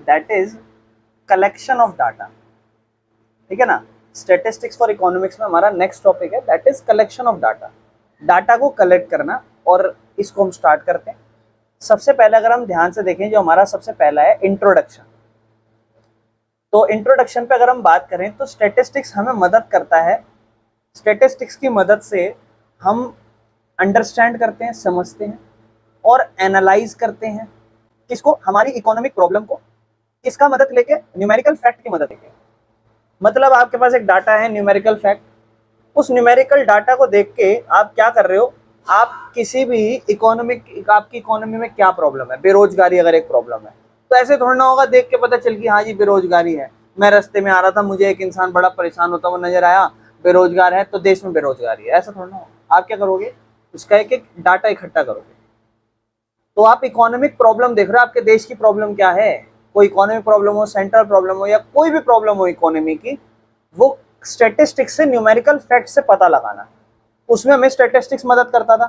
That is collection of data. ठीक है ना, स्टैटिस्टिक्स फॉर इकोनॉमिक्स में हमारा नेक्स्ट टॉपिक है that is collection of data. Data को कलेक्ट करना, और इसको हम स्टार्ट करते हैं। सबसे पहले अगर हम ध्यान से देखें, जो हमारा सबसे पहला है इंट्रोडक्शन। तो इंट्रोडक्शन पे अगर हम बात करें तो स्टैटिस्टिक्स हमें मदद करता है। स्टैटिस्टिक्स की मदद से हम अंडरस्टैंड करते हैं, समझते हैं और एनालाइज करते हैं। किसको? हमारी इकोनॉमिक प्रॉब्लम को। किसका मदद लेके? न्यूमेरिकल फैक्ट की मदद लेके। मतलब आपके पास एक डाटा है, न्यूमेरिकल फैक्ट। उस न्यूमेरिकल डाटा को देख के आप क्या कर रहे हो? आप किसी भी आपकी इकोनॉमी में क्या प्रॉब्लम है, बेरोजगारी अगर एक प्रॉब्लम है, तो ऐसे थोड़ा ना होगा देख के पता चल कि हाँ जी बेरोजगारी है। मैं रास्ते में आ रहा था, मुझे एक इंसान बड़ा परेशान होता हुआ नजर आया, बेरोजगार है, तो देश में बेरोजगारी है, ऐसा थोड़ा ना होगा। आप क्या करोगे? उसका एक एक डाटा इकट्ठा करोगे। तो आप इकोनॉमिक प्रॉब्लम देख रहे हो, आपके देश की प्रॉब्लम क्या है, कोई इकोनॉमिक प्रॉब्लम हो, सेंट्रल प्रॉब्लम हो, या कोई भी प्रॉब्लम हो इकोनॉमी की, वो स्टैटिस्टिक्स से, न्यूमेरिकल फैक्ट से पता लगाना, उसमें हमें स्टैटिस्टिक्स मदद करता था।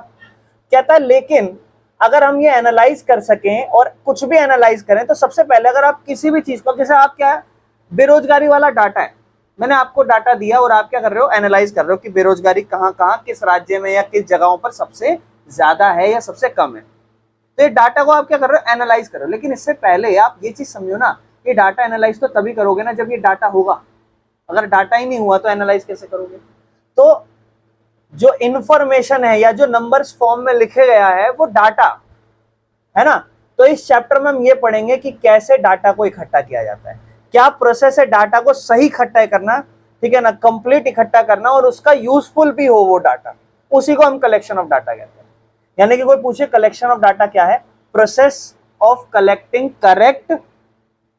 कहता है लेकिन अगर हम ये एनालाइज कर सकें और कुछ भी एनालाइज करें, तो सबसे पहले अगर आप किसी भी चीज को, जैसे आप क्या है, बेरोजगारी वाला डाटा है, मैंने आपको डाटा दिया और आप क्या कर रहे हो? एनालाइज कर रहे हो कि बेरोजगारी कहाँ कहाँ, किस राज्य में या किस जगहों पर सबसे ज्यादा है या सबसे कम है। तो ये डाटा को आप क्या कर रहे हो? एनालाइज कर रहे हो। लेकिन इससे पहले आप ये चीज समझो ना, ये डाटा एनालाइज तो तभी करोगे ना जब ये डाटा होगा। अगर डाटा ही नहीं हुआ तो एनालाइज कैसे करोगे? तो जो इंफॉर्मेशन है या जो नंबर्स फॉर्म में लिखे गया है वो डाटा है ना। तो इस चैप्टर में हम ये पढ़ेंगे कि कैसे डाटा को इकट्ठा किया जाता है, क्या प्रोसेस है डाटा को सही इकट्ठा करना, ठीक है ना, कंप्लीट इकट्ठा करना, और उसका यूजफुल भी हो वो डाटा, उसी को हम कलेक्शन ऑफ डाटा कहते हैं। यानी कि कोई पूछे कलेक्शन ऑफ डाटा क्या है? Process of collecting correct,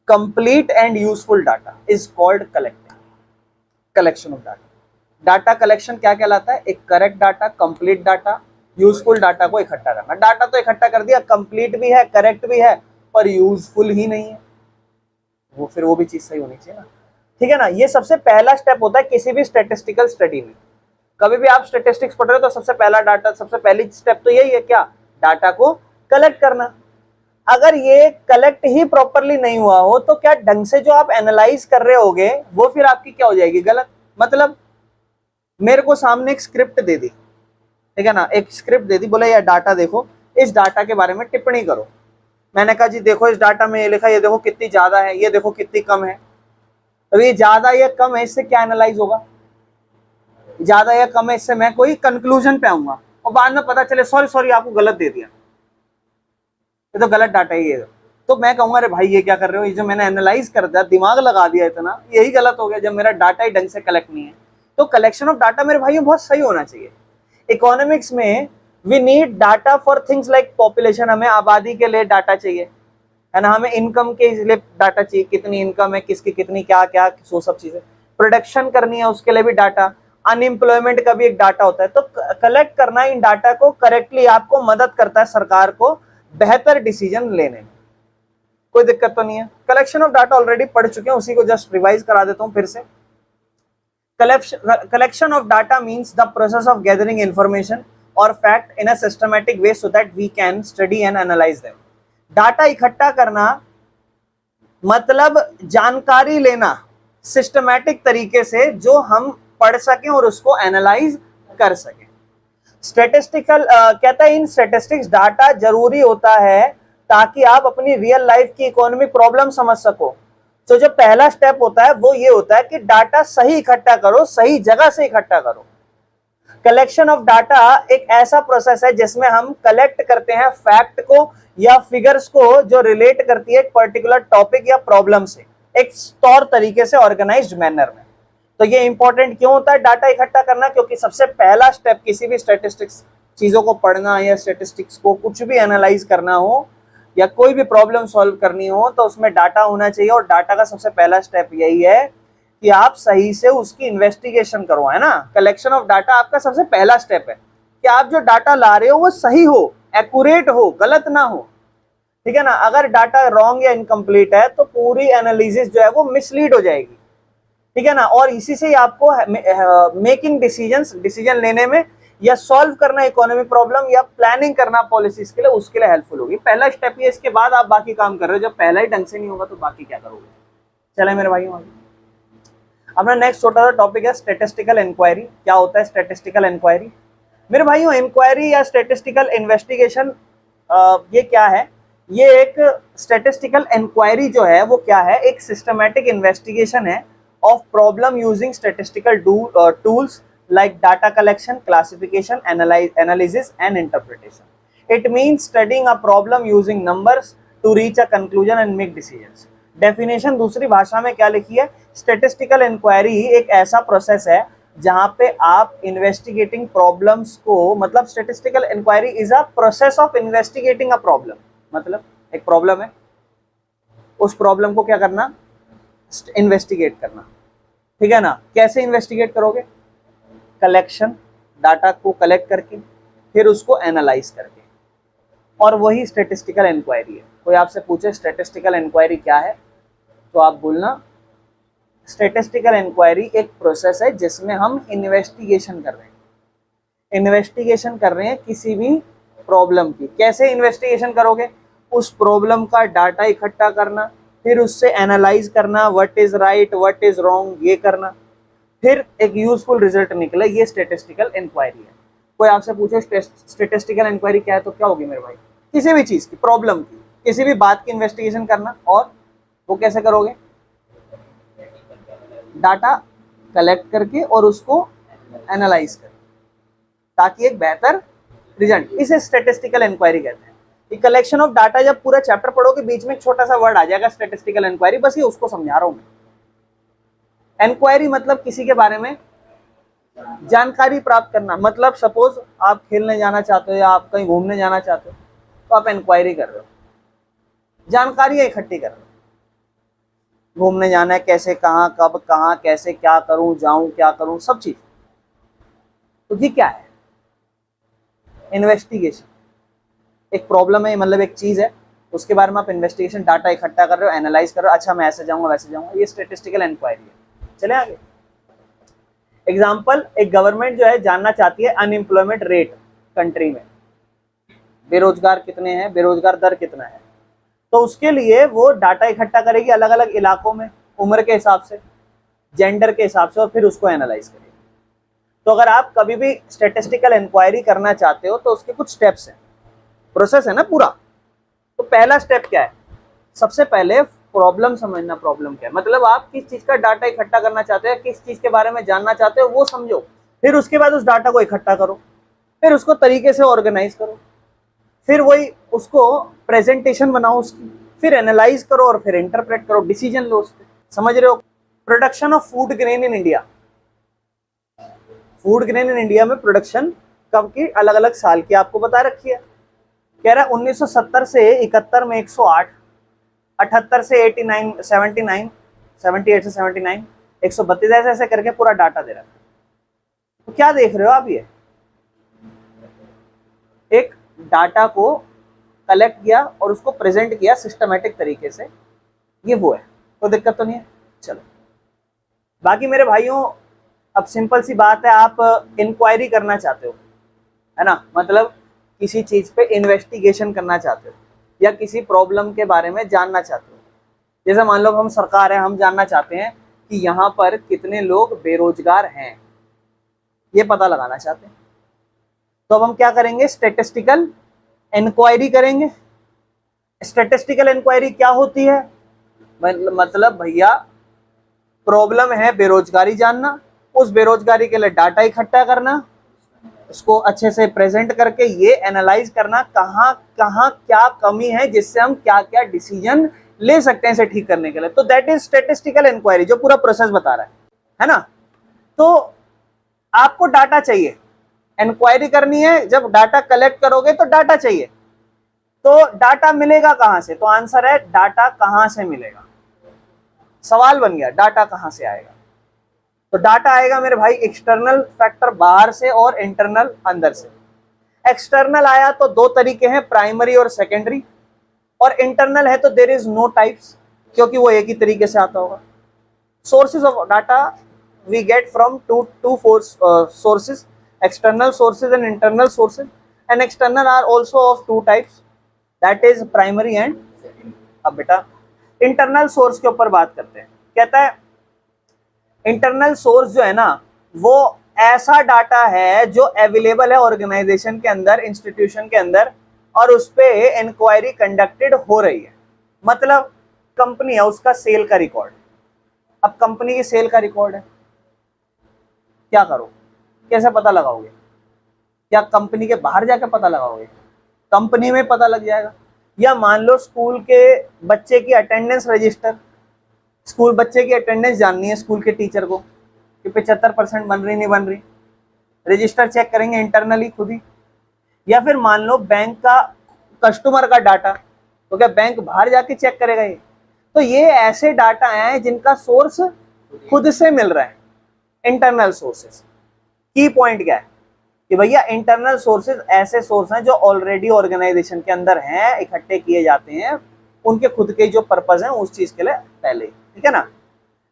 complete and useful data is called collection of data. Data collection क्या कहलाता है? एक correct data, complete data, useful data को इकट्ठा करना। डाटा तो इकट्ठा कर दिया, कंप्लीट भी है, करेक्ट भी है, पर यूजफुल ही नहीं है, वो फिर वो भी चीज सही होनी चाहिए ना। ठीक है ना, ये सबसे पहला स्टेप होता है किसी भी स्टैटिस्टिकल स्टडी में। कभी भी आप स्टैटिस्टिक्स पढ़ रहे हो तो सबसे पहला डाटा, सबसे पहली स्टेप तो यही है, क्या? डाटा को कलेक्ट करना। अगर ये कलेक्ट ही प्रॉपरली नहीं हुआ हो तो क्या ढंग से जो आप एनालाइज कर रहे होगे वो फिर आपकी क्या हो जाएगी? गलत। मतलब मेरे को सामने एक स्क्रिप्ट दे दी, ठीक है ना, एक स्क्रिप्ट दे दी, बोला यार डाटा देखो, इस डाटा के बारे में टिप्पणी करो। मैंने कहा जी देखो इस डाटा में ये लिखा, ये देखो कितनी ज्यादा है, ये देखो कितनी कम है। तो ये ज्यादा या कम है, इससे क्या एनालाइज होगा? ज्यादा या कम है, इससे मैं कोई कंक्लूजन पे आऊंगा, और बाद में पता चले सॉरी आपको गलत दे दिया, ये तो गलत डाटा ही है। तो मैं कहूंगा अरे भाई ये क्या कर रहे हो, ये जो मैंने एनालाइज कर दिया, दिमाग लगा दिया इतना, यही गलत हो गया जब मेरा डाटा ही ढंग से कलेक्ट नहीं है। तो कलेक्शन ऑफ डाटा मेरे भाइयों बहुत सही होना चाहिए। इकोनॉमिक्स में we need data for things like population, हमें आबादी के लिए डाटा चाहिए, है ना, हमें इनकम के लिए डाटा चाहिए, कितनी इनकम है, किसकी कितनी, क्या क्या, वो सब चीजें। प्रोडक्शन करनी है उसके लिए भी डाटा, अनएम्प्लॉयमेंट का भी एक डाटा होता है। तो कलेक्ट करना इन डाटा को करेक्टली आपको मदद करता है सरकार को बेहतर डिसीजन लेने में। कोई दिक्कत तो नहीं है। कलेक्शन ऑफ डाटा ऑलरेडी पढ़ चुके हैं, उसी को जस्ट रिवाइज करा देता हूं फिर से। Collection of data means the process of gathering information or fact in a systematic way so that we can study and analyze them. Data इकट्ठा करना मतलब जानकारी लेना सिस्टमैटिक तरीके से, जो हम पढ़ सकें और उसको एनालाइज कर सकें। स्टैटिस्टिकल कहता है इन स्टैटिस्टिक्स डाटा जरूरी होता है ताकि आप अपनी रियल लाइफ की इकोनॉमिक प्रॉब्लम समझ सको। तो जो पहला स्टेप होता है वो ये होता है कि डाटा सही इकट्ठा करो, सही जगह से इकट्ठा करो। कलेक्शन ऑफ डाटा एक ऐसा प्रोसेस है जिसमें हम कलेक्ट करते हैं फैक्ट को या फिगर्स को जो रिलेट करती है एक पर्टिकुलर टॉपिक या प्रॉब्लम से, एक तौर तरीके से, ऑर्गेनाइज्ड मैनर में। तो ये इंपॉर्टेंट क्यों होता है डाटा इकट्ठा करना? क्योंकि सबसे पहला स्टेप किसी भी स्टैटिस्टिक्स चीजों को पढ़ना या स्टैटिस्टिक्स को कुछ भी एनालाइज करना हो या कोई भी प्रॉब्लम सॉल्व करनी हो तो उसमें डाटा होना चाहिए। और डाटा का सबसे पहला स्टेप यही है कि आप सही से उसकी इन्वेस्टिगेशन करो, है ना। कलेक्शन ऑफ डाटा आपका सबसे पहला स्टेप है कि आप जो डाटा ला रहे हो वो सही हो, एक्यूरेट हो, गलत ना हो, ठीक है ना। अगर डाटा रॉन्ग या इनकम्प्लीट है तो पूरी एनालिसिस जो है वो मिसलीड हो जाएगी, ठीक है ना। और इसी से ही आपको मेकिंग डिसीजन लेने में या सॉल्व करना इकोनॉमिक प्रॉब्लम या प्लानिंग करना पॉलिसीज के लिए, उसके लिए हेल्पफुल होगी। पहला स्टेप ये, इसके बाद आप बाकी काम कर रहे हो। जब पहला ही ढंग से नहीं होगा तो बाकी क्या करोगे। चले मेरे भाइयों आगे। अपना नेक्स्ट छोटा सा टॉपिक है स्टैटिस्टिकल इंक्वायरी। क्या होता है स्टैटिस्टिकल इंक्वायरी मेरे भाइयों? इंक्वायरी या स्टैटिस्टिकल इन्वेस्टिगेशन ये क्या है? ये एक स्टैटिस्टिकल इंक्वायरी जो है वो क्या है, एक सिस्टमैटिक इन्वेस्टिगेशन है of problem using statistical tools like data collection, classification, analysis and interpretation. It means studying a problem using numbers to reach a conclusion and make decisions. Definition दूसरी भाषा में क्या लिखी है? Statistical inquiry एक ऐसा process है जहां पे आप इन्वेस्टिगेटिंग प्रॉब्लम्स को, मतलब statistical inquiry is a process of investigating a problem. मतलब एक प्रॉब्लम है, उस प्रॉब्लम को क्या करना? इन्वेस्टिगेट करना, ठीक है ना? कैसे इन्वेस्टिगेट करोगे? कलेक्शन, डाटा को कलेक्ट करके फिर उसको एनालाइज करके, और वही स्टैटिस्टिकल इंक्वायरी है। कोई आपसे पूछे स्टैटिस्टिकल इंक्वायरी क्या है तो आप बोलना स्टैटिस्टिकल इंक्वायरी एक प्रोसेस है जिसमें हम इन्वेस्टिगेशन कर रहे हैं। इन्वेस्टिगेशन कर रहे हैं किसी भी प्रॉब्लम की। कैसे इन्वेस्टिगेशन करोगे? उस प्रॉब्लम का डाटा इकट्ठा करना, फिर उससे एनालाइज करना, what is right what is wrong, ये करना, फिर एक यूजफुल रिजल्ट निकले, ये स्टैटिस्टिकल इंक्वायरी है। कोई आपसे पूछे स्टैटिस्टिकल इंक्वायरी क्या है तो क्या होगी मेरे भाई? किसी भी चीज की, प्रॉब्लम की, किसी भी बात की इन्वेस्टिगेशन करना, और वो कैसे करोगे? डाटा कलेक्ट करके और उसको एनालाइज करके, ताकि एक बेहतर रिजल्ट, इसे स्टैटिस्टिकल इंक्वायरी कहते हैं। ये कलेक्शन ऑफ डाटा, जब पूरा चैप्टर पढ़ोगे बीच में एक छोटा सा वर्ड आ जाएगा स्टैटिस्टिकल इंक्वायरी, बस ये उसको समझा रहा हूं मैं। इंक्वायरी मतलब किसी के बारे में जानकारी प्राप्त करना। मतलब सपोज आप खेलने जाना चाहते हो या आप कहीं घूमने जाना चाहते हो तो आप इंक्वायरी कर रहे हो, जानकारी इकट्ठी कर रहे हो। घूमने जाना है, कैसे, कहाँ, कब, कहाँ, कैसे, क्या करूं, जाऊं, क्या करूं, सब चीज। तो ये क्या है? इन्वेस्टिगेशन। एक प्रॉब्लम है, मतलब एक चीज है, उसके बारे में आप इन्वेस्टिगेशन, डाटा इकट्ठा कर रहे हो, एनालाइज कर रहे हो, अच्छा मैं ऐसे जाऊंगा वैसे जाऊंगा, ये स्टैटिस्टिकल इंक्वायरी है। चले आगे। एग्जाम्पल, एक गवर्नमेंट जो है जानना चाहती है अनएम्प्लॉयमेंट रेट कंट्री में, बेरोजगार कितने हैं, बेरोजगार दर कितना है। तो उसके लिए वो डाटा इकट्ठा करेगी अलग अलग इलाकों में, उम्र के हिसाब से, जेंडर के हिसाब से, और फिर उसको एनालाइज करेगी। तो अगर आप कभी भी स्टैटिस्टिकल इंक्वायरी करना चाहते हो तो उसके कुछ स्टेप्स हैं, प्रोसेस है ना पूरा। तो पहला स्टेप क्या है? सबसे पहले प्रॉब्लम समझना। प्रॉब्लम क्या है? मतलब आप किस चीज का डाटा इकट्ठा करना चाहते हो, किस चीज के बारे में जानना चाहते हो वो समझो, फिर उसके बाद उस डाटा को इकट्ठा करो, फिर उसको तरीके से ऑर्गेनाइज करो, फिर वही उसको प्रेजेंटेशन बनाओ उसकी, फिर एनालाइज करो और फिर इंटरप्रेट करो, डिसीजन लो उस पर। समझ रहे हो? Production of food grain in India. Food grain in India में प्रोडक्शन कब की, अलग अलग साल की आपको बता रखी है। कह रहा है 1970 से 71 में 108, 78 से 89, 79, 78 से 79, 132, ऐसे ऐसे करके पूरा डाटा दे रहा है। तो क्या देख रहे हो आप? ये एक डाटा को कलेक्ट किया और उसको प्रेजेंट किया सिस्टमेटिक तरीके से, ये वो है। कोई दिक्कत तो नहीं है? चलो बाकी मेरे भाइयों, अब सिंपल सी बात है, आप इंक्वायरी करना चाहते हो, है ना? मतलब किसी चीज पे इन्वेस्टिगेशन करना चाहते हो या किसी प्रॉब्लम के बारे में जानना चाहते हो। जैसे मान लो हम सरकार है, हम जानना चाहते हैं कि यहाँ पर कितने लोग बेरोजगार हैं, ये पता लगाना चाहते हैं। तो अब हम क्या करेंगे? स्टैटिस्टिकल इंक्वायरी करेंगे। स्टैटिस्टिकल इंक्वायरी क्या होती है? मतलब भैया प्रॉब्लम है बेरोजगारी जानना, उस बेरोजगारी के लिए डाटा इकट्ठा करना, उसको अच्छे से प्रेजेंट करके ये एनालाइज करना कहाँ कहाँ क्या कमी है, जिससे हम क्या क्या डिसीजन ले सकते हैं इसे ठीक करने के लिए। तो दैट इज स्टैटिस्टिकल इंक्वायरी, जो पूरा प्रोसेस बता रहा है ना? तो आपको डाटा चाहिए, इंक्वायरी करनी है, जब डाटा कलेक्ट करोगे तो डाटा चाहिए। तो डाटा मिलेगा कहां से? तो आंसर है डाटा कहां से मिलेगा। सवाल बन गया, डाटा कहां से आएगा? तो डाटा आएगा मेरे भाई एक्सटर्नल फैक्टर बाहर से और इंटरनल अंदर से। एक्सटर्नल आया तो दो तरीके हैं, प्राइमरी और सेकेंडरी, और इंटरनल है तो देयर इज नो टाइप्स, क्योंकि वो एक ही तरीके से आता होगा। Sources of data we get from two sources, external sources and internal sources, and external are also of two types, that is primary and, अब बेटा इंटरनल सोर्स के ऊपर बात करते हैं। कहता है इंटरनल सोर्स जो है ना वो ऐसा डाटा है जो अवेलेबल है ऑर्गेनाइजेशन के अंदर, इंस्टीट्यूशन के अंदर, और उस पे इंक्वायरी कंडक्टेड हो रही है। मतलब कंपनी है, उसका सेल का रिकॉर्ड, अब कंपनी की सेल का रिकॉर्ड है, क्या करो, कैसे पता लगाओगे? क्या कंपनी के बाहर जाकर पता लगाओगे? कंपनी में पता लग जाएगा। या मान लो स्कूल के बच्चे की अटेंडेंस रजिस्टर, स्कूल बच्चे की अटेंडेंस जाननी है स्कूल के टीचर को कि 75% बन रही नहीं बन रही, रजिस्टर चेक करेंगे इंटरनली खुद ही। या फिर मान लो बैंक का कस्टमर का डाटा, तो क्या बैंक बाहर जाके चेक करेगा ये? तो ये ऐसे डाटा हैं जिनका सोर्स खुद से मिल रहा है, इंटरनल सोर्सेस। की पॉइंट क्या है कि भैया इंटरनल सोर्सेज ऐसे सोर्स हैं जो ऑलरेडी ऑर्गेनाइजेशन के अंदर हैं, इकट्ठे किए जाते हैं, उनके खुद के जो पर्पस हैं उस चीज के लिए पहले, ठीक है ना।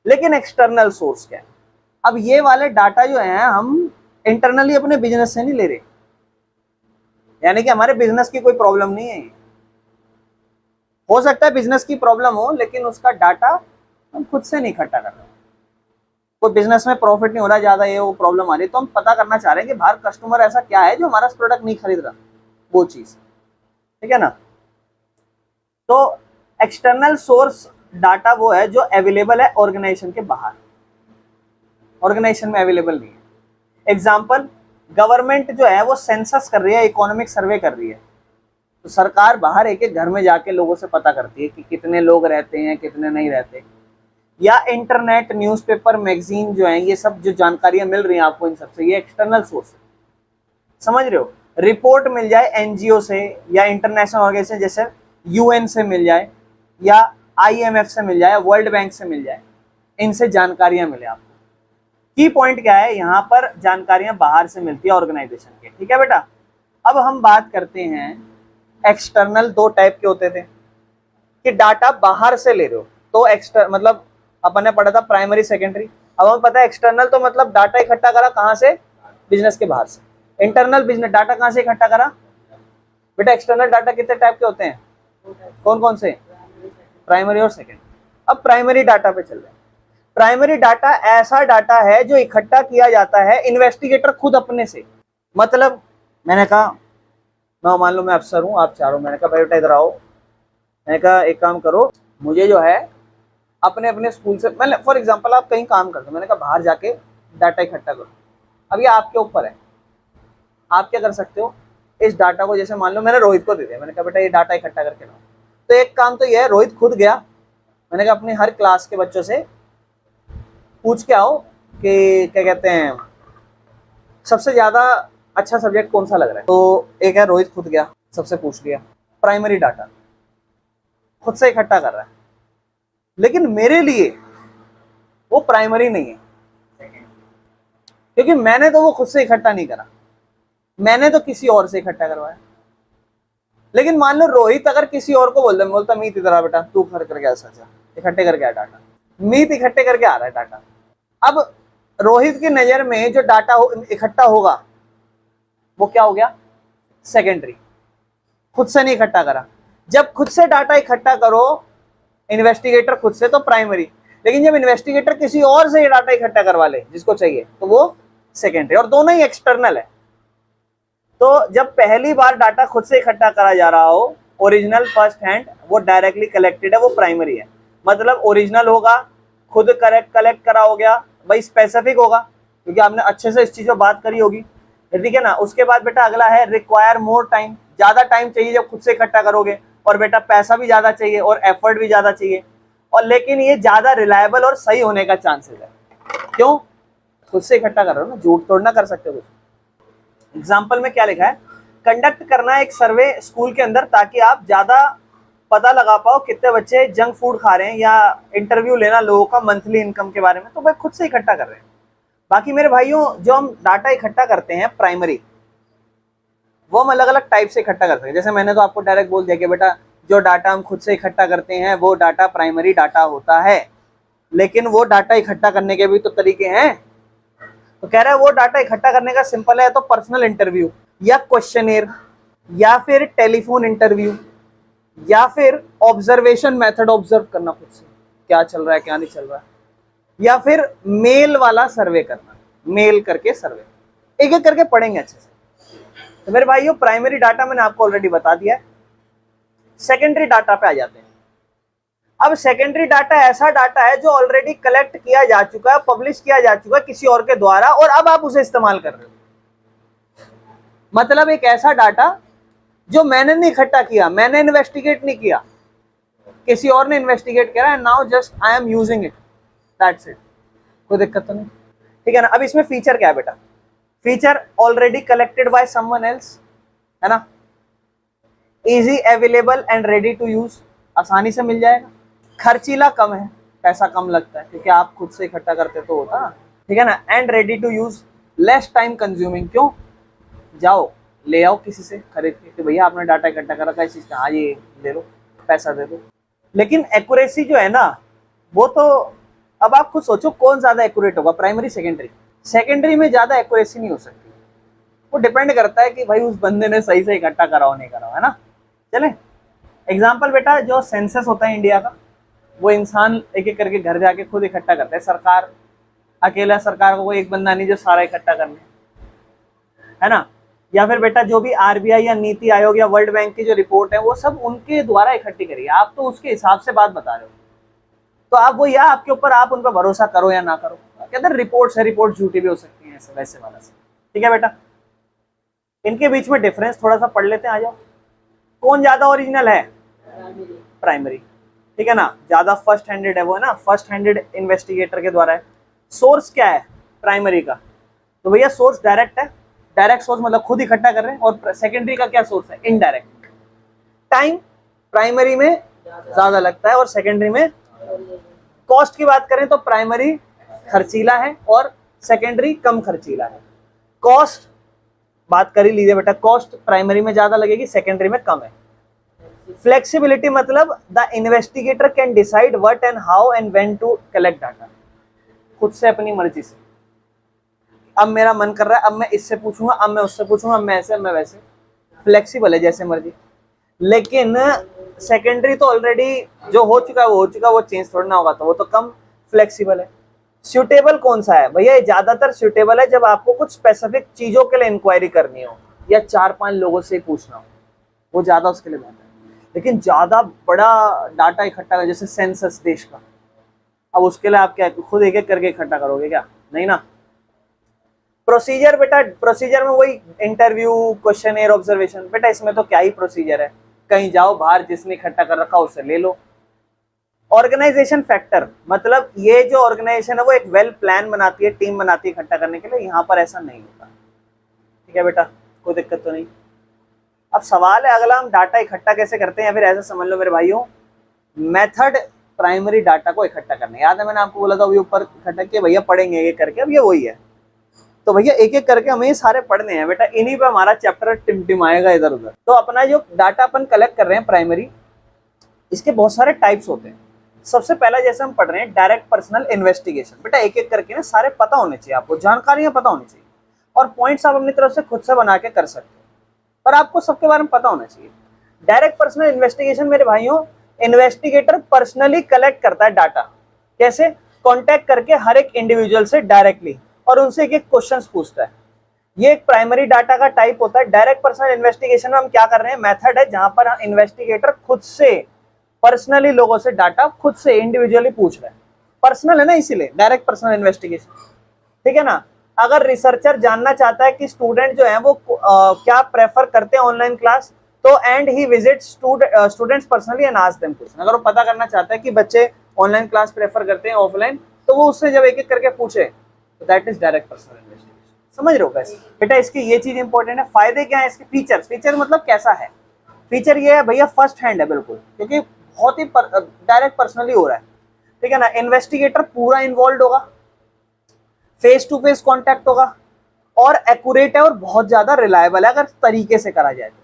लेकिन एक्सटर्नल सोर्स क्या है? अब ये वाले डाटा जो है हम इंटरनली अपने बिजनेस से नहीं ले रहे, यानी कि हमारे बिजनेस की कोई प्रॉब्लम नहीं है। हो सकता है बिजनेस की प्रॉब्लम हो, लेकिन उसका डाटा हम खुद से नहीं इकट्ठा कर रहे। कोई बिजनेस में प्रॉफिट नहीं हो रहा ज्यादा, ये वो प्रॉब्लम आ रही है, तो हम पता करना चाह रहे हैं कि बाहर कस्टमर ऐसा क्या है जो हमारा प्रोडक्ट नहीं खरीद रहा, वो चीज, ठीक है ना। तो एक्सटर्नल सोर्स डाटा वो है जो अवेलेबल है ऑर्गेनाइजेशन के बाहर, ऑर्गेनाइजेशन में अवेलेबल नहीं है। एग्जाम्पल, गवर्नमेंट जो है वो सेंसस कर रही है, इकोनॉमिक सर्वे कर रही है, तो सरकार बाहर एक एक घर में जाके लोगों से पता करती है कि कितने लोग रहते हैं, कितने नहीं रहते। या इंटरनेट, न्यूज़पेपर, मैगजीन जो है, ये सब जो जानकारियां मिल रही हैं आपको इन सबसे, ये एक्सटर्नल सोर्स है, समझ रहे हो। रिपोर्ट मिल जाए एनजीओ से या इंटरनेशनल ऑर्गेनाइजेशन जैसे यूएन से मिल जाए, या आईएमएफ से मिल जाए, वर्ल्ड बैंक से मिल जाए, इनसे जानकारियां मिले आपको। की पॉइंट क्या है, यहाँ पर जानकारियां बाहर से मिलती है ऑर्गेनाइजेशन के, ठीक है बेटा। अब हम बात करते हैं एक्सटर्नल, दो टाइप के होते थे कि डाटा बाहर से ले रहे हो, तो एक्सटर्नल मतलब अपन ने पढ़ा था प्राइमरी सेकेंडरी। अब हमें पता है एक्सटर्नल तो मतलब डाटा इकट्ठा करा कहाँ से, बिजनेस के बाहर से। इंटरनल बिजनेस डाटा कहाँ से इकट्ठा करा बेटा? एक्सटर्नल डाटा कितने टाइप के होते हैं, कौन कौन से? प्राइमरी और सेकेंडरी। अब प्राइमरी डाटा पे चल रहे हैं। प्राइमरी डाटा ऐसा डाटा है जो इकट्ठा किया जाता है इन्वेस्टिगेटर खुद अपने से। मतलब मैंने कहा, मैं मान लो मैं अफसर हूँ, आप चारों, मैंने कहा भाई बेटा इधर आओ, मैंने कहा एक काम करो, मुझे जो है अपने अपने स्कूल से, मैंने फॉर एग्जांपल आप कहीं काम करते हो, मैंने कहा बाहर जाके डाटा इकट्ठा करो। अब ये आपके ऊपर है, आप क्या कर सकते हो, इस डाटा को जैसे मान लो मैंने रोहित को दे दिया, मैंने कहा बेटा ये डाटा इकट्ठा करके लाओ। तो एक काम तो ये है, रोहित खुद गया, मैंने कहा अपने हर क्लास के बच्चों से पूछ के आओ कि क्या कहते हैं सबसे ज्यादा अच्छा सब्जेक्ट कौन सा लग रहा है। तो एक है, रोहित खुद गया, सबसे पूछ लिया, प्राइमरी डाटा खुद से इकट्ठा कर रहा है। लेकिन मेरे लिए वो प्राइमरी नहीं है, क्योंकि मैंने तो वो खुद से इकट्ठा नहीं करा, मैंने तो किसी और से इकट्ठा करवाया। लेकिन मान लो रोहित अगर किसी और को बोलता मीत इधर आ बेटा, तू कर करके ऐसा इकट्ठे करके आ डाटा, मीत इकट्ठे करके आ रहा है डाटा। अब रोहित की नजर में जो डाटा इकट्ठा होगा वो क्या हो गया, सेकेंडरी, खुद से नहीं इकट्ठा करा। जब खुद से डाटा इकट्ठा करो इन्वेस्टिगेटर खुद से, तो प्राइमरी। लेकिन जब इन्वेस्टिगेटर किसी और से ये डाटा इकट्ठा करवा ले जिसको चाहिए, तो वो सेकेंडरी, और दोनों ही एक्सटर्नल है। तो जब पहली बार डाटा खुद से इकट्ठा करा जा रहा हो, ओरिजिनल फर्स्ट हैंड, वो डायरेक्टली कलेक्टेड है, वो प्राइमरी है। मतलब ओरिजिनल होगा, खुद कलेक्ट करा हो गया, भाई स्पेसिफिक होगा क्योंकि आपने अच्छे से इस चीज पर बात करी होगी, ठीक है ना। उसके बाद बेटा अगला है रिक्वायर मोर टाइम, ज्यादा टाइम चाहिए जब खुद से इकट्ठा करोगे, और बेटा पैसा भी ज्यादा चाहिए और एफर्ट भी ज्यादा चाहिए, और लेकिन ये ज्यादा रिलायबल और सही होने का चांसेस है। क्यों? खुद से इकट्ठा कर रहे हो ना, झूठ तोड़ ना कर सकते हो। एग्जाम्पल में क्या लिखा है, कंडक्ट करना एक सर्वे स्कूल के अंदर ताकि आप ज्यादा पता लगा पाओ कितने बच्चे जंक फूड खा रहे हैं, या इंटरव्यू लेना लोगों का मंथली इनकम के बारे में, तो भाई खुद से इकट्ठा कर रहे हैं। बाकी मेरे भाइयों जो हम डाटा इकट्ठा करते हैं प्राइमरी, वो हम अलग अलग टाइप से इकट्ठा कर सकते हैं। जैसे मैंने तो आपको डायरेक्ट बोल दिया कि बेटा जो डाटा हम खुद से इकट्ठा करते हैं वो डाटा प्राइमरी डाटा होता है, लेकिन वो डाटा इकट्ठा करने के भी तो तरीके हैं। तो कह रहा है वो डाटा इकट्ठा करने का सिंपल है, तो पर्सनल इंटरव्यू या क्वेश्चनेयर या फिर टेलीफोन इंटरव्यू या फिर ऑब्जर्वेशन मेथड, ऑब्जर्व करना खुद से क्या चल रहा है क्या नहीं चल रहा है, या फिर मेल वाला सर्वे करना, मेल करके सर्वे। एक एक करके पढ़ेंगे अच्छे से। तो मेरे भाइयों प्राइमरी डाटा मैंने आपको ऑलरेडी बता दिया है। सेकेंडरी डाटा पे आ जाते हैं। अब सेकेंडरी डाटा ऐसा डाटा है जो ऑलरेडी कलेक्ट किया जा चुका है, पब्लिश किया जा चुका है किसी और के द्वारा, और अब आप उसे इस्तेमाल कर रहे हो। मतलब एक ऐसा डाटा जो मैंने नहीं इकट्ठा किया, मैंने इन्वेस्टिगेट नहीं किया, किसी और ने इन्वेस्टिगेट किया है, now just I am using it, that's it. कोई दिक्कत तो नहीं, ठीक है ना। अब इसमें फीचर क्या है बेटा? Feature already collected by someone else, है ना। Easy available and ready to use, आसानी से मिल जाएगा। खर्चीला कम है, पैसा कम लगता है क्योंकि आप खुद से इकट्ठा करते तो होता ना, ठीक है ना। And ready to use, less time consuming. क्यों? जाओ ले आओ किसी से खरीद के कि भैया आपने डाटा इकट्ठा कर रखा है इस चीज का, हाँ ये ले लो, पैसा दे दो। लेकिन एक्यूरेसी जो है ना वो तो, अब आप खुद सोचो कौन ज्यादा एक्यूरेट होगा, प्राइमरी सेकेंडरी? सेकेंडरी में ज्यादा एक्यूरेसी नहीं हो सकती, वो डिपेंड करता है कि भाई उस बंदे ने सही से इकट्ठा कराओ नहीं कराओ, है ना। चले एग्जाम्पल बेटा, जो सेंसस होता है इंडिया का, वो इंसान एक एक करके घर जाके खुद इकट्ठा करता है। सरकार अकेला, सरकार को कोई एक बंदा नहीं जो सारा इकट्ठा करने, है ना। या फिर बेटा जो भी आरबीआई या नीति आयोग या वर्ल्ड बैंक की जो रिपोर्ट है वो सब उनके द्वारा इकट्ठी करी है, आप तो उसके हिसाब से बात बता रहे हो। तो आप वो, या आपके ऊपर, आप उन पर भरोसा करो या ना करो। कहते हैं रिपोर्ट है, रिपोर्ट झूठी भी हो सकती है, ऐसे वैसे वाला से, ठीक है बेटा। इनके बीच में डिफरेंस थोड़ा सा पढ़ लेते हैं, आ जाओ। कौन ज्यादा ओरिजिनल है? प्राइमरी, ठीक है ना। ज्यादा फर्स्ट हैंडेड है वो, है ना, फर्स्ट हैंडेड इन्वेस्टिगेटर के द्वारा है। सोर्स क्या है प्राइमरी का? तो भैया सोर्स डायरेक्ट है, डायरेक्ट सोर्स मतलब खुद इकट्ठा कर रहे हैं। और सेकेंडरी का क्या सोर्स है? इनडायरेक्ट। टाइम प्राइमरी में ज्यादा लगता है और सेकेंडरी में। कॉस्ट की बात करें तो प्राइमरी खर्चीला है और सेकेंडरी कम खर्चीला है। कॉस्ट बात कर ही लीजिए बेटा, कॉस्ट प्राइमरी में ज्यादा लगेगी, सेकेंडरी में कम है। फ्लेक्सिबिलिटी मतलब the investigator can decide what and how and when to collect data, खुद से अपनी मर्जी से। अब मेरा मन कर रहा है, अब मैं इससे पूछूंगा, अब मैं उससे पूछूंगा, मैं ऐसे, मैं वैसे, फ्लेक्सिबल है जैसे मर्जी। लेकिन सेकेंडरी तो ऑलरेडी जो हो चुका है वो हो चुका है, वो चेंज थोड़ा ना होगा, तो वो तो कम फ्लेक्सिबल है। सूटेबल कौन सा है भैया? ज्यादातर सूटेबल है जब आपको कुछ स्पेसिफिक चीजों के लिए इंक्वायरी करनी हो या 4-5 लोगों से पूछना हो, वो ज्यादा उसके लिए बेहतर है। लेकिन ज्यादा बड़ा डाटा इकट्ठा कर, जैसे सेंसस देश का, अब उसके लिए आप क्या खुद एक एक करके इकट्ठा करोगे क्या? नहीं ना। प्रोसीजर बेटा, प्रोसीजर में वही इंटरव्यू, क्वेश्चन, ऑब्जर्वेशन। बेटा इसमें तो क्या ही प्रोसीजर है, कहीं जाओ बाहर, जिसने इकट्ठा कर रखा उससे ले लो। ऑर्गेनाइजेशन फैक्टर मतलब ये जो ऑर्गेनाइजेशन है वो एक वेल प्लान बनाती है, टीम बनाती है इकट्ठा करने के लिए, यहाँ पर ऐसा नहीं होता, ठीक है बेटा, कोई दिक्कत तो नहीं। अब सवाल है अगला, हम डाटा इकट्ठा कैसे करते हैं, या फिर ऐसा समझ लो मेरे भाइयों, मेथड प्राइमरी डाटा को इकट्ठा करने। याद है मैंने आपको बोला था अभी ऊपर इकट्ठा किया भैया पढ़ेंगे एक करके, अब ये वही है। तो भैया एक एक करके हमें ये सारे पढ़ने हैं बेटा, इन्हीं पे हमारा चैप्टर टिमटिमाएगा इधर उधर। तो अपना जो डाटा अपन कलेक्ट कर रहे हैं प्राइमरी, इसके बहुत सारे टाइप्स होते हैं। सबसे पहला जैसे हम पढ़ रहे हैं डायरेक्ट पर्सनल इन्वेस्टिगेशन। बेटा एक एक करके ना सारे पता होने चाहिए आपको, जानकारियां पता होनी चाहिए, और पॉइंट्स आप अपनी तरफ से खुद से बना के कर सकते हो, पर आपको सबके बारे में पता होना चाहिए। डायरेक्ट पर्सनल इन्वेस्टिगेशन मेरे भाइयों, इन्वेस्टिगेटर पर्सनली कलेक्ट करता है डाटा। कैसे? कॉन्टेक्ट करके हर एक इंडिविजुअल से डायरेक्टली, और उनसे एक एक क्वेश्चन पूछता है। ये एक प्राइमरी डाटा का टाइप होता है। डायरेक्ट पर्सनल इन्वेस्टिगेशन में हम क्या कर रहे हैं, मेथड है जहां पर इन्वेस्टिगेटर खुद से पर्सनली लोगों से डाटा खुद से इंडिविजुअली पूछ रहे हैं। पर्सनल है ना, इसीलिए डायरेक्ट पर्सनल इन्वेस्टिगेशन, ठीक है ना। अगर रिसर्चर जानना चाहता है कि स्टूडेंट जो है वो क्या प्रेफर करते हैं ऑनलाइन क्लास, तो and he visit students personally and ask them question. अगर वो पता करना चाहता है कि बच्चे ऑनलाइन क्लास प्रेफर करते हैं ऑफलाइन, तो वो उससे जब एक एक करके पूछे, तो that is direct personal investigation. समझ रहे हो कैसे बेटा? इसकी ये चीज इंपॉर्टेंट है। फायदे क्या है इसके? फीचर्स। फीचर मतलब कैसा है? फीचर ये है भैया फर्स्ट हैंड है बिल्कुल, क्योंकि बहुत ही डायरेक्ट पर्सनली हो रहा है, ठीक है ना। इन्वेस्टिगेटर पूरा इन्वॉल्व होगा, फेस टू फेस कॉन्टैक्ट होगा, और एक्यूरेट है और बहुत ज्यादा रिलायबल है अगर तरीके से करा जाए तो।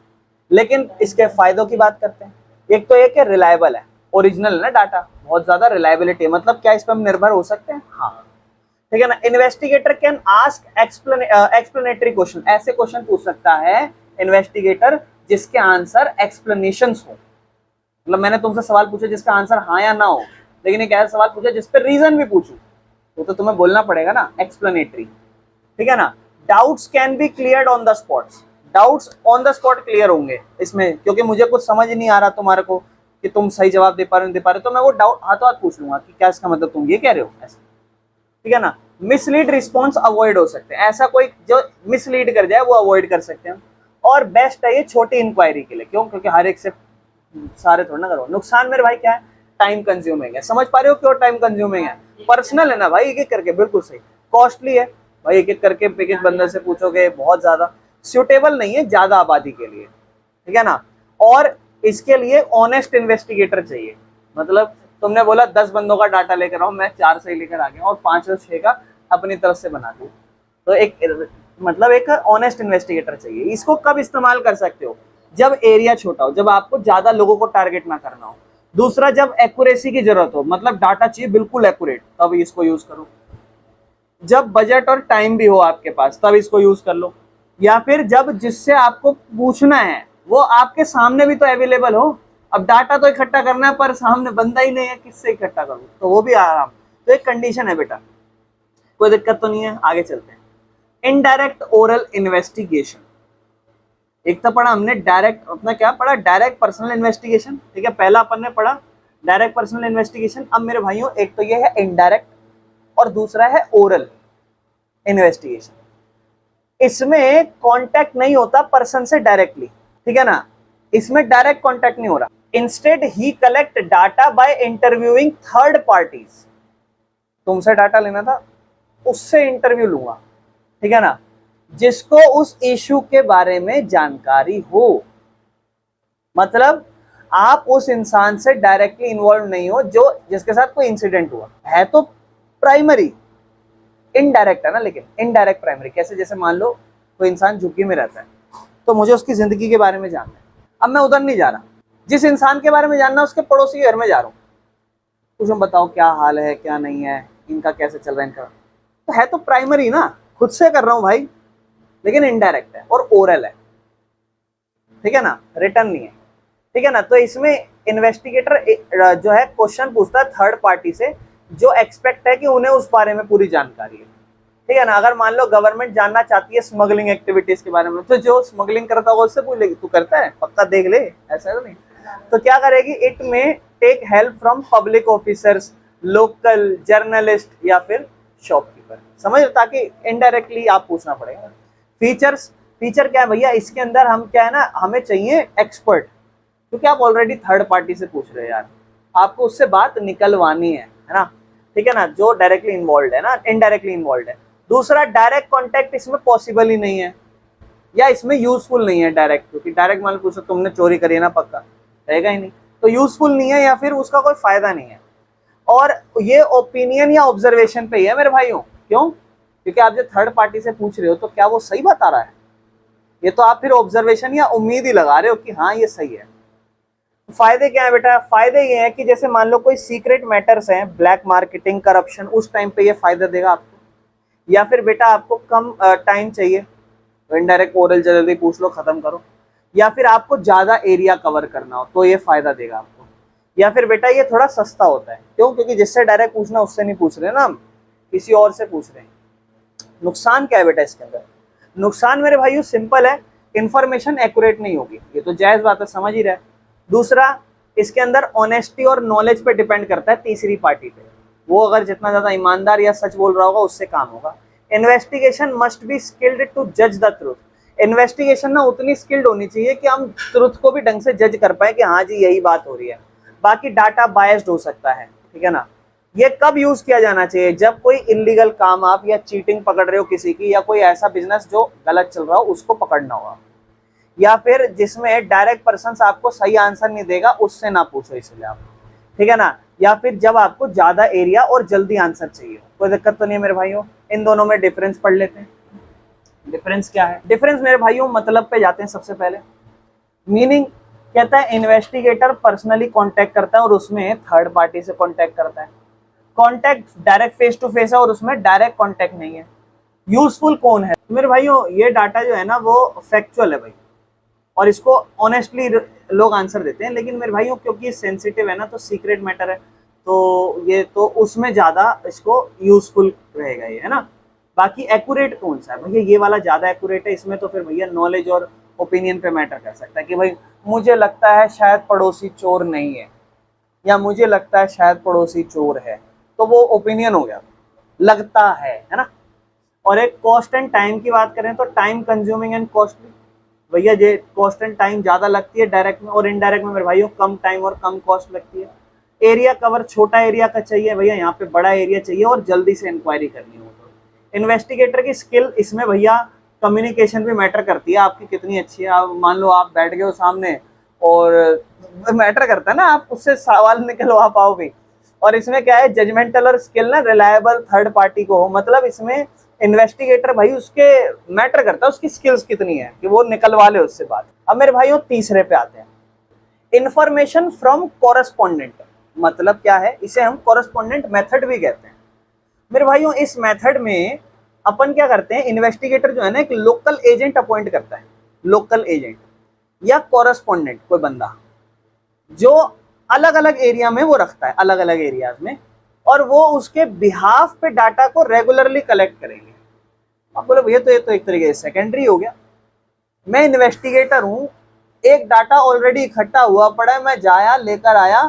लेकिन इसके फायदों की बात करते हैं। एक तो एक है रिलायबल है, ओरिजिनल है ना डाटा, बहुत ज्यादा रिलायबिलिटी है, मतलब क्या इस पर हम निर्भर हो सकते हैं? हाँ। ठीक है ना। Investigator can ask explanatory question, ऐसे क्वेश्चन पूछ सकता है इन्वेस्टिगेटर जिसके आंसर एक्सप्लेनेशंस हो। मतलब मैंने तुमसे सवाल पूछा जिसका आंसर हाँ या ना हो, लेकिन एक ऐसा सवाल पूछा जिस पर रीजन भी पूछूं, तो तुम्हें बोलना पड़ेगा ना एक्सप्लेनेटरी, ठीक है ना। Doubts can be cleared on the spots, doubts on the spot clear होंगे इसमें, क्योंकि मुझे कुछ समझ ही नहीं आ रहा तुम्हारे को कि तुम सही जवाब दे पा रहे हो दे पा रहे हो, तो मैं वो डाउट हाथों हाथ पूछ लूंगा कि क्या इसका मतलब तुम ये कह रहे हो ऐसे, ठीक है ना। मिसलीड रिस्पॉन्स अवॉइड हो सकते हैं, ऐसा कोई जो मिसलीड कर जाए वो अवॉइड कर सकते हैं। और बेस्ट है ये छोटी इंक्वायरी के लिए, क्यों, क्योंकि हर एक से सारे थोड़ा ना करो। नुकसान मेरे भाई क्या है, टाइम कंज्यूमिंग है, समझ पा रहे हो क्यों टाइम कंज्यूमिंग है, पर्सनल है ना भाई, एक एक करके, बिल्कुल सही, कॉस्टली है भाई, एक एक करके एक एक बंदे से पूछोगे, बहुत ज्यादा सूटेबल नहीं है ज्यादा आबादी के लिए, ठीक है ना। और इसके लिए ऑनेस्ट इन्वेस्टिगेटर चाहिए, मतलब तुमने बोला 10 बंदों का डाटा लेकर आओ, मैं 4 से लेकर आ गया और 5 और 6 का अपनी तरफ से बना दूं, तो एक मतलब एक ऑनेस्ट इन्वेस्टिगेटर चाहिए। इसको कब इस्तेमाल कर सकते हो, जब एरिया छोटा हो, जब आपको ज्यादा लोगों को टारगेट ना करना हो। दूसरा, जब एक्यूरेसी की जरूरत हो, मतलब डाटा चाहिए बिल्कुल एक्यूरेट, तब इसको यूज करो। जब बजट और टाइम भी हो आपके पास, तब इसको यूज कर लो। या फिर जब जिससे आपको पूछना है वो आपके सामने भी तो अवेलेबल हो। अब डाटा तो इकट्ठा करना है पर सामने बंदा ही नहीं है, किससे इकट्ठा करूं, तो वो भी आराम, तो एक कंडीशन है बेटा, कोई दिक्कत तो नहीं है। आगे चलते हैं, इनडायरेक्ट ओरल इन्वेस्टिगेशन। एक तो पढ़ा हमने डायरेक्ट, अपना क्या पढ़ा, डायरेक्ट पर्सनल इन्वेस्टिगेशन, ठीक है, पहला अपन ने पढ़ा डायरेक्ट पर्सनल इन्वेस्टिगेशन। अब मेरे भाइयों एक तो ये है इनडायरेक्ट और दूसरा है ओरल इन्वेस्टिगेशन। इसमें कांटेक्ट नहीं होता पर्सन से डायरेक्टली, ठीक है ना, इसमें डायरेक्ट कांटेक्ट नहीं हो रहा। इंस्टेड ही collect data by interviewing third parties, तुमसे डाटा लेना था, उससे इंटरव्यू लूंगा, ठीक है ना, जिसको उस इशू के बारे में जानकारी हो। मतलब आप उस इंसान से डायरेक्टली इन्वॉल्व नहीं हो जो जिसके साथ कोई इंसिडेंट हुआ है, तो प्राइमरी, इनडायरेक्ट है ना, लेकिन इनडायरेक्ट प्राइमरी कैसे, जैसे मान लो कोई इंसान झुग्गी में रहता है, तो मुझे उसकी जिंदगी के बारे में जानना है, अब मैं उधर नहीं जा रहा, जिस इंसान के बारे में जानना है उसके पड़ोसी के घर में जा रहा हूँ, कुछ बताओ क्या हाल है क्या नहीं है, इनका कैसे चल रहा है, इनका तो है तो प्राइमरी ना, खुद से कर रहा हूँ भाई, लेकिन इनडायरेक्ट है और ओरल है, ठीक है ना, रिटर्न नहीं है, ठीक है ना। तो इसमें इन्वेस्टिगेटर जो है क्वेश्चन पूछता है थर्ड पार्टी से, जो एक्सपेक्ट है कि उन्हें उस बारे में पूरी जानकारी है, ठीक है ना। अगर मान लो गवर्नमेंट जानना चाहती है स्मगलिंग एक्टिविटीज के बारे में, तो जो स्मगलिंग करता होगा उससे पूछ लेगी, तू करता है पक्का, देख ले, ऐसा तो नहीं, तो क्या करेगी, it may take help from public officers, local journalist या फिर शॉपकीपर, समझ, ताकि इनडायरेक्टली आप पूछना पड़ेगा। फीचर्स, फीचर क्या है भैया, इसके अंदर हम क्या है ना, हमें चाहिए एक्सपर्ट, क्योंकि आप ऑलरेडी थर्ड पार्टी से पूछ रहे हो यार, आपको उससे बात निकलवानी है ना, ठीक है ना, जो डायरेक्टली इन्वॉल्व है ना, इनडायरेक्टली इन्वॉल्व है। दूसरा, डायरेक्ट कांटेक्ट इसमें पॉसिबल ही नहीं है, या इसमें यूजफुल नहीं है डायरेक्ट, क्योंकि डायरेक्ट मान लो पूछो तुमने चोरी करी है ना, पक्का रहेगा ही नहीं, तो यूजफुल नहीं है या फिर उसका कोई फायदा नहीं है। और ये ओपिनियन या ऑब्जर्वेशन पे ही है मेरे भाइयों, क्यों, क्योंकि आप जो थर्ड पार्टी से पूछ रहे हो तो क्या वो सही बता रहा है, ये तो आप फिर ऑब्जर्वेशन या उम्मीद ही लगा रहे हो कि हाँ ये सही है। फायदे क्या है बेटा, फायदे ये हैं कि जैसे मान लो कोई सीक्रेट मैटर्स हैं, ब्लैक मार्केटिंग, करप्शन, उस टाइम पे ये फायदा देगा आपको। या फिर बेटा आपको कम टाइम चाहिए, तो इनडायरेक्ट ओरल जल्दी पूछ लो, खत्म करो। या फिर आपको ज्यादा एरिया कवर करना हो तो ये फायदा देगा आपको। या फिर बेटा ये थोड़ा सस्ता होता है, क्यों, क्योंकि जिससे डायरेक्ट पूछना उससे नहीं पूछ रहे ना हम, किसी और से पूछ रहे हैं। नुकसान क्या है बेटा इसके अंदर, नुकसान मेरे भाइयों सिंपल है, इंफॉर्मेशन एक्यूरेट नहीं होगी, ये तो जायज बात है, समझ ही रहे। दूसरा, इसके अंदर ऑनेस्टी और नॉलेज पे डिपेंड करता है तीसरी पार्टी पे, वो अगर जितना ज्यादा ईमानदार या सच बोल रहा होगा उससे काम होगा। Investigation must be skilled to जज द ट्रूथ, इन्वेस्टिगेशन ना उतनी स्किल्ड होनी चाहिए कि हम ट्रुथ को भी ढंग से जज कर पाए कि हाँ जी यही बात हो रही है। बाकी डाटा बायस्ड हो सकता है, ठीक है ना। ये कब यूज किया जाना चाहिए, जब कोई इलीगल काम आप या चीटिंग पकड़ रहे हो किसी की, या कोई ऐसा बिजनेस जो गलत चल रहा हो उसको पकड़ना होगा, या फिर जिसमें डायरेक्ट पर्सन आपको सही आंसर नहीं देगा उससे ना पूछो, इसलिए आप, ठीक है ना। या फिर जब आपको ज्यादा एरिया और जल्दी आंसर चाहिए, कोई दिक्कत तो नहीं है मेरे भाइयों। इन दोनों में डिफरेंस पढ़ लेते हैं। डिफरेंस क्या है, डिफरेंस मेरे भाइयों मतलब पे जाते हैं सबसे पहले। मीनिंग कहता है इन्वेस्टिगेटर पर्सनली कांटेक्ट करता है और उसमें थर्ड पार्टी से कांटेक्ट करता है, contact direct face to face है और उसमें डायरेक्ट कॉन्टैक्ट नहीं है। यूजफुल कौन है? मेरे भाइयों ये डाटा जो है ना वो फैक्चुअल है भाई, और इसको ऑनेस्टली लोग आंसर देते हैं, लेकिन मेरे भाइयों क्योंकि सेंसिटिव है ना, तो सीक्रेट मैटर है, तो ये तो उसमें ज़्यादा इसको यूजफुल रहेगा ये, है ना। बाकी एक्यूरेट कौन सा है भैया? ये वाला ज़्यादा एक्यूरेट है, इसमें तो फिर भैया नॉलेज और ओपिनियन पे मैटर कर सकता है कि भाई मुझे लगता है शायद पड़ोसी चोर नहीं है, या मुझे लगता है शायद पड़ोसी चोर है, तो वो ओपिनियन हो गया, लगता है ना। और एक कॉस्ट एंड टाइम की बात करें तो टाइम कंज्यूमिंग एंड कॉस्टली, भैया ये कॉस्ट एंड टाइम ज़्यादा लगती है डायरेक्ट में, और इनडायरेक्ट में मेरे भाइयों कम टाइम और कम कॉस्ट लगती है। एरिया कवर छोटा एरिया का चाहिए भैया, यहाँ पे बड़ा एरिया चाहिए और जल्दी से इंक्वायरी करनी हो तो। इन्वेस्टिगेटर की स्किल इसमें भैया कम्युनिकेशन भी मैटर करती है, आपकी कितनी अच्छी है। आप मान लो आप बैठ गए हो सामने, और मैटर करता है ना, आप उससे सवाल निकलवा पाओ भी। और इसमें क्या है, जजमेंटल और स्किल ना रिलायबल थर्ड पार्टी को हो, मतलब इसमें इन्वेस्टिगेटर भाई उसके मैटर करता है उसकी स्किल्स कितनी है कि वो निकलवा ले उससे बात। अब मेरे भाइयों तीसरे पे आते हैं, इंफॉर्मेशन फ्रॉम कोरेस्पोंडेंट। मतलब क्या है, इसे हम कोरेस्पोंडेंट मेथड भी कहते हैं। मेरे भाइयों इस मेथड में अपन क्या करते हैं, इन्वेस्टिगेटर जो है ना एक लोकल एजेंट अपॉइंट करता है, लोकल एजेंट या कोरेस्पोंडेंट, कोई बंदा जो अलग अलग एरिया में वो रखता है, अलग अलग एरियाज में, और वो उसके बिहाफ पे डाटा को रेगुलरली कलेक्ट करेंगे। आप बोले भैया तो ये तो एक तरीके से सेकेंडरी हो गया। मैं इन्वेस्टिगेटर हूं, एक डाटा ऑलरेडी इकट्ठा हुआ पड़ा है, मैं जाया लेकर आया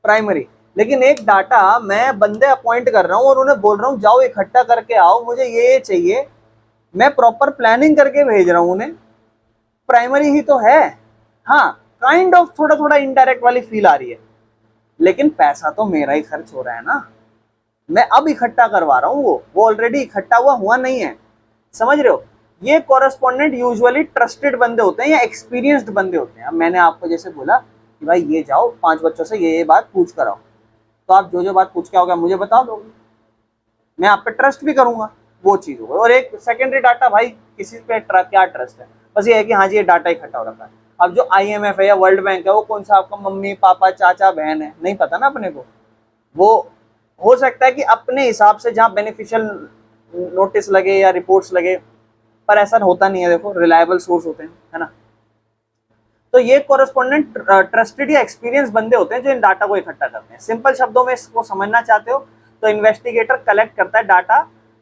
प्राइमरी, लेकिन एक डाटा मैं बंदे अपॉइंट कर रहा हूं और उन्हें बोल रहा हूं जाओ इकट्ठा करके आओ, मुझे ये चाहिए, मैं प्रॉपर प्लानिंग करके भेज रहा हूं उन्हें, प्राइमरी ही तो है। हाँ काइंड ऑफ थोड़ा थोड़ा इनडायरेक्ट वाली फील आ रही है, लेकिन पैसा तो मेरा ही खर्च हो रहा है ना, मैं अब इकट्ठा करवा रहा हूँ, वो ऑलरेडी इकट्ठा हुआ नहीं है, समझ रहे हो। ये कोरेस्पोंडेंट यूजुअली ट्रस्टेड बंदे होते हैं या एक्सपीरियंस्ड बंदे होते हैं। अब मैंने आपको जैसे बोला कि भाई ये जाओ 5 बच्चों से ये बात पूछ कर आओ, तो आप जो जो बात पूछ के आओगे मुझे बता दोगे, मैं आप पे ट्रस्ट भी करूंगा, वो चीज़ होगा। और एक सेकेंडरी डाटा भाई किसी पे क्या ट्रस्ट है, बस ये है कि हाँ जी ये डाटा इकट्ठा हो रखा है। अब जो IMF है या वर्ल्ड बैंक है वो कौन सा आपका मम्मी पापा चाचा बहन है, नहीं पता ना अपने को। वो हो सकता है कि अपने हिसाब से जहाँ बेनिफिशियल नोटिस लगे या रिपोर्ट्स लगे, पर ऐसा होता नहीं है, देखो रिलायबल सोर्स होते हैं, है ना। तो ये कोरेस्पोंडेंट ट्रस्टेड या एक्सपीरियंस बंदे होते हैं जो इन डाटा को इकट्ठा करते हैं। सिंपल शब्दों में इसको समझना चाहते हो तो इन्वेस्टिगेटर कलेक्ट करता है डाटा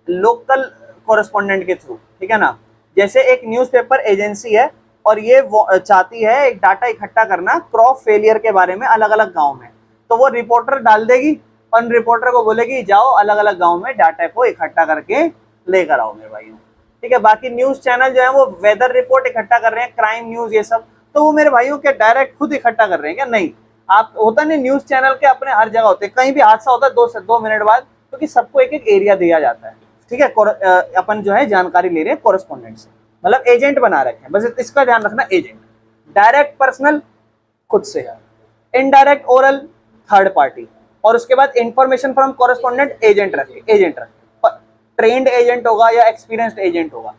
लोकल कोरेस्पोंडेंट के थ्रू, ठीक है ना। जैसे एक न्यूज़पेपर एजेंसी है और ये चाहती है एक डाटा इकट्ठा करना क्रॉप फेलियर के बारे में अलग अलग गाँव में, तो वो रिपोर्टर डाल देगी और रिपोर्टर को बोलेगी जाओ अलग अलग गाँव में डाटा को इकट्ठा करके लेकर आओ मेरे भाइयों, ठीक है। बाकी न्यूज़ चैनल जो है वो वेदर रिपोर्ट इकट्ठा कर रहे हैं, क्राइम न्यूज़ ये सब, तो वो मेरे भाइयों के डायरेक्ट खुद इकट्ठा कर रहे हैं क्या? नहीं, आप होता नहीं, न्यूज़ चैनल के अपने हर जगह होते हैं, कहीं भी हादसा होता है 2 मिनट बाद, क्योंकि सबको एक एक एरिया दिया जाता है, ठीक है। अपन जो है जानकारी ले रहे हैं कोरेस्पोंडेंट से, मतलब एजेंट बना रखे हैं, बस इसका ध्यान रखना। एजेंट डायरेक्ट पर्सनल खुद से है, इनडायरेक्ट ओरल थर्ड पार्टी, और उसके बाद इंफॉर्मेशन फ्रॉम कोरेस्पोंडेंट एजेंट रखे, ट्रेंड एजेंट होगा या एक्सपीरियंस्ड एजेंट होगा।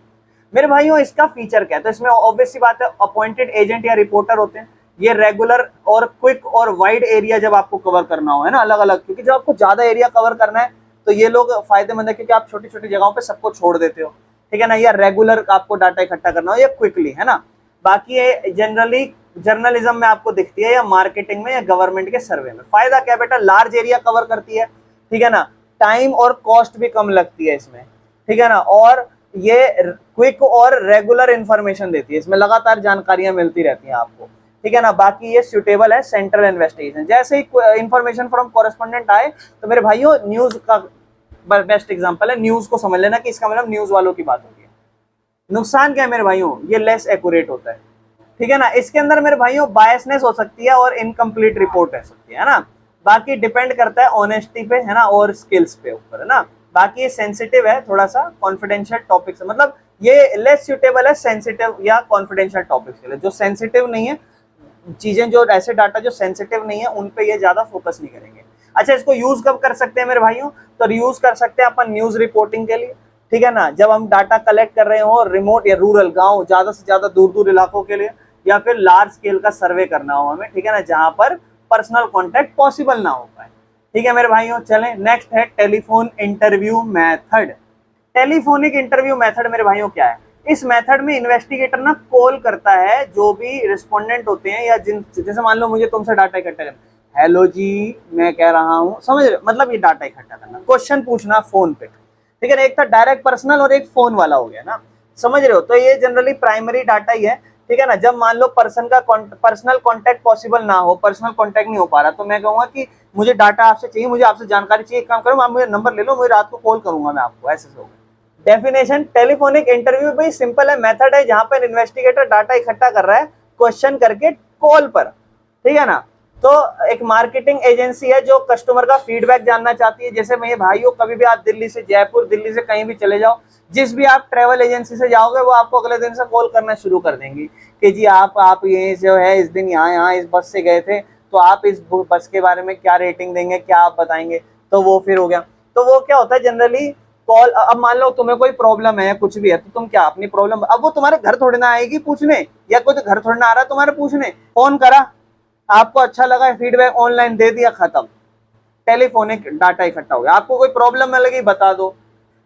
मेरे भाइयों इसका फीचर क्या है, तो इसमें ऑब्वियस सी बात है अपॉइंटेड एजेंट या रिपोर्टर होते हैं। ये रेगुलर और क्विक और वाइड एरिया जब आपको कवर करना हो, है ना, अलग अलग, क्योंकि जब आपको ज्यादा एरिया कवर करना है तो ये लोग फायदेमंद है, क्योंकि आप छोटी छोटी जगहों पे सबको छोड़ देते हो, ठीक है ना। या रेगुलर आपको डाटा इकट्ठा करना हो या क्विकली, है ना। बाकी ये जनरली जर्नलिज्म में आपको दिखती है या मार्केटिंग में या गवर्नमेंट के सर्वे में। फायदा क्या बेटा, लार्ज एरिया कवर करती है, ठीक है ना, टाइम और कॉस्ट भी कम लगती है इसमें, ठीक है ना, और ये क्विक और रेगुलर इंफॉर्मेशन देती है, इसमें लगातार जानकारियां मिलती रहती हैं आपको, ठीक है ना। बाकी ये सुटेबल है सेंट्रल इन्वेस्टिगेशन। जैसे ही इंफॉर्मेशन फ्रॉम कोरेस्पोंडेंट आए तो मेरे भाइयों न्यूज का बेस्ट एग्जांपल है, न्यूज को समझ लेना कि इसका मतलब न्यूज वालों की बात होती है। नुकसान क्या है मेरे भाइयों, ये लेस एक्यूरेट होता है, ठीक है ना। इसके अंदर मेरे भाइयों बायसनेस हो सकती है और इनकम्प्लीट रिपोर्ट रह सकती है ना। बाकी डिपेंड करता है ऑनेस्टी पे, है ना, और स्किल्स पे ऊपर, है ना। बाकी ये सेंसिटिव है थोड़ा सा, कॉन्फिडेंशियल टॉपिक्स, मतलब ये लेस सूटेबल है सेंसिटिव या कॉन्फिडेंशियल टॉपिक्स के लिए। जो सेंसिटिव नहीं है चीजें, जो ऐसे डाटा जो सेंसिटिव नहीं है उन पे ये ज्यादा फोकस नहीं करेंगे। अच्छा, इसको यूज कब कर सकते हैं मेरे भाइयों, तो यूज कर सकते हैं अपन न्यूज रिपोर्टिंग के लिए, ठीक है ना। जब हम डाटा कलेक्ट कर रहे हो रिमोट या रूरल गाँव, ज्यादा से ज्यादा दूर दूर इलाकों के लिए, या फिर लार्ज स्केल का सर्वे करना हो हमें, ठीक है ना, जहां पर पर्सनल कॉन्टैक्ट पॉसिबल ना हो पाए, ठीक है मेरे भाइयों, चलें नेक्स्ट है telephone interview method. Telephonic interview method मेरे भाइयों क्या है? इस मेथड में इन्वेस्टिगेटर ना कॉल करता है जो भी रिस्पोंडेंट होते हैं या जिन, जैसे मान लो मुझे तुमसे डाटा इकट्ठा करना, हेलो जी मैं कह रहा हूँ, समझ रहे, मतलब ये डाटा इकट्ठा करना, क्वेश्चन पूछना फोन पे, ठीक है ना। एक था डायरेक्ट पर्सनल और एक फोन वाला हो गया ना, समझ रहे हो। तो ये जनरली प्राइमरी डाटा ही है, ठीक है ना। जब मान लो पर्सन का पर्सनल कांटेक्ट पॉसिबल ना हो, पर्सनल कांटेक्ट नहीं हो पा रहा, तो मैं कहूंगा कि मुझे डाटा आपसे चाहिए, मुझे आपसे जानकारी चाहिए, एक काम करो आप मुझे नंबर ले लो, मुझे रात को कॉल करूंगा मैं आपको, ऐसे से होगा। डेफिनेशन, टेलीफोनिक इंटरव्यू भाई सिंपल है, मेथड है जहां पर इन्वेस्टिगेटर डाटा इकट्ठा कर रहा है क्वेश्चन करके कॉल पर, ठीक है ना। तो एक मार्केटिंग एजेंसी है जो कस्टमर का फीडबैक जानना चाहती है। जैसे मैं भाइयों, कभी भी आप दिल्ली से जयपुर, दिल्ली से कहीं भी चले जाओ, जिस भी आप ट्रेवल एजेंसी से जाओगे वो आपको अगले दिन से कॉल करना शुरू कर देंगी कि जी आप ये जो है इस दिन यहाँ यहाँ इस बस से गए थे, तो आप इस बस के बारे में क्या रेटिंग देंगे, क्या आप बताएंगे। तो वो फिर हो गया। तो वो क्या होता है जनरली कॉल, अब मान लो तुम्हें कोई प्रॉब्लम है कुछ भी है, तो तुम क्या अपनी प्रॉब्लम, अब वो तुम्हारे घर थोड़ी ना आएगी पूछने, या कोई तो घर थोड़ी ना आ रहा है तुम्हारे पूछने, फोन करा, आपको अच्छा लगा, फीडबैक ऑनलाइन दे दिया, खत्म, टेलीफोनिक डाटा इकट्ठा हो गया। आपको कोई प्रॉब्लम में लगी बता दो।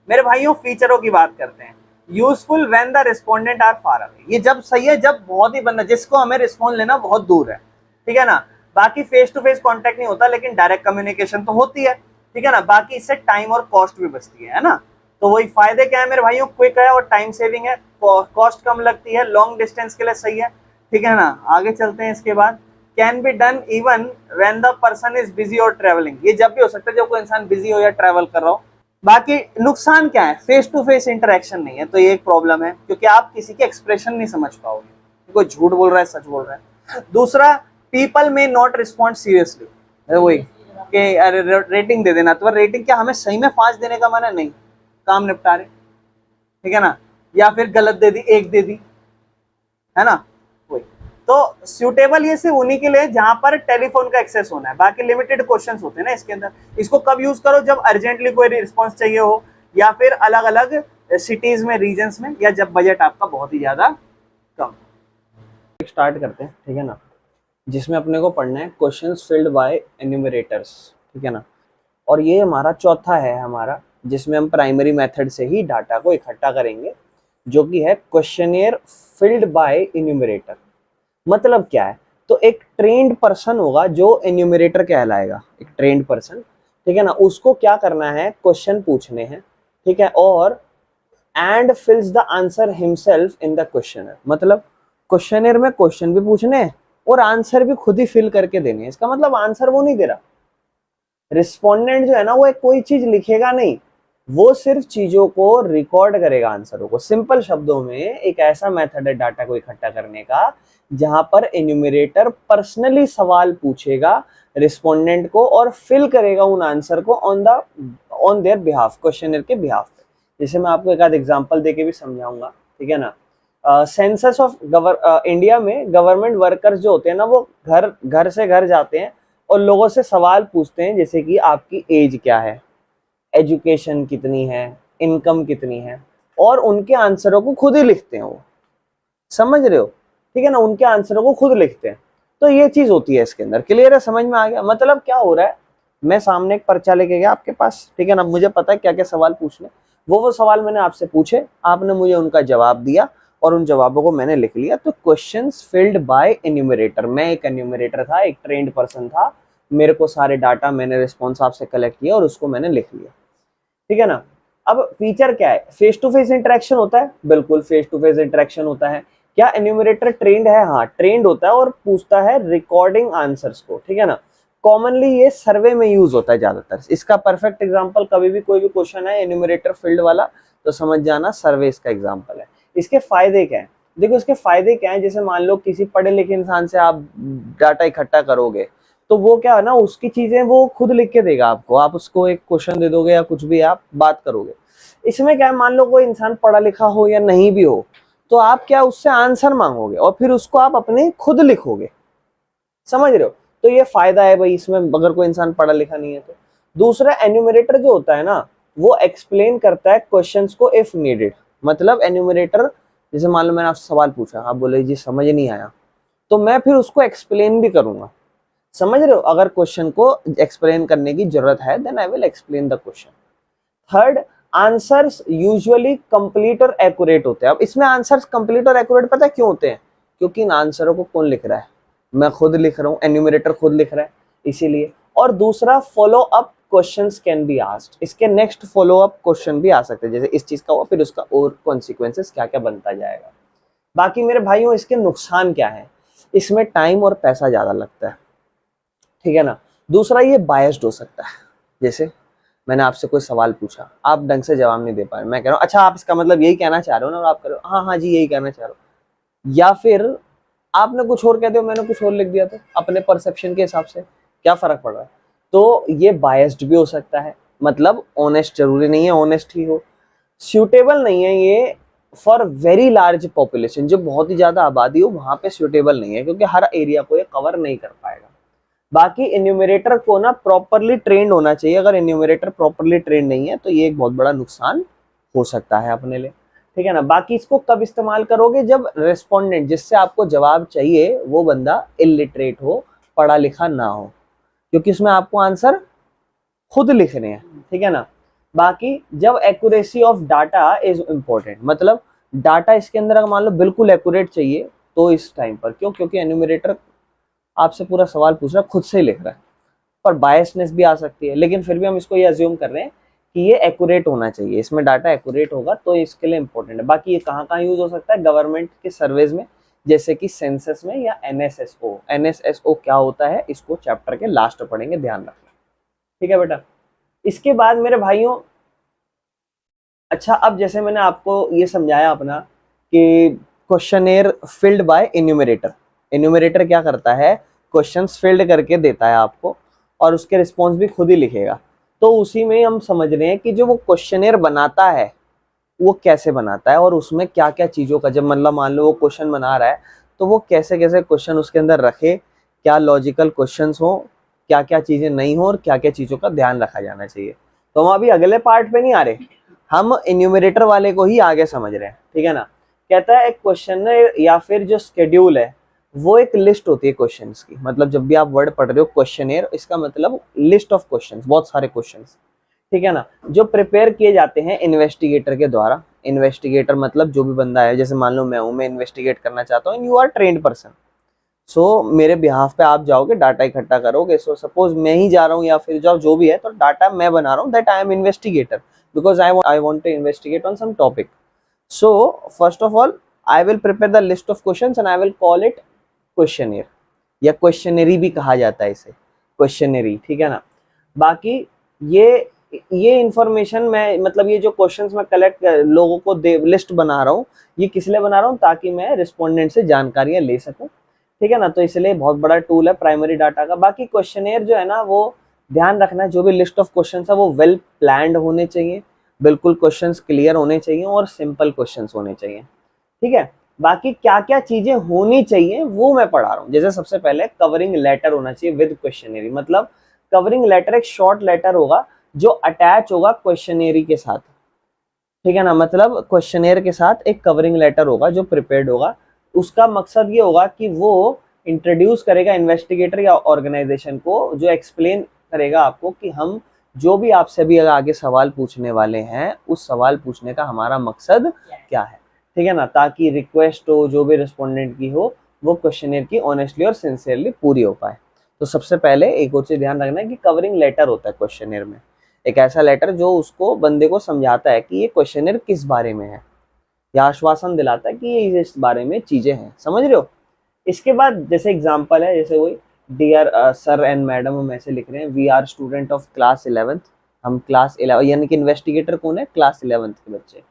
मेरे भाइयों फीचरों की बात करते हैं। Useful when the respondent are far away, ये जब सही है जब बहुत ही बंदा जिसको हमें रिस्पॉन्स लेना बहुत दूर है, ठीक है ना। बाकी फेस टू फेस कॉन्टेक्ट नहीं होता, लेकिन डायरेक्ट कम्युनिकेशन तो होती है, ठीक है ना। बाकी इससे टाइम और कॉस्ट भी बचती है ना। तो वही फायदे क्या है मेरे भाइयों, क्विक है और टाइम सेविंग है, कॉस्ट कम लगती है, लॉन्ग डिस्टेंस के लिए सही है, ठीक है ना। आगे चलते हैं इसके बाद, can be done even when the person is busy और ट्रेवलिंग, ये जब भी हो सकता है जब कोई इंसान बिजी हो या ट्रेवल कर रहा हो। बाकी नुकसान क्या है, फेस टू फेस इंटरेक्शन नहीं है, तो ये एक प्रॉब्लम है, क्योंकि आप किसी के एक्सप्रेशन नहीं समझ पाओगे, कोई झूठ बोल रहा है सच बोल रहा है। दूसरा, पीपल में नॉट रिस्पॉन्ड सीरियसली, वही कि अरे रेटिंग दे देना, तो रेटिंग क्या हमें सही में 5 देने का माना, नहीं, काम निपटा रहे, ठीक है ना, या फिर गलत दे दी, 1 दे दी, है ना। वही तो सूटेबल ये सिर्फ उन्हीं के लिए जहां पर टेलीफोन का एक्सेस होना है, बाकी लिमिटेड क्वेश्चंस होते हैं ना इसके अंदर। इसको कब यूज करो, जब अर्जेंटली कोई रिस्पांस चाहिए हो, या फिर अलग अलग सिटीज में, रीजन्स में, या जब बजट आपका बहुत ही ज्यादा कम। स्टार्ट करते हैं, ठीक है ना, जिसमें अपने को पढ़ना है क्वेश्चंस फिल्ड बाय एन्यूमरेटर्स, ठीक है ना। और ये हमारा चौथा है हमारा, जिसमें हम प्राइमरी मेथड से ही डाटा को इकट्ठा करेंगे, जो कि है क्वेश्चनियर फिल्ड बाय एन्यूमरेटर। मतलब क्या है, तो एक ट्रेंड पर्सन होगा जो एन्यूमरेटर कहलाएगा, एक ट्रेंड पर्सन, ठीक है ना। उसको क्या करना है, क्वेश्चन पूछने हैं, ठीक है, और and fills the answer himself in the questionnaire. मतलब क्वेश्चनर में क्वेश्चन भी पूछने हैं और आंसर भी खुद ही फिल करके देने हैं। इसका मतलब आंसर वो नहीं दे रहा, रिस्पोंडेंट जो है ना वो एक कोई चीज लिखेगा नहीं, वो सिर्फ चीजों को रिकॉर्ड करेगा, आंसरों को। सिंपल शब्दों में एक ऐसा मेथड है डाटा को इकट्ठा करने का जहां पर एन्यूमरेटर पर्सनली सवाल पूछेगा रिस्पोंडेंट को और फिल करेगा उन आंसर को ऑन देयर बिहाफ, क्वेश्चनर के बिहाफ पे। जैसे मैं आपको एक आध एग्जांपल देके भी समझाऊंगा, ठीक है ना। सेंसस ऑफ इंडिया में गवर्नमेंट वर्कर्स जो होते हैं ना, वो घर घर से घर जाते हैं और लोगों से सवाल पूछते हैं, जैसे कि आपकी एज क्या है, एजुकेशन कितनी है, इनकम कितनी है, और उनके आंसरों को खुद ही लिखते हैं वो, समझ रहे हो, ठीक है ना, उनके आंसरों को खुद लिखते हैं। तो ये चीज होती है इसके अंदर, क्लियर है, समझ में आ गया। मतलब क्या हो रहा है, मैं सामने एक पर्चा लेके गया आपके पास, ठीक है ना, मुझे पता है क्या क्या सवाल पूछने, वो सवाल मैंने आपसे पूछे, आपने मुझे उनका जवाब दिया और उन जवाबों को मैंने लिख लिया। तो क्वेश्चंस फिल्ड बाय एन्यूमरेटर, मैं एक एन्यूमरेटर था, एक ट्रेंड पर्सन था, मेरे को सारे डाटा मैंने रिस्पॉन्स आपसे कलेक्ट किया और उसको मैंने लिख लिया, ठीक है ना। अब फीचर क्या है, फेस टू फेस इंटरेक्शन होता है, बिल्कुल फेस टू फेस इंटरेक्शन होता है। क्या एन्यूमरेटर ट्रेंड है, हाँ ट्रेंड होता है, और पूछता है रिकॉर्डिंग आंसर्स को, ठीक है ना। कॉमनली ये सर्वे में यूज होता है ज्यादातर। इसका परफेक्ट एग्जांपल, कभी भी कोई भी क्वेश्चन है एन्यूमरेटर फील्ड वाला, तो समझ जाना सर्वे इसका एग्जांपल है। इसके फायदे क्या है, देखो इसके फायदे क्या है, जैसे मान लो किसी पढ़े लिखे इंसान से आप डाटा इकट्ठा करोगे, तो वो क्या है ना, उसकी चीजें वो खुद लिख के देगा आपको, आप उसको एक क्वेश्चन दे दोगे या कुछ भी आप बात करोगे। इसमें क्या है, मान लो कोई इंसान पढ़ा लिखा हो या नहीं भी हो, तो आप क्या उससे आंसर मांगोगे और फिर उसको आप अपने खुद लिखोगे, समझ रहे हो। तो ये फायदा है भाई इसमें, अगर कोई इंसान पढ़ा लिखा नहीं है तो। दूसरा, एन्यूमरेटर जो होता है ना, वो एक्सप्लेन करता है क्वेश्चंस को इफ नीडेड। मतलब एन्यूमरेटर, जैसे मान लो मैंने आपसे सवाल पूछा, आप बोले जी समझ नहीं आया, तो मैं फिर उसको एक्सप्लेन भी करूंगा, समझ रहे हो? अगर क्वेश्चन को एक्सप्लेन करने की जरूरत है then I will explain the question. Third, answers usually complete और एक्यूरेट होते हैं। अब इसमें आंसर्स कंप्लीट और एक्यूरेट पता है क्यों होते हैं? क्योंकि इन आंसरों को कौन लिख रहा है? मैं खुद लिख रहा हूँ, एन्यूमरेटर खुद लिख रहा है, इसीलिए। और दूसरा, follow up questions can be asked, इसके नेक्स्ट फॉलो अप क्वेश्चन भी आ सकते हैं, जैसे इस चीज का हुआ फिर उसका और कॉन्सिक्वेंसेस क्या क्या बनता जाएगा। बाकी मेरे भाइयों इसके नुकसान क्या है? इसमें टाइम और पैसा ज्यादा लगता है, ठीक है ना। दूसरा, ये बायस्ड हो सकता है। जैसे मैंने आपसे कोई सवाल पूछा, आप ढंग से जवाब नहीं दे पाए, मैं कह रहा हूँ अच्छा आप इसका मतलब यही कहना चाह रहे हो ना, और आप कह रहे हो हाँ हाँ जी यही कहना चाह रहे हो, या फिर आपने कुछ और कहते हो मैंने कुछ और लिख दिया, तो अपने परसेप्शन के हिसाब से क्या फर्क पड़ रहा है? तो ये बायस्ड भी हो सकता है, मतलब ऑनेस्ट जरूरी नहीं है ऑनेस्ट ही हो। सूटेबल नहीं है ये फॉर वेरी लार्ज पॉपुलेशन, जो बहुत ही ज्यादा आबादी हो वहां पे सूटेबल नहीं है, क्योंकि हर एरिया को ये कवर नहीं कर पाएगा। बाकी इन्यूमरेटर को ना प्रॉपरली ट्रेंड होना चाहिए, अगर इन्यूमरेटर प्रॉपरली ट्रेंड नहीं है तो ये एक बहुत बड़ा नुकसान हो सकता है अपने लिए, ठीक है ना। बाकी इसको कब इस्तेमाल करोगे? जब रेस्पोंडेंट जिससे आपको जवाब चाहिए वो बंदा इलिटरेट हो, पढ़ा लिखा ना हो, क्योंकि इसमें आपको आंसर खुद लिखने हैं, ठीक है ना। बाकी जब accuracy of data is important, मतलब डाटा इसके अंदर अगर मान लो बिल्कुल एक्यूरेट चाहिए तो इस टाइम पर क्यों? क्योंकि एन्यूमरेटर आपसे पूरा सवाल पूछ रहा है, खुद से ही लिख रहा है, पर बायसनेस भी आ सकती है, लेकिन फिर भी हम इसको ये अज्यूम कर रहे हैं कि ये एक्यूरेट होना चाहिए, इसमें डाटा एक्यूरेट होगा तो इसके लिए इंपॉर्टेंट है। बाकी ये कहाँ कहाँ यूज हो सकता है? गवर्नमेंट के सर्वेज में, जैसे कि सेंसस में या एनएसएसओ। एनएसएसओ क्या होता है इसको चैप्टर के लास्ट में पढ़ेंगे, ध्यान रखना, ठीक है बेटा। इसके बाद मेरे भाइयों, अच्छा अब जैसे मैंने आपको ये समझाया अपना कि questionnaire filled by enumerator, enumerator क्या करता है? क्वेश्चंस फिल्ड करके देता है आपको और उसके रिस्पॉन्स भी खुद ही लिखेगा। तो उसी में हम समझ रहे हैं कि जो वो क्वेश्चनेयर बनाता है वो कैसे बनाता है और उसमें क्या क्या चीज़ों का, जब मतलब मान लो वो क्वेश्चन बना रहा है तो वो कैसे कैसे क्वेश्चन उसके अंदर रखे, क्या लॉजिकल क्वेश्चंस हो, क्या क्या चीज़ें नहीं हो और क्या क्या चीज़ों का ध्यान रखा जाना चाहिए। तो हम अभी अगले पार्ट पे नहीं आ रहे, हम इन्यूमरेटर वाले को ही आगे समझ रहे हैं, ठीक है ना। कहता है एक क्वेश्चन या फिर जो स्केड्यूल है वो एक लिस्ट होती है क्वेश्चंस की, मतलब जब भी आप वर्ड पढ़ रहे हो क्वेश्चनेयर, इसका मतलब लिस्ट ऑफ क्वेश्चंस, बहुत सारे क्वेश्चंस, ठीक है ना, जो प्रिपेयर किए जाते हैं इन्वेस्टिगेटर के द्वारा। इन्वेस्टिगेटर मतलब जो भी बंदा है, जैसे मान लो मैं हूं, मैं इन्वेस्टिगेट करना चाहता हूँ, यू आर ट्रेन्ड पर्सन, सो मेरे बिहाफ पे आप जाओगे, डाटा इकट्ठा करोगे। सो सपोज मैं ही जा रहा हूँ या फिर जो भी है, तो डाटा मैं बना रहा हूँ, that I am investigator because I want to investigate on some topic. So first of all I will prepare the list of questions and I will call it questionnaire, या क्वेश्चनरी भी कहा जाता है इसे, क्वेश्चनरी, ठीक है ना। बाकी ये इंफॉर्मेशन मैं, मतलब ये जो क्वेश्चंस मैं कलेक्ट लोगों को लिस्ट बना रहा हूँ, ये किस लिए बना रहा हूँ? ताकि मैं रिस्पोंडेंट से जानकारियां ले सकूं, ठीक है ना। तो इसलिए बहुत बड़ा टूल है प्राइमरी डाटा का। बाकी क्वेश्चनेयर जो है ना, वो ध्यान रखना जो भी लिस्ट ऑफ क्वेश्चन है वो वेल प्लान्ड होने चाहिए, बिल्कुल क्वेश्चंस क्लियर होने चाहिए और सिंपल क्वेश्चंस होने चाहिए, ठीक है। बाकी क्या क्या चीजें होनी चाहिए वो मैं पढ़ा रहा हूँ। जैसे सबसे पहले कवरिंग लेटर होना चाहिए विद क्वेश्चनरी, मतलब कवरिंग लेटर एक शॉर्ट लेटर होगा जो अटैच होगा क्वेश्चनरी के साथ, ठीक है ना। मतलब क्वेश्चनेयर के साथ एक कवरिंग लेटर होगा जो प्रिपेयर्ड होगा। उसका मकसद ये होगा कि वो इंट्रोड्यूस करेगा इन्वेस्टिगेटर या ऑर्गेनाइजेशन को, जो एक्सप्लेन करेगा आपको कि हम जो भी आपसे भी आगे सवाल पूछने वाले हैं उस सवाल पूछने का हमारा मकसद क्या है, ठीक है ना, ताकि रिक्वेस्ट हो जो भी रिस्पोंडेंट की हो वो क्वेश्चनेयर की ऑनेस्टली और सिंसियरली पूरी हो पाए। तो सबसे पहले एक और चीज ध्यान रखना है कि कवरिंग लेटर होता है क्वेश्चनेयर में, एक ऐसा लेटर जो उसको बंदे को समझाता है कि ये क्वेश्चनर किस बारे में है, या आश्वासन दिलाता है कि ये इस बारे में चीजें हैं, समझ रहे हो। इसके बाद जैसे एग्जांपल है, जैसे वही डियर सर एंड मैडम, हम ऐसे लिख रहे हैं we are student of class 11th, हम क्लास 11, यानी कि इन्वेस्टिगेटर कौन है? क्लास 11th के बच्चे।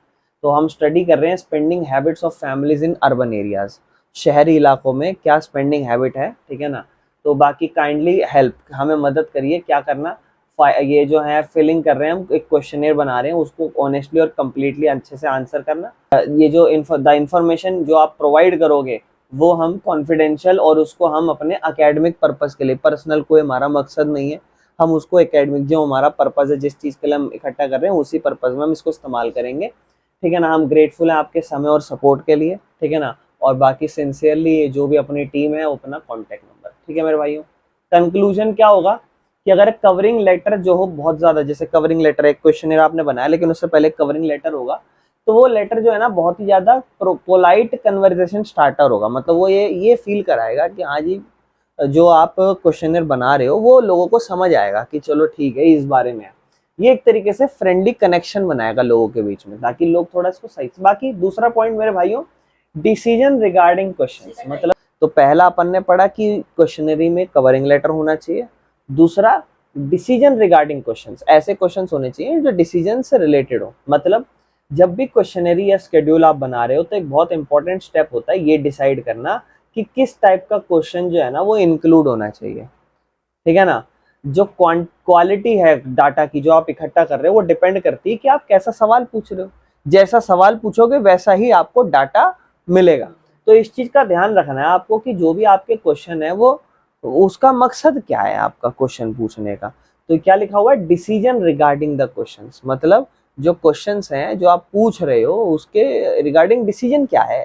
तो हम स्टडी कर रहे हैं spending habits of families in urban areas, शहरी इलाकों में क्या स्पेंडिंग हैबिट है, ठीक है ना। तो बाकी काइंडली हेल्प, हमें मदद करिए, क्या करना, ये जो है फिलिंग कर रहे हैं हम, एक क्वेश्चनेयर बना रहे हैं, उसको ऑनेस्टली और कम्प्लीटली अच्छे से आंसर करना। ये जो द इंफॉर्मेशन जो आप प्रोवाइड करोगे वो हम कॉन्फिडेंशियल, और उसको हम अपने अकेडमिक पर्पस के लिए, पर्सनल कोई हमारा मकसद नहीं है, हम उसको एकेडमिक जो हमारा पर्पस है, जिस चीज़ के लिए हम इकट्ठा कर रहे हैं उसी पर्पस में हम इसको इस्तेमाल करेंगे, ठीक है ना। हम ग्रेटफुल हैं आपके समय और सपोर्ट के लिए, ठीक है ना। और बाकी सिंसियरली जो भी अपनी टीम है वो अपना कॉन्टैक्ट नंबर, ठीक है मेरे भाइयों। कंक्लूजन क्या होगा कि अगर कवरिंग लेटर जो हो बहुत ज्यादा, जैसे कवरिंग लेटर एक क्वेश्चन आपने बनाया लेकिन उससे पहले कवरिंग लेटर होगा, तो वो लेटर जो है ना बहुत ही ज्यादा पोलाइट कन्वर्सेशन स्टार्टर होगा। मतलब वो ये फील कराएगा कि हाँ जी जो आप क्वेश्चनर बना रहे हो वो लोगों को समझ आएगा कि चलो ठीक है इस बारे में। ये एक तरीके से फ्रेंडली कनेक्शन बनाएगा लोगों के बीच में, ताकि लोग थोड़ा इसको सही से। बाकी दूसरा पॉइंट मेरे भाइयों, डिसीजन रिगार्डिंग क्वेश्चंस। मतलब तो पहला अपन ने पढ़ा कि क्वेश्चनरी में कवरिंग लेटर होना चाहिए। दूसरा, डिसीजन रिगार्डिंग क्वेश्चंस, ऐसे क्वेश्चंस होने चाहिए जो डिसीजन से रिलेटेड हो। मतलब जब भी क्वेश्चनरी या शेड्यूल आप बना रहे हो तो एक बहुत इंपॉर्टेंट स्टेप होता है ये डिसाइड करना कि किस टाइप का क्वेश्चन जो है ना वो इंक्लूड होना चाहिए। ठीक है ना, जो क्वालिटी है डाटा की जो आप इकट्ठा कर रहे हो वो डिपेंड करती है कि आप कैसा सवाल पूछ रहे हो। जैसा सवाल पूछोगे वैसा ही आपको डाटा मिलेगा। तो इस चीज का ध्यान रखना है आपको कि जो भी आपके क्वेश्चन है वो उसका मकसद क्या है आपका क्वेश्चन पूछने का। तो क्या लिखा हुआ है, डिसीजन रिगार्डिंग द क्वेश्चंस। मतलब जो क्वेश्चंस हैं जो आप पूछ रहे हो उसके रिगार्डिंग डिसीजन क्या है,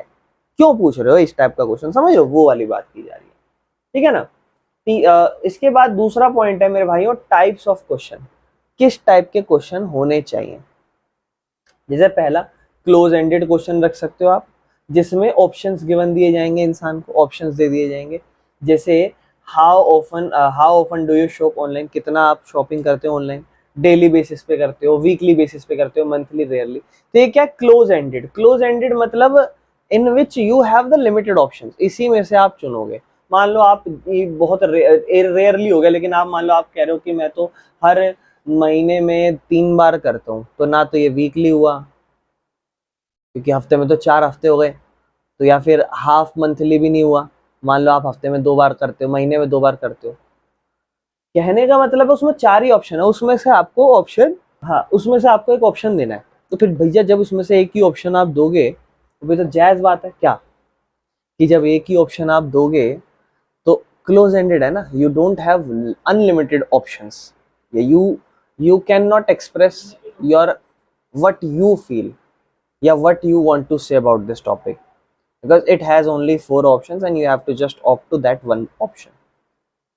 क्यों पूछ रहे हो इस टाइप का क्वेश्चन, समझ लो वो वाली बात की जा रही है। ठीक है ना। इसके बाद दूसरा पॉइंट है मेरे भाइयों, टाइप्स ऑफ क्वेश्चन। किस टाइप के क्वेश्चन होने चाहिए। जैसे पहला, क्लोज एंडेड क्वेश्चन रख सकते हो आप, जिसमें ऑप्शंस गिवन दिए जाएंगे, इंसान को ऑप्शंस दे दिए जाएंगे। जैसे how often do you shop online, कितना आप शॉपिंग करते हो ऑनलाइन, डेली बेसिस पे करते हो, वीकली बेसिस पे करते हो, मंथली, रेयरली। तो ये क्या, क्लोज एंडेड। क्लोज एंडेड मतलब in which you have the limited option, इसी में से आप चुनोगे। मान लो आप बहुत रेयरली हो गया, लेकिन आप मान लो आप कह रहे हो कि मैं तो हर महीने में 3 बार करता हूँ, तो ना तो ये वीकली हुआ क्योंकि हफ्ते में तो 4 हफ्ते हो गए, तो या फिर हाफ मंथली भी नहीं हुआ। मान लो आप हफ्ते में 2 बार करते हो, महीने में 2 बार करते हो। कहने का मतलब है उसमें 4 ही ऑप्शन है, उसमें से आपको ऑप्शन, हाँ उसमें से आपको एक ऑप्शन देना है। तो फिर भैया जब उसमें से एक ही ऑप्शन आप दोगे तो फिर तो जायज बात है क्या, कि जब एक ही ऑप्शन आप दोगे तो क्लोज एंडेड है ना, you don't have unlimited options. You can not express your what you feel या what you want to say about this topic, because it has only 4 options and you have to just opt to that one option.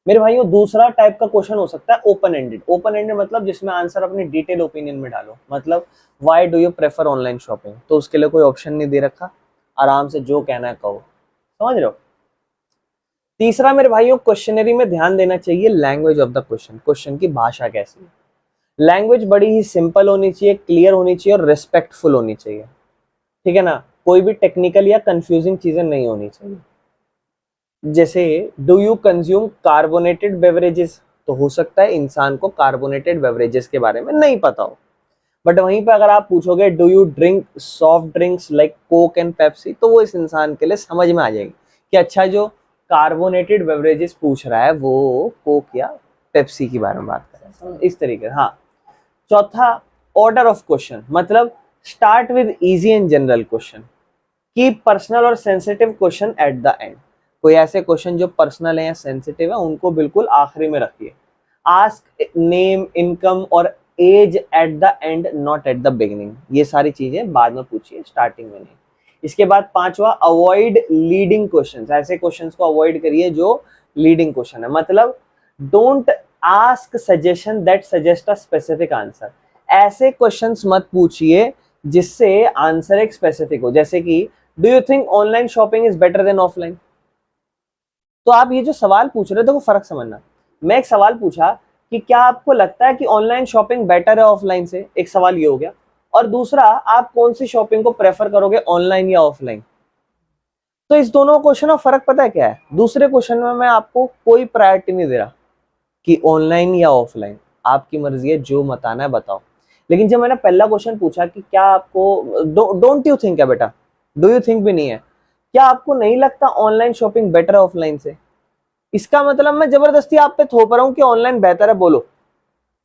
मेरे भाइयों दूसरा type का question हो सकता है open ended. Open ended मतलब जिसमें आंसर अपनी डिटेल ओपिनियन में डालो। मतलब why do you prefer online shopping, तो उसके लिए कोई ऑप्शन नहीं दे रखा, आराम से जो कहना है कहो। समझ रहे हो। तीसरा मेरे भाइयों, क्वेश्चनरी में ध्यान देना चाहिए language of the question, question की भाषा कैसी है। लैंग्वेज बड़ी ही सिंपल होनी चाहिए, क्लियर होनी चाहिए और रिस्पेक्टफुल होनी चाहिए। ठीक है ना, कोई भी टेक्निकल या कंफ्यूजिंग चीजें नहीं होनी चाहिए। जैसे do you consume carbonated beverages, तो हो सकता है इंसान को कार्बोनेटेड बेवरेजेस के बारे में नहीं पता हो, बट वहीं पे अगर आप पूछोगे do you drink soft drinks like Coke and Pepsi, तो वो इस इंसान के लिए समझ में आ जाएगी कि अच्छा जो कार्बोनेटेड बेवरेजेस पूछ रहा है वो कोक या पेप्सी के बारे में बात कर रहा है, इस तरीके से। हाँ। चौथा, ऑर्डर ऑफ क्वेश्चन। मतलब start with easy and general question, keep personal और sensitive question at the end. कोई ऐसे क्वेश्चन जो पर्सनल है या सेंसिटिव है उनको बिल्कुल आखिरी में रखिए। आस्क नेम, इनकम और age at the end, not at the beginning. ये सारी चीजें बाद में पूछिए, स्टार्टिंग में नहीं। इसके बाद पांचवा, अवॉइड लीडिंग क्वेश्चंस। ऐसे क्वेश्चंस को अवॉइड करिए जो लीडिंग क्वेश्चन है। मतलब don't ask suggestion that suggest a specific answer. ऐसे क्वेश्चंस मत पूछिए जिससे आंसर एक स्पेसिफिक हो। जैसे कि do you think online shopping is better than offline. तो आप ये जो सवाल पूछ रहे हो देखो फर्क समझना। मैं एक सवाल पूछा कि क्या आपको लगता है कि ऑनलाइन शॉपिंग बेटर है ऑफलाइन से, एक सवाल ये हो गया। और दूसरा, आप कौन सी शॉपिंग को प्रेफर करोगे, ऑनलाइन या ऑफलाइन। तो इस दोनों क्वेश्चन में फर्क पता है क्या है। दूसरे क्वेश्चन में मैं आपको कोई प्रायोरिटी नहीं दे रहा कि ऑनलाइन या ऑफलाइन, आपकी मर्जी है, जो बताना है बताओ। लेकिन जब मैंने पहला क्वेश्चन पूछा कि क्या आपको डोंट यू थिंक है बेटा, डू यू थिंक भी नहीं है, क्या आपको नहीं लगता ऑनलाइन शॉपिंग बेटर है ऑफलाइन से, इसका मतलब मैं जबरदस्ती आप पे थोप रहा हूं कि ऑनलाइन बेहतर है। बोलो,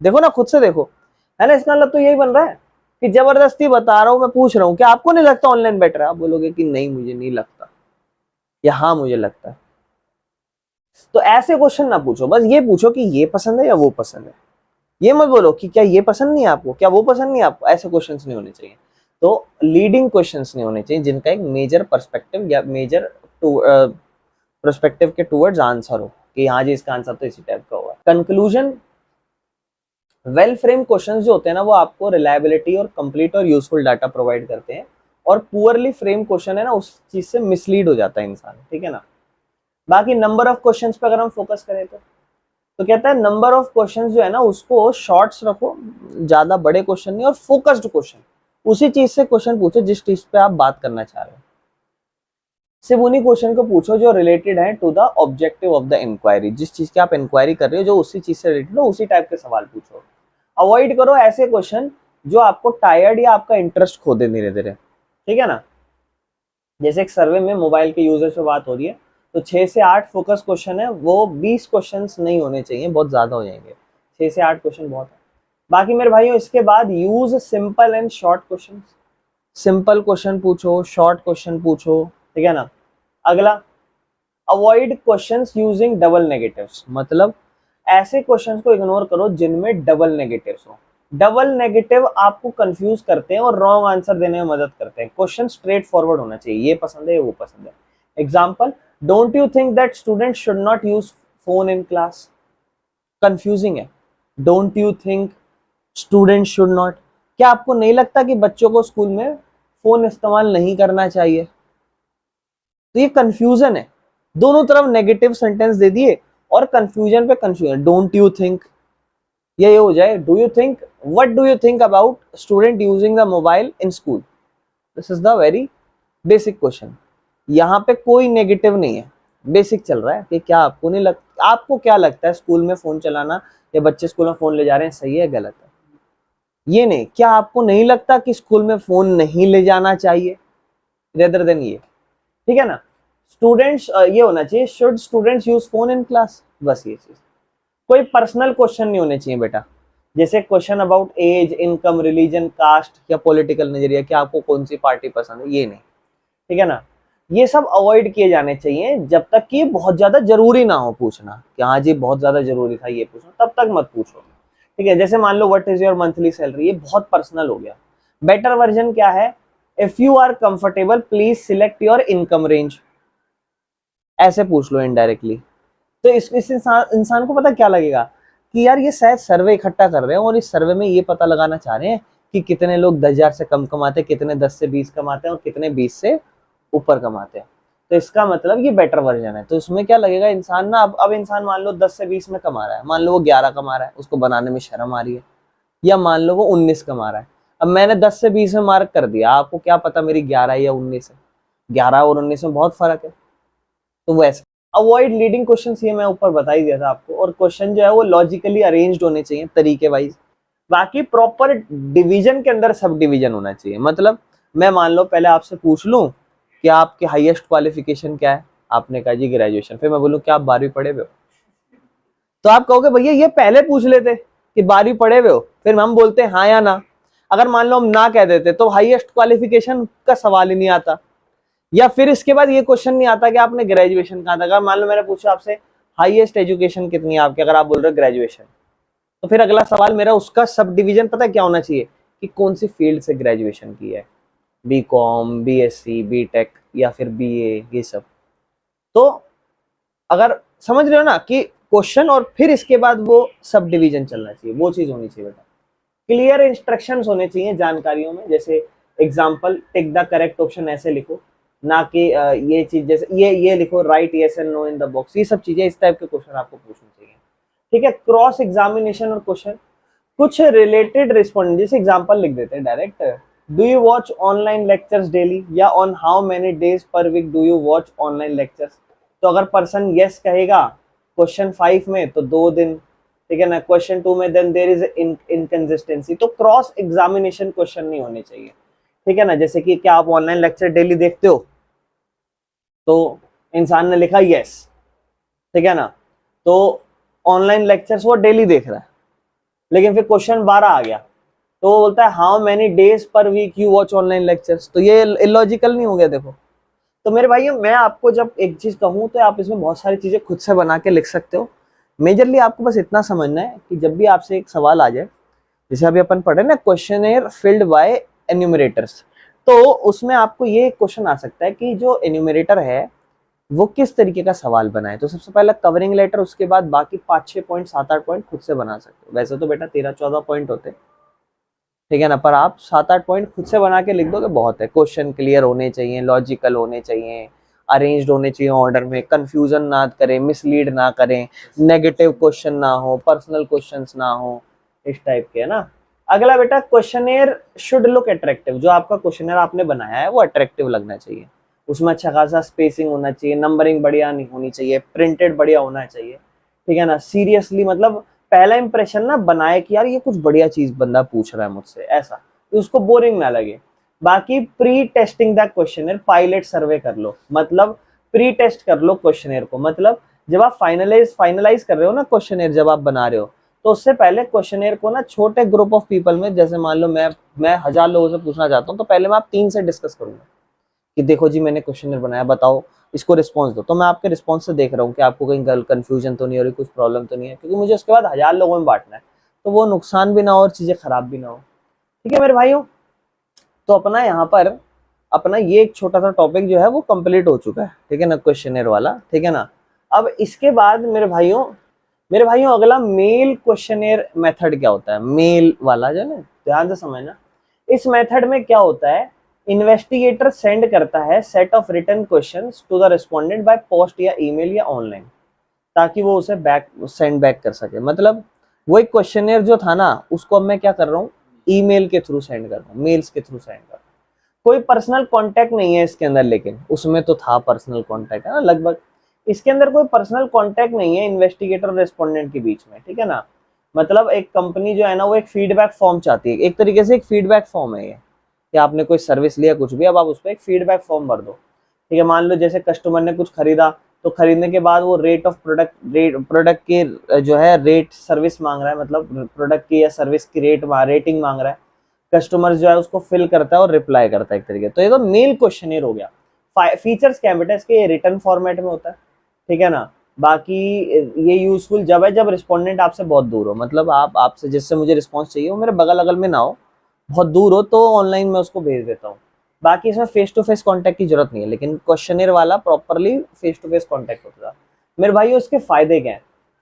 देखो ना, खुद से देखो, है ना। इसका मतलब तो यही बन रहा है कि जबरदस्ती बता रहा हूं, मैं पूछ रहा हूं कि आपको नहीं लगता ऑनलाइन बेटर है। आप बोलोगे कि नहीं मुझे नहीं लगता, या हाँ मुझे लगता है। तो ऐसे क्वेश्चन ना पूछो, बस ये पूछो कि ये पसंद है या वो पसंद है। ये मत बोलो कि क्या ये पसंद नहीं है आपको, क्या वो पसंद नहीं है आपको। ऐसे क्वेश्चंस नहीं होने चाहिए। तो लीडिंग क्वेश्चंस नहीं होने चाहिए जिनका एक मेजर पर्सपेक्टिव या मेजर पर्सपेक्टिव के टुवर्ड्स आंसर हो। कि हाँ जी इसका आंसर तो इसी टाइप का होगा। कंक्लूजन, वेल फ्रेम क्वेश्चंस जो होते हैं ना वो आपको रिलायबिलिटी और कंप्लीट और यूजफुल डाटा प्रोवाइड करते हैं, और पुअरली फ्रेम क्वेश्चन है ना उस चीज से मिसलीड हो जाता है इंसान, ठीक है ना। बाकी नंबर ऑफ क्वेश्चंस पे अगर हम फोकस करें तो कहता है नंबर ऑफ क्वेश्चंस जो है ना उसको शॉर्ट्स रखो, ज्यादा बड़े क्वेश्चन नहीं, और फोकस्ड क्वेश्चन, उसी चीज से क्वेश्चन पूछो जिस चीज पे आप बात करना चाह रहे हो। सिर्फ उन्हीं क्वेश्चन को पूछो जो रिलेटेड है to the objective of the inquiry, जिस चीज की आप इंक्वायरी कर रहे हो जो उसी चीज से रिलेटेड हो उसी टाइप के सवाल पूछो। अवॉइड करो ऐसे क्वेश्चन जो आपको टायर्ड या आपका इंटरेस्ट खो दे धीरे धीरे, ठीक है ना। जैसे एक सर्वे में मोबाइल के यूजर्स पे बात हो रही है, तो 6 से 8 फोकस क्वेश्चन है, वो 20 क्वेश्चंस नहीं होने चाहिए, बहुत ज्यादा हो जाएंगे, 6 से 8 क्वेश्चन बहुत है। बाकी मेरे भाइयों इसके बाद use simple and short question, simple question पूछो, शॉर्ट क्वेश्चन पूछो, ठीक है ना। अगला, avoid questions using double negatives, मतलब ऐसे क्वेश्चंस को इग्नोर करो जिनमें डबल नेगेटिव्स हो। डबल नेगेटिव आपको कंफ्यूज करते हैं और रॉन्ग आंसर देने में मदद करते हैं। क्वेश्चन स्ट्रेट फॉरवर्ड होना चाहिए, ये पसंद है वो पसंद है। Example, don't you think that student should not use phone in class, confusing है। Don't you think student should not, क्या आपको नहीं लगता कि बच्चों को स्कूल में फोन इस्तेमाल नहीं करना चाहिए, तो ये कंफ्यूजन है, दोनों तरफ नेगेटिव सेंटेंस दे दिए और कंफ्यूजन पे कंफ्यूजन। डोंट यू थिंक, ये हो जाए do you think, what do you think about student using the mobile in school, this is the very basic question. यहाँ पे कोई नेगेटिव नहीं है, बेसिक चल रहा है कि क्या आपको नहीं लगता, आपको क्या लगता है स्कूल में फोन चलाना या बच्चे स्कूल में फोन ले जा रहे हैं सही है गलत है, ये नहीं, क्या आपको नहीं लगता कि स्कूल में फोन नहीं ले जाना चाहिए, रेदर देन ये, ठीक है ना। स्टूडेंट्स ये होना चाहिए, should students use phone in class, बस ये चीज। कोई पर्सनल क्वेश्चन नहीं होने चाहिए बेटा, जैसे question about age, income, religion, caste या पॉलिटिकल नजरिया, कि आपको कौन सी पार्टी पसंद है, ये नहीं, ठीक है ना। ये सब अवॉइड किए जाने चाहिए जब तक कि बहुत ज्यादा जरूरी ना हो पूछना, कि हाँ जी बहुत ज्यादा जरूरी था ये पूछना, तब तक मत पूछो, ठीक है। जैसे मान लो what is your monthly salary, ये बहुत पर्सनल हो गया। बेटर वर्जन क्या है, if you are comfortable please select your income range, ऐसे पूछ लो इनडायरेक्टली। तो इस इंसान को पता क्या लगेगा कि यार ये शायद सर्वे इकट्ठा कर रहे हैं और इस सर्वे में ये पता लगाना चाह रहे हैं कि कितने लोग 10,000 से कम कमाते हैं, कितने 10 से 20 कमाते हैं और कितने 20 से ऊपर कमाते हैं, तो इसका मतलब ये बेटर वर्जन है। तो इसमें क्या लगेगा इंसान ना, अब इंसान मान लो 10 से 20 में कमा रहा है, मान लो वो 11 कमा रहा है, उसको बनाने में शर्म आ रही है, या मान लो वो 19 कमा रहा है, अब मैंने 10 से 20 में मार्क कर दिया, आपको क्या पता मेरी 11 या 19 है, 11 और 19 में बहुत फर्क है। तो वैसे अवॉइड लीडिंग क्वेश्चन, ये मैं ऊपर बता ही दिया था आपको, और क्वेश्चन जो है वो लॉजिकली अरेंज्ड होने चाहिए तरीके वाइज। बाकी प्रॉपर डिवीजन के अंदर सब डिवीजन होना चाहिए, मतलब मैं मान लो पहले आपसे पूछ लूं कि आपके हाईएस्ट क्वालिफिकेशन क्या है, आपने कहा जी ग्रेजुएशन, फिर मैं बोलूं क्या आप 12वीं पढ़े हुए हो, तो आप कहोगे भैया ये पहले पूछ लेते कि 12वीं पढ़े हुए हो, फिर हम बोलते हैं हाँ या ना। अगर मान लो हम ना कह देते तो हाईएस्ट क्वालिफिकेशन का सवाल ही नहीं आता, या फिर इसके बाद ये क्वेश्चन नहीं आता कि आपने ग्रेजुएशन कहा था। अगर मान लो मैंने पूछा आपसे हाईएस्ट एजुकेशन कितनी है आपकी, अगर आप बोल रहे हो ग्रेजुएशन, तो फिर अगला सवाल मेरा उसका सब डिवीजन पता क्या होना चाहिए कि कौन सी फील्ड से ग्रेजुएशन की है, बीकॉम, बीएससी, बीटेक या फिर बीए, ये सब। तो अगर समझ रहे हो ना कि क्वेश्चन और फिर इसके बाद वो सब डिवीजन चलना चाहिए, वो चीज होनी चाहिए बेटा। क्लियर इंस्ट्रक्शंस होने चाहिए जानकारियों में, जैसे example tick the correct option ऐसे लिखो, ना कि ये चीज जैसे ये लिखो right yes and no in the box, ये सब चीजें, इस टाइप के क्वेश्चन आपको पूछने चाहिए, ठीक है। क्रॉस एग्जामिनेशन और क्वेश्चन कुछ रिलेटेड रिस्पॉन्ड, जैसे एग्जांपल लिख देते हैं direct, do you watch online lectures daily, या on how many days per week do you watch online lectures. तो अगर पर्सन यस कहेगा क्वेश्चन 5 में तो 2 दिन, ठीक है ना, क्वेश्चन 2 में देन देयर इज इनकंसिस्टेंसी। तो क्रॉस एग्जामिनेशन क्वेश्चन नहीं होने चाहिए, ठीक है ना। जैसे कि क्या आप ऑनलाइन लेक्चर डेली देखते हो, तो इंसान ने लिखा यस, ठीक है ना, तो ऑनलाइन लेक्चर्स वो डेली देख रहा है, लेकिन फिर क्वेश्चन 12 आ गया तो वो बोलता है how many days per week you watch online lectures, तो ये इलॉजिकल नहीं हो गया। देखो तो मेरे भाइयों मैं आपको जब एक चीज कहूँ तो आप इसमें बहुत सारी चीजें खुद से बना के लिख सकते हो। मेजरली आपको बस इतना समझना है कि जब भी आपसे एक सवाल आ जाए, जैसे अभी अपन पढ़े ना क्वेश्चनेयर फिल्ड बाय एन्यूमरेटर्स, तो उसमें आपको ये क्वेश्चन आ सकता है कि जो एन्यूमरेटर है वो किस तरीके का सवाल बनाए। तो सबसे पहले कवरिंग लेटर, उसके बाद बाकी 5-6 पॉइंट 7-8 पॉइंट खुद से बना सकते हो। वैसे तो बेटा 13-14 पॉइंट होते, ठीक है ना, पर आप 7-8 पॉइंट खुद से बना के लिख दोगे बहुत है। क्वेश्चन क्लियर होने चाहिए, लॉजिकल होने चाहिए, अरेंज्ड होने चाहिए ऑर्डर में, कंफ्यूजन ना करें, मिसलीड ना करें, नेगेटिव क्वेश्चन ना हो, पर्सनल क्वेश्चंस ना हो, इस टाइप के, है ना। अगला बेटा, क्वेश्चनेयर शुड लुक अट्रैक्टिव। जो आपका क्वेश्चनेयर आपने बनाया है वो अट्रैक्टिव लगना चाहिए, उसमें अच्छा खासा स्पेसिंग होना चाहिए, नंबरिंग बढ़िया नहीं होनी चाहिए, प्रिंटेड बढ़िया होना चाहिए, ठीक है ना। सीरियसली मतलब पहला इंप्रेशन ना बनाए कि यार ये कुछ बढ़िया चीज बंदा पूछ रहा है मुझसे, ऐसा कि उसको बोरिंग ना लगे। बाकी pre testing the questionnaire, pilot survey कर लो, मतलब प्री टेस्ट कर लो क्वेश्चनर को। मतलब जब आप फाइनलाइज कर रहे हो ना क्वेश्चनर, जब आप बना रहे हो, तो उससे पहले क्वेश्चनर को ना छोटे ग्रुप ऑफ पीपल में, जैसे मान लो मैं 1000 लोगों से पूछना चाहता हूँ, तो पहले मैं आप 3 से डिस्कस करूंगा कि देखो जी मैंने क्वेश्चनर बनाया, बताओ इसको रिस्पॉन्स दो। तो मैं आपके रिस्पॉन्स से देख रहा हूँ कि आपको कहीं कंफ्यूजन तो नहीं हो रही, कुछ प्रॉब्लम तो नहीं है, क्योंकि मुझे उसके बाद 1000 लोगों में बांटना है, तो वो नुकसान भी ना हो और चीजें खराब भी ना हो। ठीक है मेरे भाइयों, तो अपना यहाँ पर अपना ये एक छोटा सा टॉपिक जो है वो कंप्लीट हो चुका है, ठीक है ना, क्वेश्चनर वाला, ठीक है ना। अब इसके बाद मेरे भाइयों अगला मेल क्वेश्चनर मेथड क्या होता है, मेल वाला जो है ना, ध्यान से समझना। इस मेथड में क्या होता है, इन्वेस्टिगेटर सेंड करता है set of written questions to the respondent by post या ईमेल या ऑनलाइन, ताकि वो उसे सेंड बैक कर सके। मतलब वो एक क्वेश्चनर जो था ना, उसको अब मैं क्या कर रहा हूँ, ईमेल के थ्रू सेंड कर रहा हूँ, मेल्स के थ्रू सेंड कर रहा हूँ। कोई पर्सनल कांटेक्ट नहीं है इसके अंदर, लेकिन उसमें तो था पर्सनल कांटेक्ट, है ना, लगभग। इसके अंदर कोई पर्सनल कांटेक्ट नहीं है इन्वेस्टिगेटर और रेस्पोंडेंट के बीच में, ठीक है ना। मतलब एक कंपनी जो है ना, वो एक फीडबैक फॉर्म चाहती है, एक तरीके से एक फीडबैक फॉर्म है ये, कि आपने कोई सर्विस लिया कुछ भी, अब आप उस पर एक फीडबैक फॉर्म भर दो, ठीक है। मान लो जैसे कस्टमर ने कुछ खरीदा, तो खरीदने के बाद वो रेट ऑफ प्रोडक्ट के जो है रेट सर्विस मांग रहा है, मतलब प्रोडक्ट की या सर्विस की रेटिंग मांग रहा है। कस्टमर जो है उसको फिल करता है और रिप्लाई करता है एक तरीके। तो ये तो मेल क्वेश्चनर हो गया। फीचर्स क्या बेटा इसके, ये रिटर्न फॉर्मेट में होता है, ठीक है ना। बाकी ये यूजफुल जब है जब रिस्पोंडेंट आपसे बहुत दूर हो, मतलब आपसे जिससे मुझे रिस्पॉन्स चाहिए वो मेरे बगल अगल में ना हो, बहुत दूर हो, तो ऑनलाइन मैं उसको भेज देता हूँ। बाकी इसमें फेस टू फेस कॉन्टेक्ट की जरूरत नहीं है, लेकिन क्वेश्चनर वाला properly face to face contact होता है। मेरे भाई इसके फायदे क्या है,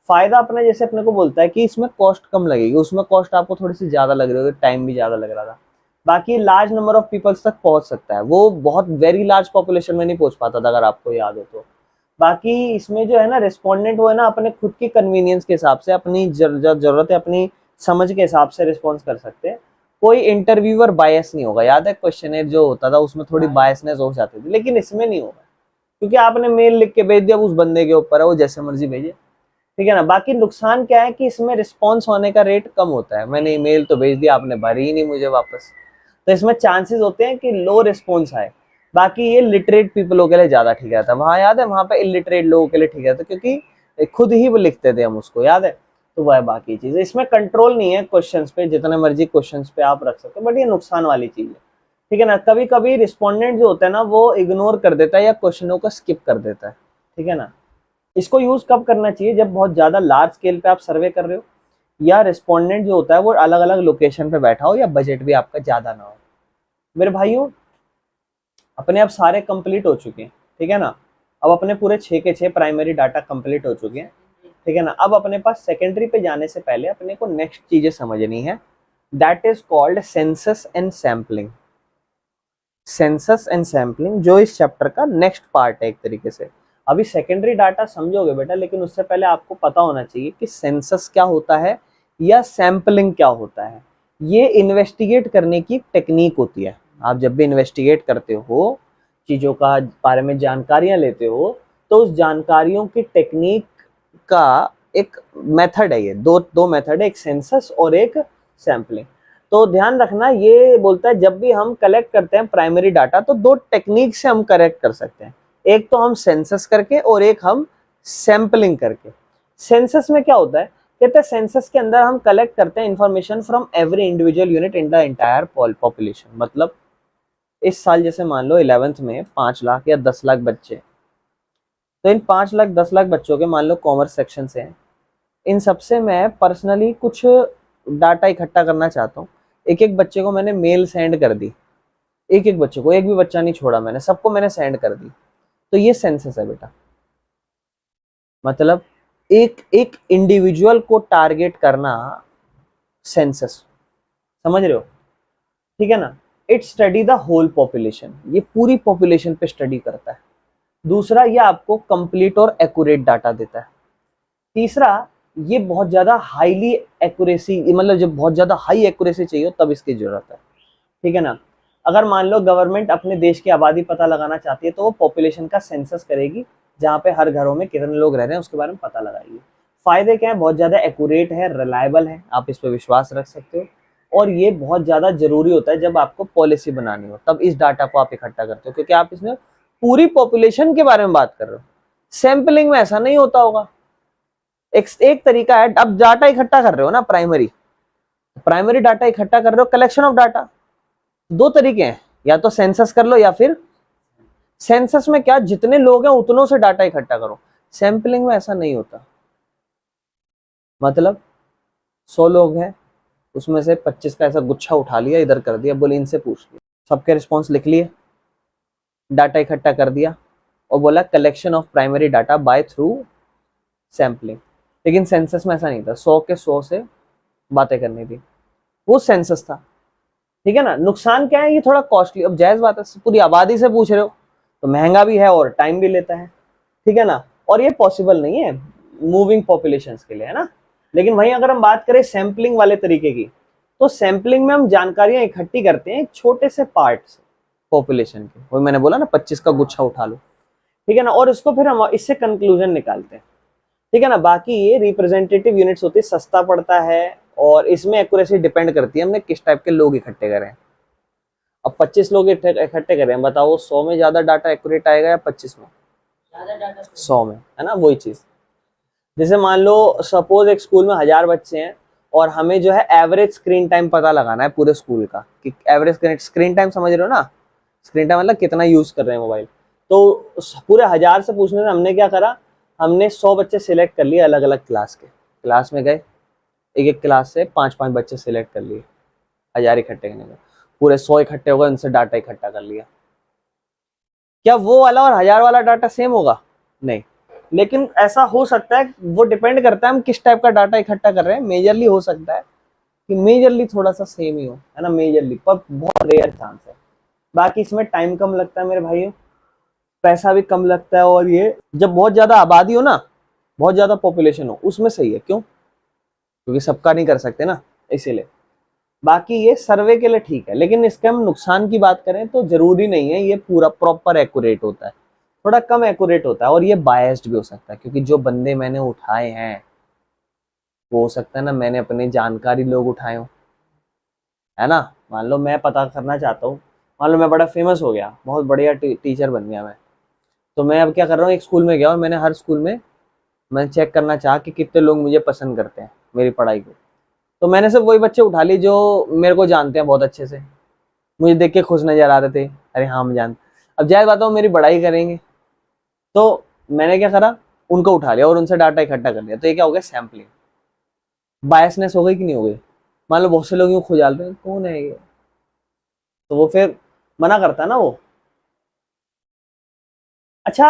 फायदा अपने जैसे अपने को बोलता है कि इसमें कॉस्ट कम लगेगी, उसमें कॉस्ट आपको थोड़ी सी ज्यादा लग रही होगी, टाइम भी ज्यादा लग रहा था। बाकी लार्ज नंबर ऑफ पीपल्स तक पहुंच सकता है, वो बहुत वेरी लार्ज पॉपुलेशन में नहीं पहुंच पाता था, अगर आपको याद हो तो। बाकी इसमें जो है ना रिस्पोंडेंट, वो है ना अपने खुद की कन्वीनियंस के हिसाब से, अपनी जरूरत है, अपनी समझ के हिसाब से रिस्पॉन्स कर सकते हैं। कोई इंटरव्यूअर बायस नहीं होगा, याद है क्वेश्चनर जो होता था उसमें थोड़ी बायसनेस हो जाती थी, लेकिन इसमें नहीं होगा, क्योंकि आपने मेल लिख के भेज दिया, उस बंदे के ऊपर है, वो जैसे मर्जी भेजे, ठीक है ना। बाकी नुकसान क्या है कि इसमें रिस्पॉन्स होने का रेट कम होता है, मैंने ईमेल तो भेज दिया, आपने भरी ही नहीं मुझे वापस, तो इसमें चांसेस होते हैं कि लो रिस्पॉन्स आए। बाकी ये लिटरेट पीपलों के लिए ज्यादा ठीक रहता है, वहां याद है वहां पे इलिटरेट लोगों के लिए ठीक रहता है, क्योंकि खुद ही वो लिखते थे हम उसको, याद है। तो वह बाकी चीज, इसमें कंट्रोल नहीं है क्वेश्चंस पे, जितने मर्जी क्वेश्चंस पे आप रख सकते हो, बट ये नुकसान वाली चीज है, ठीक है ना। कभी कभी रिस्पोंडेंट जो होता है ना, वो इग्नोर कर देता है या क्वेश्चनों को स्किप कर देता है, ठीक है ना। इसको यूज कब करना चाहिए, जब बहुत ज्यादा लार्ज स्केल पे आप सर्वे कर रहे हो, या रिस्पोंडेंट जो होता है वो अलग अलग लोकेशन पे बैठा हो, या बजट भी आपका ज्यादा ना हो। मेरे भाइयों अपने अब सारे कंप्लीट हो चुके हैं, ठीक है ना। अब अपने पूरे 6 के 6 प्राइमरी डाटा कंप्लीट हो चुके हैं, ठीक है ना। अब अपने पास सेकेंडरी पे जाने से पहले अपने को नेक्स्ट चीजें समझनी है, that is called census and sampling. Census and sampling जो इस चैप्टर का नेक्स्ट पार्ट है एक तरीके से। अभी सेकेंडरी डाटा समझोगे बेटा, लेकिन उससे पहले आपको पता होना चाहिए कि सेंसस क्या होता है या सैम्पलिंग क्या होता है। ये इन्वेस्टिगेट करने की टेक्निक होती है। आप जब भी इन्वेस्टिगेट करते हो, चीज़ों का बारे में जानकारियां लेते हो, तो उस जानकारियों की टेक्निक का एक मेथड है, ये दो मेथड है, एक सेंसस और एक सैम्पलिंग। तो ध्यान रखना, ये बोलता है जब भी हम कलेक्ट करते हैं प्राइमरी डाटा, तो 2 टेक्निक से हम कलेक्ट कर सकते हैं, एक तो हम सेंसस करके और एक हम सैम्पलिंग करके। सेंसस में क्या होता है, कहते हैं सेंसस के अंदर हम कलेक्ट करते हैं information from every individual unit in the entire population. मतलब इस साल जैसे मान लो 11th में 5 लाख या 10 लाख बच्चे, तो इन 5 लाख 10 लाख बच्चों के मान लो कॉमर्स सेक्शन से हैं, इन सबसे मैं पर्सनली कुछ डाटा इकट्ठा करना चाहता हूँ। एक एक बच्चे को मैंने मेल सेंड कर दी, एक एक बच्चे को, एक भी बच्चा नहीं छोड़ा मैंने, सबको मैंने सेंड कर दी। तो ये सेंसस है बेटा। मतलब एक एक इंडिविजुअल को टारगेट करना सेंसस, समझ रहे हो? ठीक है ना। It study the whole population, ये पूरी पॉपुलेशन पे स्टडी करता है। दूसरा, ये आपको कंप्लीट और एक्यूरेट डाटा देता है। तीसरा, ये बहुत ज्यादा हाईली एक्यूरेसी, मतलब जब बहुत ज्यादा हाई एक्यूरेसी चाहिए हो तब इसकी जरूरत है। ठीक है ना। अगर मान लो गवर्नमेंट अपने देश की आबादी पता लगाना चाहती है तो वो पॉपुलेशन का सेंसस करेगी, जहाँ पे हर घरों में कितने लोग रह रहे हैं उसके बारे में पता लगाएगी। फायदे क्या है? बहुत ज्यादा एक्यूरेट है, रिलायबल है, आप इस पर विश्वास रख सकते हो। और ये बहुत ज्यादा जरूरी होता है जब आपको पॉलिसी बनानी हो, तब इस डाटा को आप इकट्ठा करते हो, क्योंकि आप इसमें पूरी पॉपुलेशन के बारे में बात कर रहे हो। सैंपलिंग में ऐसा नहीं होता होगा। एक तरीका है, अब डाटा इकट्ठा कर रहे हो ना, प्राइमरी डाटा इकट्ठा कर रहे हो, कलेक्शन ऑफ डाटा। दो तरीके हैं, या तो सेंसस कर लो या फिर सेंसस में क्या, जितने लोग हैं उतनों से डाटा इकट्ठा करो। सैंपलिंग में ऐसा नहीं होता। मतलब 100 लोग हैं, उसमें से 25 का ऐसा गुच्छा उठा लिया, इधर कर दिया, बोले इनसे पूछ लिया, सबके रिस्पॉन्स लिख लिए, डाटा इकट्ठा कर दिया और बोला collection of primary data by through sampling. लेकिन सेंसस में ऐसा नहीं था, 100 के 100 से बातें करनी थी, वो सेंसस था। ठीक है ना। नुकसान क्या है? ये थोड़ा कॉस्टली, अब जायज बात है, पूरी आबादी से पूछ रहे हो तो महंगा भी है और टाइम भी लेता है। ठीक है ना। और ये पॉसिबल नहीं है मूविंग पॉपुलेशंस के लिए, है ना। लेकिन वहीं अगर हम बात करें सैंपलिंग वाले तरीके की, तो सैंपलिंग में हम जानकारियां इकट्ठी करते हैं एक छोटे से पार्ट से पॉपुलेशन के, वही मैंने बोला ना 25 का गुच्छा उठा लो। ठीक है ना। और इसको फिर हम इससे कंक्लूजन निकालते हैं। ठीक है ना। बाकी ये रिप्रेजेंटेटिव यूनिट्स होती है, सस्ता पड़ता है और इसमें एक्यूरेसी डिपेंड करती है हमने किस टाइप के लोग इकट्ठे करें। अब 25 लोग इकट्ठे करें, बताओ 100 में ज्यादा डाटा एक्यूरेट आएगा या 25 में? 100 में, है ना। वही चीज, जैसे मान लो सपोज एक स्कूल में 1000 बच्चे हैं और हमें जो है एवरेज स्क्रीन टाइम पता लगाना है पूरे स्कूल का, कि एवरेज स्क्रीन टाइम समझ रहे हो ना, स्क्रीन टाइम मतलब कितना यूज कर रहे हैं मोबाइल। तो पूरे 1000 से पूछने से हमने क्या करा, हमने 100 बच्चे सिलेक्ट कर लिए अलग अलग क्लास के, क्लास में गए, एक एक क्लास से 5-5 बच्चे सिलेक्ट कर लिए, 1000 इकट्ठे करने में, पूरे 100 इकट्ठे हो गए, उनसे डाटा इकट्ठा कर लिया। क्या वो वाला और 1000 वाला डाटा सेम होगा? नहीं। लेकिन ऐसा हो सकता है, वो डिपेंड करता है हम किस टाइप का डाटा इकट्ठा कर रहे हैं। मेजरली हो सकता है कि मेजरली थोड़ा सा सेम ही हो, है ना, मेजरली, पर बहुत रेयर चांस है। बाकी इसमें टाइम कम लगता है मेरे भाइयों, पैसा भी कम लगता है, और ये जब बहुत ज्यादा आबादी हो ना, बहुत ज्यादा पॉपुलेशन हो, उसमें सही है। क्यों? क्योंकि सबका नहीं कर सकते ना, इसीलिए। बाकी ये सर्वे के लिए ठीक है, लेकिन इसके हम नुकसान की बात करें तो जरूरी नहीं है ये पूरा प्रॉपर एक्यूरेट होता है, थोड़ा कम एक्यूरेट होता है, और ये बायस्ड भी हो सकता है, क्योंकि जो बंदे मैंने उठाए हैं वो हो सकता है ना मैंने अपने जानकारी लोग उठाए हो, है ना। मान लो मैं पता करना चाहता हूँ, मान लो मैं बड़ा फेमस हो गया, बहुत बढ़िया टीचर बन गया मैं, तो मैं अब क्या कर रहा हूँ, एक स्कूल में गया और मैंने हर स्कूल में मैं चेक करना चाहा कि कितने लोग मुझे पसंद करते हैं, मेरी पढ़ाई को। तो मैंने सिर्फ वही बच्चे उठा लिए जो मेरे को जानते हैं बहुत अच्छे से, मुझे देख के खुश नजर आ रहे थे, अरे हाँ हम जानते। अब जाहिर बात है मेरी बड़ाई करेंगे, तो मैंने क्या करा, उनको उठा लिया और उनसे डाटा इकट्ठा कर लिया, तो ये क्या हो गया, सैम्पलिंग। बायसनेस हो गई कि नहीं हो गई? मान लो बहुत से लोग यूँ खुजालते हैं कौन है ये, तो वो फिर मना करता है ना वो। अच्छा,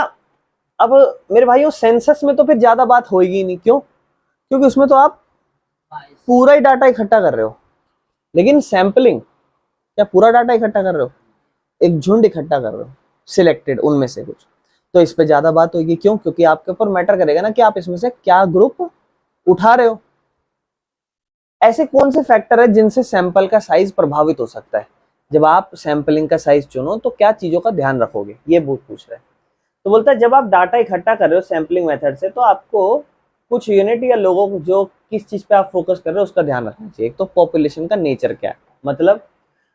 अब मेरे भाइयों सेंसस में तो फिर ज्यादा बात होगी नहीं, क्यों? क्योंकि उसमें तो आप पूरा ही डाटा इकट्ठा कर रहे हो। लेकिन सैम्पलिंग, क्या पूरा डाटा इकट्ठा कर रहे हो? एक झुंड इकट्ठा कर रहे हो, सिलेक्टेड उनमें से कुछ, तो इस पे ज्यादा बात होगी। क्यों? क्योंकि आपके ऊपर मैटर करेगा ना कि आप इसमें से क्या ग्रुप उठा रहे हो। ऐसे कौन से फैक्टर है जिनसे सैंपल का साइज प्रभावित हो सकता है? जब आप सैंपलिंग का साइज चुनो तो क्या चीजों का ध्यान रखोगे, ये बहुत पूछ रहा है। तो बोलता है जब आप डाटा इकट्ठा कर रहे हो सैंपलिंग मेथड से, तो आपको कुछ यूनिट या लोगों को जो किस चीज पे आप फोकस कर रहे हो उसका ध्यान रखना चाहिए। एक तो पॉपुलेशन का नेचर क्या है, मतलब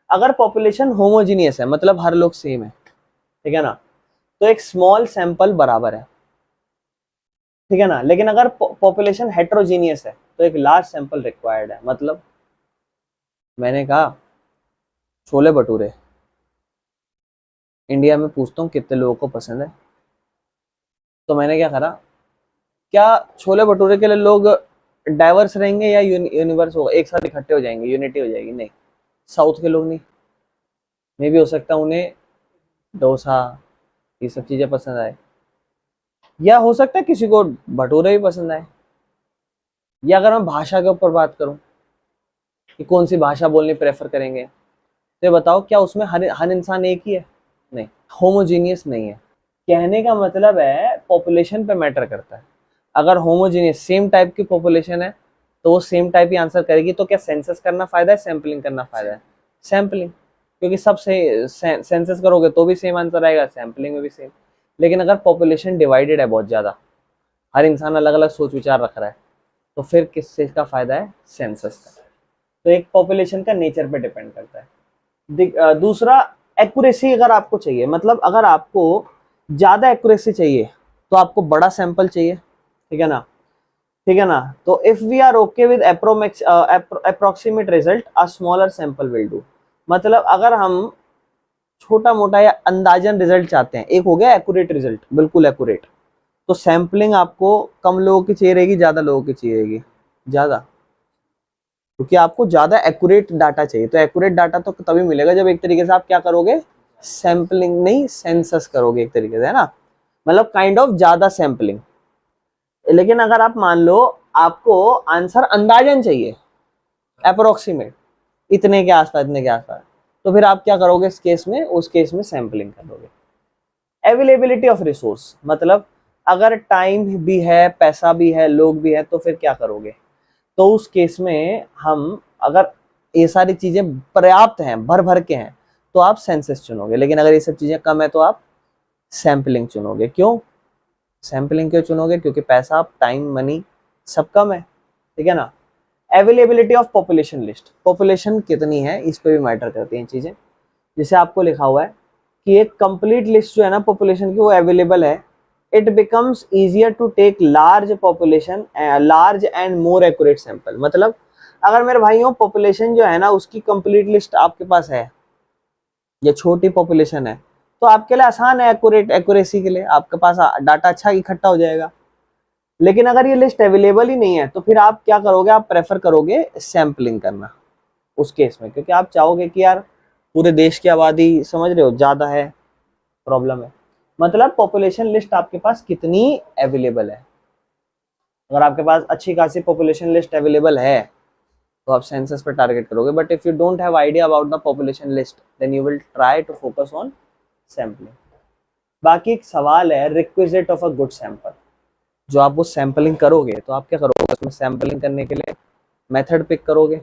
अगर पॉपुलेशन होमोजीनियस है, मतलब हर लोग सेम है, ठीक है ना, तो एक स्मॉल सैंपल बराबर है, ठीक है ना। लेकिन अगर पॉपुलेशन हेट्रोजीनियस है तो एक लार्ज सैंपल रिक्वायर्ड है। मतलब मैंने कहा छोले भटूरे इंडिया में पूछता हूँ कितने लोगों को पसंद है, तो मैंने क्या करा, क्या छोले भटूरे के लिए लोग डाइवर्स रहेंगे या यूनिवर्स होगा, एक साथ इकट्ठे हो जाएंगे, यूनिटी हो जाएगी? नहीं। साउथ के लोग नहीं, मे भी हो सकता है उन्हें डोसा, ये सब चीजें पसंद आए, या हो सकता है किसी को भटूरे भी पसंद आए। या अगर मैं भाषा के ऊपर बात करूं कि कौन सी भाषा बोलनी प्रेफर करेंगे, तो ये बताओ क्या उसमें हर हर इंसान एक ही है? नहीं, होमोजीनियस नहीं है। कहने का मतलब है पॉपुलेशन पे मैटर करता है। अगर होमोजीनियस सेम टाइप की पॉपुलेशन है तो वो सेम टाइप ही आंसर करेगी। तो क्या सेंसस करना फायदा है, सैम्पलिंग करना फायदा है? सैम्पलिंग, क्योंकि सब से सेंसस करोगे तो भी सेम आंसर आएगा, सैम्पलिंग में भी सेम। लेकिन अगर पॉपुलेशन डिवाइडेड है बहुत ज़्यादा, हर इंसान अलग अलग सोच विचार रख रहा है, तो फिर किस चीज़ का फायदा है? सेंसस का। तो एक पॉपुलेशन का नेचर पे डिपेंड करता है। दूसरा, एक्यूरेसी अगर आपको चाहिए, मतलब अगर आपको ज़्यादा एक्यूरेसी चाहिए तो आपको बड़ा सैंपल चाहिए, ठीक है ना? ठीक है ना? तो if we are okay with approximate result, a smaller sample will do. मतलब अगर हम छोटा मोटा या अंदाजन रिजल्ट चाहते हैं, एक हो गया एक्यूरेट रिजल्ट, बिल्कुल एक्यूरेट, तो सैंपलिंग आपको कम लोगों की चाहिए रहेगी, ज्यादा लोगों की चाहिए रहेगी? ज्यादा, क्योंकि आपको ज्यादा एक्यूरेट डाटा चाहिए। तो एक्यूरेट डाटा तो तभी मिलेगा जब एक तरीके से आप क्या करोगे? सैंपलिंग नहीं, सेंसस करोगे एक तरीके से, है ना? मतलब काइंड ऑफ ज्यादा सैंपलिंग। लेकिन अगर आप मान लो आपको आंसर अंदाजन चाहिए, अप्रोक्सीमेट, इतने के आसपास, इतने के आसपास, तो फिर आप क्या करोगे इस केस में? उस केस में सैंपलिंग करोगे। अवेलेबिलिटी ऑफ रिसोर्स, मतलब अगर टाइम भी है, पैसा भी है, लोग भी है, तो फिर क्या करोगे? तो उस केस में हम, अगर ये सारी चीजें पर्याप्त हैं, भर भर के हैं, तो आप सेंसस चुनोगे। लेकिन अगर ये सब चीजें कम है तो आप सैंपलिंग चुनोगे। क्यों सैंपलिंग क्यों चुनोगे? क्योंकि पैसा, टाइम, मनी सब कम है, ठीक है ना? Availability of population list, population कितनी है इस पे भी मैटर करती हैं चीजें। जैसे आपको लिखा हुआ है कि एक कंप्लीट लिस्ट जो है ना पॉपुलेशन की, वो अवेलेबल है, it becomes easier to take large population, large and more accurate sample. मतलब अगर मेरे भाइयों पॉपुलेशन जो है ना उसकी कंप्लीट लिस्ट आपके पास है, या छोटी पॉपुलेशन है, तो आपके लिए आसान है, एक्यूरेसी के लिए आपके पास डाटा अच्छा इकट्ठा हो जाएगा। लेकिन अगर ये लिस्ट अवेलेबल ही नहीं है तो फिर आप क्या करोगे? आप प्रेफर करोगे सैंपलिंग करना उस केस में, क्योंकि आप चाहोगे कि यार पूरे देश की आबादी, समझ रहे हो, ज्यादा है, प्रॉब्लम है। मतलब पॉपुलेशन लिस्ट आपके पास कितनी अवेलेबल है। अगर आपके पास अच्छी खासी पॉपुलेशन लिस्ट अवेलेबल है तो आप सेंसस पे टारगेट करोगे। But if you don't have idea about the population list, then you will try to focus on sampling. बाकी एक सवाल है, requisite of a good sample. जो आप वो सैंपलिंग करोगे तो आप क्या करोगे? उसमें सैंपलिंग करने के लिए मेथड पिक करोगे।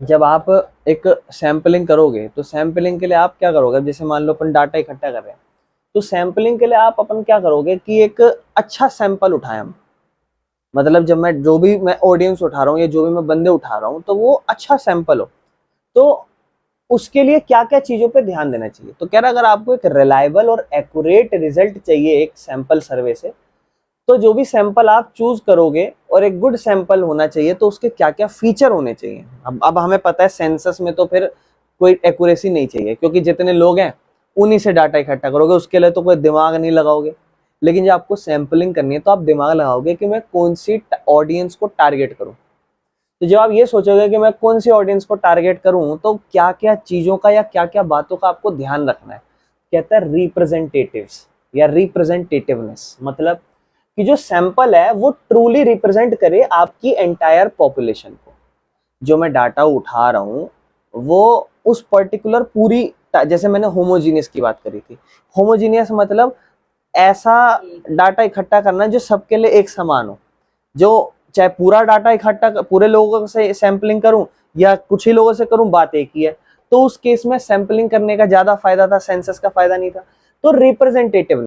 जब आप एक सैंपलिंग करोगे तो सैंपलिंग के लिए आप क्या करोगे? जैसे मान लो अपन डाटा इकट्ठा कर रहे हैं, तो सैंपलिंग के लिए आप अपन क्या करोगे कि एक अच्छा सैंपल उठाएं हम। मतलब जब मैं जो भी मैं ऑडियंस उठा रहा हूँ या जो भी मैं बंदे उठा रहा हूँ, तो वो अच्छा सैंपल हो। तो उसके लिए क्या क्या चीजों पे ध्यान देना चाहिए? तो कह रहा अगर आपको एक रिलायबल और एक्यूरेट रिजल्ट चाहिए एक सैंपल सर्वे से, तो जो भी सैंपल आप चूज करोगे और एक गुड सैंपल होना चाहिए, तो उसके क्या क्या फीचर होने चाहिए। अब हमें पता है सेंसस में तो फिर कोई एक्यूरेसी नहीं चाहिए, क्योंकि जितने लोग हैं उन्हीं से डाटा इकट्ठा करोगे, उसके लिए तो कोई दिमाग नहीं लगाओगे। लेकिन जब आपको सैंपलिंग करनी है तो आप दिमाग लगाओगे कि मैं कौन सी ऑडियंस को टारगेट करूं। तो जब आप ये सोचोगे कि मैं कौन सी ऑडियंस को टारगेट करूं, तो क्या क्या चीजों का या क्या क्या बातों का आपको ध्यान रखना है। कहता है रिप्रेजेंटेटिव्स या रिप्रेजेंटेटिवनेस, मतलब कि जो सैंपल है वो ट्रूली रिप्रेजेंट करे आपकी एंटायर पॉपुलेशन को। जो मैं डाटा उठा रहा हूँ वो उस पर्टिकुलर पूरी, जैसे मैंने होमोजीनियस की बात करी थी, होमोजीनियस मतलब ऐसा डाटा इकट्ठा करना जो सबके लिए एक समान हो। जो चाहे पूरा डाटा इकट्ठा पूरे लोगों से सैंपलिंग करूं या कुछ ही लोगों से करूं, बात एक ही है। तो उस केस में सैंपलिंग करने का ज्यादा फायदा था, सेंसस का फायदा नहीं था। तो रिप्रेजेंटेटिव,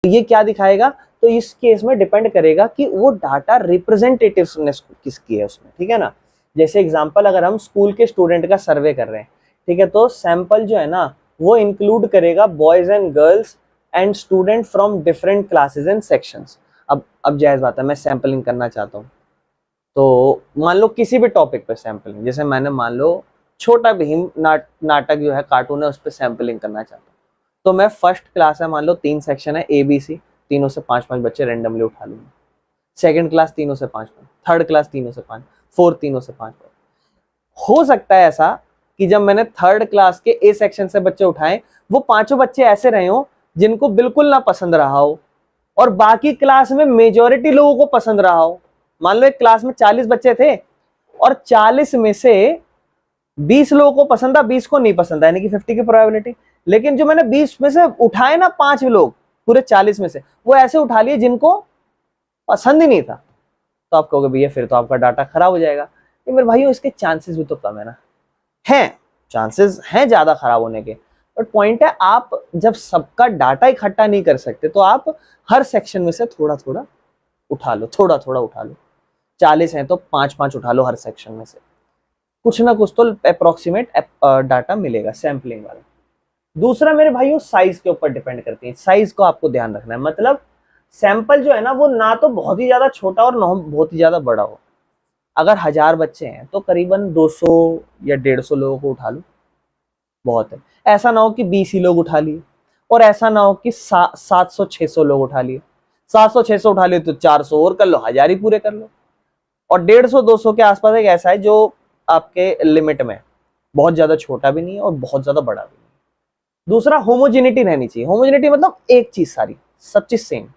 ये क्या दिखाएगा? तो इस केस में डिपेंड करेगा कि वो डाटा रिप्रेजेंटेटिवनेस किसकी है उसमें, ठीक है ना? जैसे एग्जांपल, अगर हम स्कूल के स्टूडेंट का सर्वे कर रहे हैं, ठीक है, तो सैंपल जो है ना वो इंक्लूड करेगा boys and girls and student from different classes and sections. अब जायज बात है, मैं सैंपलिंग करना चाहता हूँ, तो मान लो किसी भी टॉपिक पे सैंपलिंग, जैसे मैंने मान लो छोटा भीम नाटक जो है, कार्टून है, उस पर सैंपलिंग करना चाहता हूँ। तो मैं फर्स्ट क्लास है, मान लो 3 सेक्शन है, ABC, तीनों से 5-5 बच्चे रेंडमली उठा लूंगा। सेकंड क्लास तीनों से 5 पॉइंट, थर्ड क्लास तीनों से 5, फोर्थ तीनों से 5 पॉइंट। हो सकता है ऐसा कि जब मैंने थर्ड क्लास के ए सेक्शन से बच्चे उठाए, वो पांचों बच्चे ऐसे रहे हो जिनको बिल्कुल ना पसंद रहा हो, और बाकी क्लास में मेजॉरिटी लोगों को पसंद रहा हो। मान लो एक क्लास में 40 बच्चे थे और 40 में से 20 लोगों को पसंद था, 20 को नहीं पसंद था, यानी कि 50 की प्रोबेबिलिटी। लेकिन जो मैंने 20 में से उठाए ना 5 लोग पूरे 40 में से, वो ऐसे उठा लिए जिनको पसंद ही नहीं था। तो आप कहोगे भैया फिर तो आपका डाटा खराब हो जाएगा। ये मेरे भाइयों इसके चांसेस भी तो कम है ना, हैं चांसेस हैं ज्यादा खराब होने के, बट पॉइंट है आप जब सबका डाटा इकट्ठा नहीं कर सकते तो आप हर सेक्शन में से थोड़ा थोड़ा उठा लो, थोड़ा थोड़ा उठा लो। 40 हैं तो 5-5 उठा लो हर सेक्शन में से, कुछ ना कुछ तो अप्रोक्सीमेट डाटा मिलेगा सैंपलिंग वाला। दूसरा मेरे भाइयों साइज के ऊपर डिपेंड करती है, साइज को आपको ध्यान रखना है। मतलब सैंपल जो है ना वो ना तो बहुत ही ज्यादा छोटा और ना बहुत ही ज्यादा बड़ा हो। अगर 1000 बच्चे हैं तो करीबन 200 या 150 लोगों को उठा लो, बहुत है। ऐसा ना हो कि 20 ही लोग उठा लिए, और ऐसा ना हो कि 700-600 लोग उठा लिए। 700-600 उठा लिए तो 400 और कर लो, 1000 ही पूरे कर लो। और 150-200 के आसपास एक ऐसा है जो आपके लिमिट में, बहुत ज्यादा छोटा भी नहीं है और बहुत ज्यादा बड़ा भी नहीं। दूसरा होमोजेनिटी रहनी चाहिए। होमोजेनिटी मतलब एक चीज सारी, सब चीज सेम।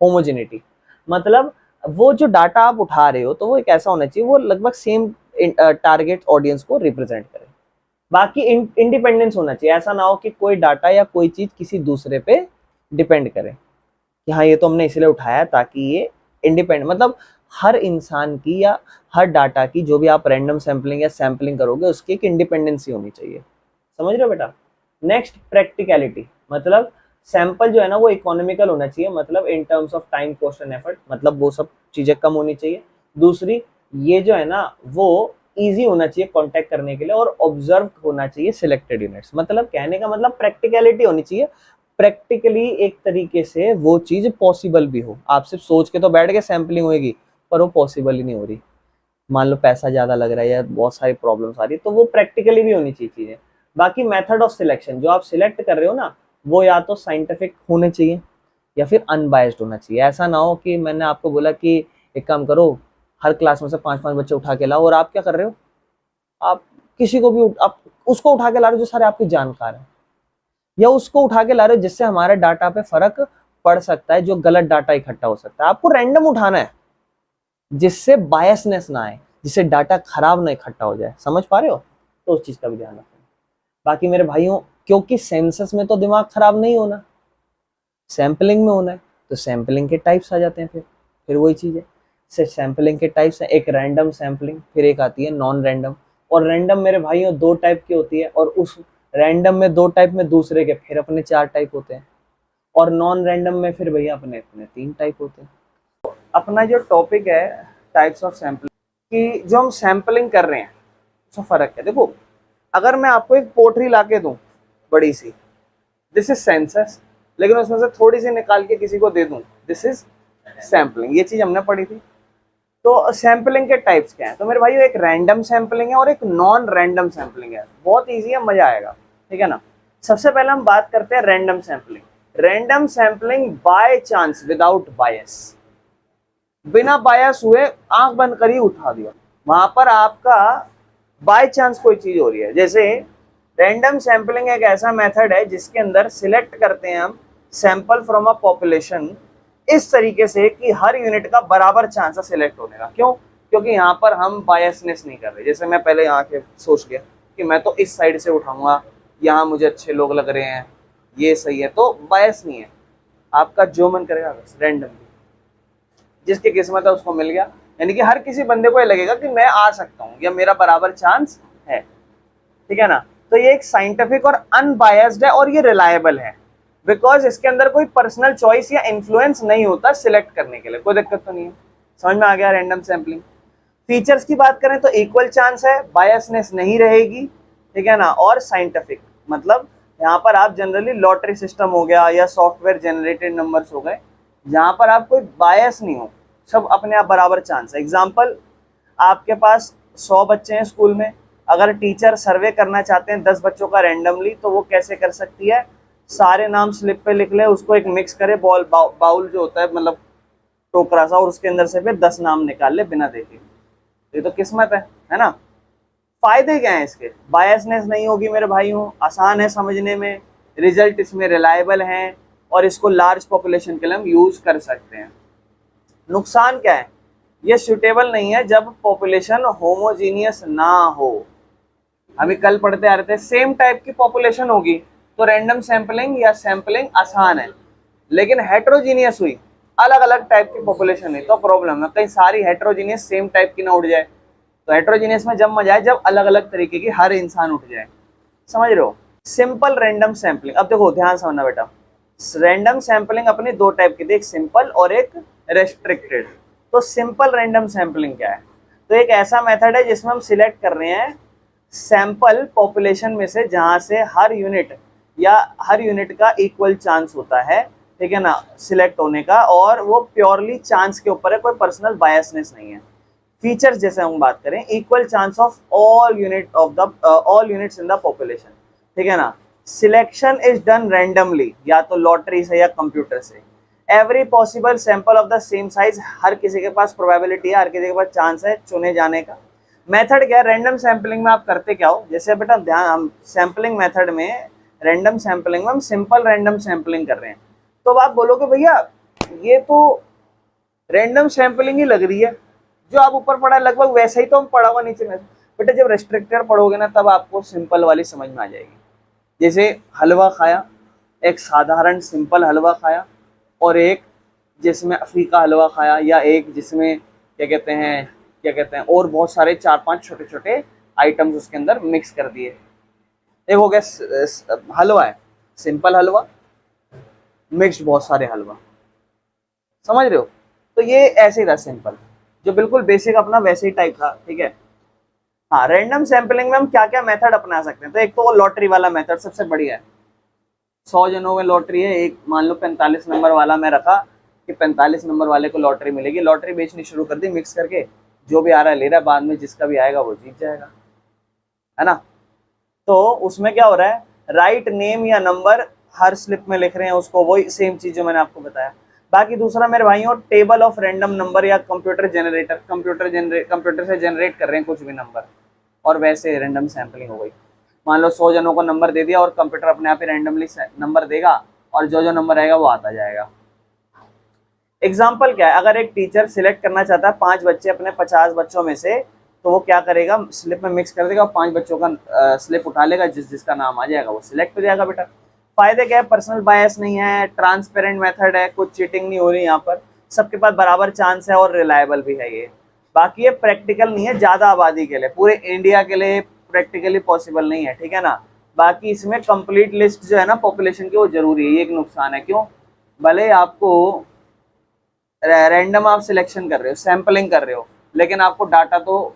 होमोजेनिटी मतलब वो जो डाटा आप उठा रहे हो तो वो एक ऐसा होना चाहिए वो लगभग सेम टारगेट ऑडियंस को रिप्रेजेंट करे। बाकी इंडिपेंडेंस होना चाहिए, ऐसा ना हो कि कोई डाटा या कोई चीज किसी दूसरे पे डिपेंड करे कि हाँ ये तो हमने इसलिए उठाया ताकि ये इंडिपेंडेंट, मतलब हर इंसान की या हर डाटा की जो भी आप रैंडम सैम्पलिंग या सैम्पलिंग करोगे उसकी एक इंडिपेंडेंसी होनी चाहिए। समझ रहे हो बेटा। नेक्स्ट प्रैक्टिकलिटी, मतलब सैंपल जो है ना वो इकोनॉमिकल होना चाहिए, मतलब in terms of time cost and effort, मतलब वो सब चीजें कम होनी चाहिए। दूसरी ये जो है ना वो इजी होना चाहिए कांटेक्ट करने के लिए, और ऑब्जर्व होना चाहिए सिलेक्टेड यूनिट्स। मतलब कहने का मतलब प्रैक्टिकलिटी होनी चाहिए, प्रैक्टिकली एक तरीके से वो चीज पॉसिबल भी हो। आप सिर्फ सोच के तो बैठ के सैंपलिंग होगी पर वो पॉसिबल ही नहीं हो रही, मान लो पैसा ज्यादा लग रहा है या बहुत सारी प्रॉब्लम्स आ रही है, तो वो प्रैक्टिकली भी होनी चाहिए चीजें। बाकी मेथड ऑफ सिलेक्शन जो आप सिलेक्ट कर रहे हो ना वो या तो साइंटिफिक होने चाहिए या फिर अनबायस्ड होना चाहिए। ऐसा ना हो कि मैंने आपको बोला कि एक काम करो हर क्लास में से 5-5 बच्चे उठा के लाओ, और आप क्या कर रहे हो, आप किसी को भी आप उसको उठा के ला रहे हो जो सारे आपके जानकार हैं, या उसको उठा के ला रहे हो जिससे हमारे डाटा पे फर्क पड़ सकता है, जो गलत डाटा इकट्ठा हो सकता है। आपको रैंडम उठाना है जिससे बायसनेस ना आए, जिससे डाटा खराब ना इकट्ठा हो जाए। समझ पा रहे हो, तो उस चीज का भी ध्यान रखना। बाकी मेरे भाइयों क्योंकि सेंसस में तो दिमाग खराब नहीं होना, सैंपलिंग में होना है, तो सैंपलिंग के टाइप्स आ जाते हैं। फिर वही चीज है, सिर्फ सैंपलिंग के टाइप्स है, एक रैंडम सैंपलिंग, फिर एक आती है नॉन रैंडम। और रैंडम मेरे भाइयों 2 टाइप की होती है, और उस रैंडम में 2 टाइप में दूसरे के फिर अपने 4 टाइप होते हैं, और नॉन रैंडम में फिर भैया अपने अपने 3 टाइप होते हैं। अपना जो टॉपिक है टाइप्स ऑफ सैंपलिंग कि जो हम सैंपलिंग कर रहे हैं उसका फर्क है। देखो अगर मैं आपको एक पोटरी ला के दूं बड़ी सी, दिस इज सेंसस, लेकिन उसमें से थोड़ी सी निकाल के किसी को दे दूं, दिस इज सैंपलिंग। ये चीज हमने पढ़ी थी। तो सैंपलिंग के टाइप्स क्या हैं, तो मेरे भाई एक रैंडम सैंपलिंग है और एक नॉन रैंडम सैंपलिंग है। बहुत ईजी है, मजा आएगा, ठीक है ना। सबसे पहले हम बात करते हैं random sampling. Random sampling by chance without bias, बिना बायस हुए आंख बंद करी उठा दिया, वहां पर आपका बाय चांस कोई चीज हो रही है। जैसे रैंडम सैंपलिंग एक ऐसा मेथड है जिसके अंदर सिलेक्ट करते हैं हम सैंपल फ्रॉम अ पॉपुलेशन इस तरीके से कि हर यूनिट का बराबर चांस है सिलेक्ट होने का। क्यों? क्योंकि यहाँ पर हम बायसनेस नहीं कर रहे। जैसे मैं पहले यहाँ के सोच गया कि मैं तो इस साइड से उठाऊंगा, यहाँ मुझे अच्छे लोग लग रहे हैं, ये सही है, तो बायस नहीं है, आपका जो मन करेगा बस रैंडम, जिसकी किस्मत है उसको मिल गया। यानी कि हर किसी बंदे को ये लगेगा कि मैं आ सकता हूँ या मेरा बराबर चांस है, ठीक है ना। तो ये एक साइंटिफिक और अनबायस्ड है और ये रिलायबल है, बिकॉज इसके अंदर कोई पर्सनल चॉइस या इन्फ्लुएंस नहीं होता सिलेक्ट करने के लिए। कोई दिक्कत तो नहीं है, समझ में आ गया रैंडम सैंपलिंग। फीचर्स की बात करें तो इक्वल चांस है, बायसनेस नहीं रहेगी, ठीक है ना। और साइंटिफिक मतलब यहाँ पर आप जनरली लॉटरी सिस्टम हो गया या सॉफ्टवेयर जनरेटेड नंबर्स हो गए, जहां पर आप कोई बायस नहीं हो, सब अपने आप बराबर चांस है। एग्जाम्पल, आपके पास 100 बच्चे हैं स्कूल में, अगर टीचर सर्वे करना चाहते हैं 10 बच्चों का रैंडमली, तो वो कैसे कर सकती है, सारे नाम स्लिप पे लिख ले, उसको एक मिक्स करे, बाउल जो होता है मतलब टोकरा सा और उसके अंदर से फिर 10 नाम निकाल ले बिना देखे। ये तो किस्मत है ना। फायदे क्या हैं इसके? बायसनेस नहीं होगी मेरे भाइयों, आसान है समझने में, रिजल्ट इसमें रिलायबल हैं और इसको लार्ज पॉपुलेशन के लिए हम यूज कर सकते हैं। नुकसान क्या है? ये सुटेबल नहीं है जब पॉपुलेशन होमोजीनियस ना हो। अभी कल पढ़ते आ रहे थे, सेम टाइप की पॉपुलेशन होगी तो रैंडम सैंपलिंग या सैंपलिंग आसान है, लेकिन हेट्रोजीनियस हुई, अलग अलग टाइप की पॉपुलेशन है तो प्रॉब्लम है। कहीं सारी हेट्रोजीनियस सेम टाइप की ना उठ जाए। तो हेट्रोजीनियस में जब मजा आए जब अलग अलग तरीके की हर इंसान उठ जाए। समझ रहे हो? सिंपल रैंडम सैंपलिंग, अब देखो ध्यान समझना बेटा, रैंडम सैंपलिंग अपनी दो टाइप की थी, एक सिंपल और एक रेस्ट्रिक्टेड। तो सिंपल रैंडम सैंपलिंग क्या है? तो एक ऐसा मेथड है जिसमें हम सिलेक्ट कर रहे हैं सैंपल पॉपुलेशन में से जहां से हर यूनिट का इक्वल चांस होता है, ठीक है ना, सिलेक्ट होने का, और वो प्योरली चांस के ऊपर है, कोई पर्सनल बायसनेस नहीं है। फीचर्स जैसे हम बात करें, equal chance of all units in the population, ठीक है ना। सिलेक्शन इज डन रैंडमली, या तो लॉटरी से या कंप्यूटर से। Every possible sample of the same size, हर किसी के पास प्रोबेबिलिटी है, हर किसी के पास चांस है चुने जाने का। मेथड क्या है? रैंडम सैंपलिंग में आप करते क्या हो? जैसे बेटा ध्यान, हम सैंपलिंग मेथड में, रैंडम सैंपलिंग में हम सिंपल रैंडम सैंपलिंग कर रहे हैं। तो आप बोलोगे भैया ये तो रैंडम सैंपलिंग ही लग रही है, जो आप ऊपर पढ़ा लगभग वैसा ही तो हम पढ़ा हुआ नीचे में। बेटा जब रेस्ट्रिक्टेड पढ़ोगे ना तब आपको सिंपल वाली समझ में आ जाएगी। जैसे हलवा खाया, एक साधारण सिंपल हलवा खाया और एक जिसमें फीका हलवा खाया, या एक जिसमें क्या कहते हैं और बहुत सारे 4-5 छोटे छोटे आइटम्स उसके अंदर मिक्स कर दिए। एक हो गया हलवा है, सिंपल हलवा, मिक्स्ड बहुत सारे हलवा। समझ रहे हो? तो ये ऐसे ही था सिंपल, जो बिल्कुल बेसिक अपना वैसे ही टाइप था, ठीक है। हाँ, रैंडम सैंपलिंग में हम क्या क्या मेथड अपना सकते हैं? तो एक तो वो लॉटरी वाला मेथड सबसे बढ़िया है। 100 जनों में लॉटरी है, एक मान लो 45 नंबर वाला मैं रखा कि 45 नंबर वाले को लॉटरी मिलेगी, लॉटरी बेचनी शुरू कर दी मिक्स करके, जो भी आ रहा है ले रहा है, बाद में जिसका भी आएगा वो जीत जाएगा, है ना। तो उसमें क्या हो रहा है, राइट नेम या नंबर हर स्लिप में लिख रहे हैं उसको, वही सेम चीज जो मैंने आपको बताया। बाकी दूसरा मेरे भाइयों, टेबल ऑफ रैंडम नंबर या कंप्यूटर से जनरेट कर रहे हैं कुछ भी नंबर, और वैसे रैंडम सैंपलिंग हो गई। मान लो 100 जनों को नंबर दे दिया और कंप्यूटर अपने आप ही रैंडमली नंबर देगा और जो जो नंबर आएगा वो आता जाएगा। एग्जाम्पल क्या है? अगर एक टीचर सिलेक्ट करना चाहता है 5 बच्चे अपने 50 बच्चों में से, तो वो क्या करेगा, स्लिप में मिक्स कर देगा और 5 बच्चों का स्लिप उठा लेगा, जिसका नाम आ जाएगा वो सिलेक्ट हो जाएगा बेटा। फायदे क्या है? पर्सनल बायस नहीं है, ट्रांसपेरेंट मेथड है, कुछ चीटिंग नहीं हो रही यहाँ पर, सबके पास बराबर चांस है और रिलायबल भी है ये। बाकी ये प्रैक्टिकल नहीं है ज्यादा आबादी के लिए, पूरे इंडिया के लिए प्रैक्टिकली पॉसिबल नहीं है, ठीक है ना। बाकी इसमें कंप्लीट लिस्ट जो है ना पॉपुलेशन की वो जरूरी है, ये एक नुकसान है। क्यों? भले आपको रैंडम आप सिलेक्शन कर रहे हो, सैंपलिंग कर रहे हो, लेकिन आपको डाटा तो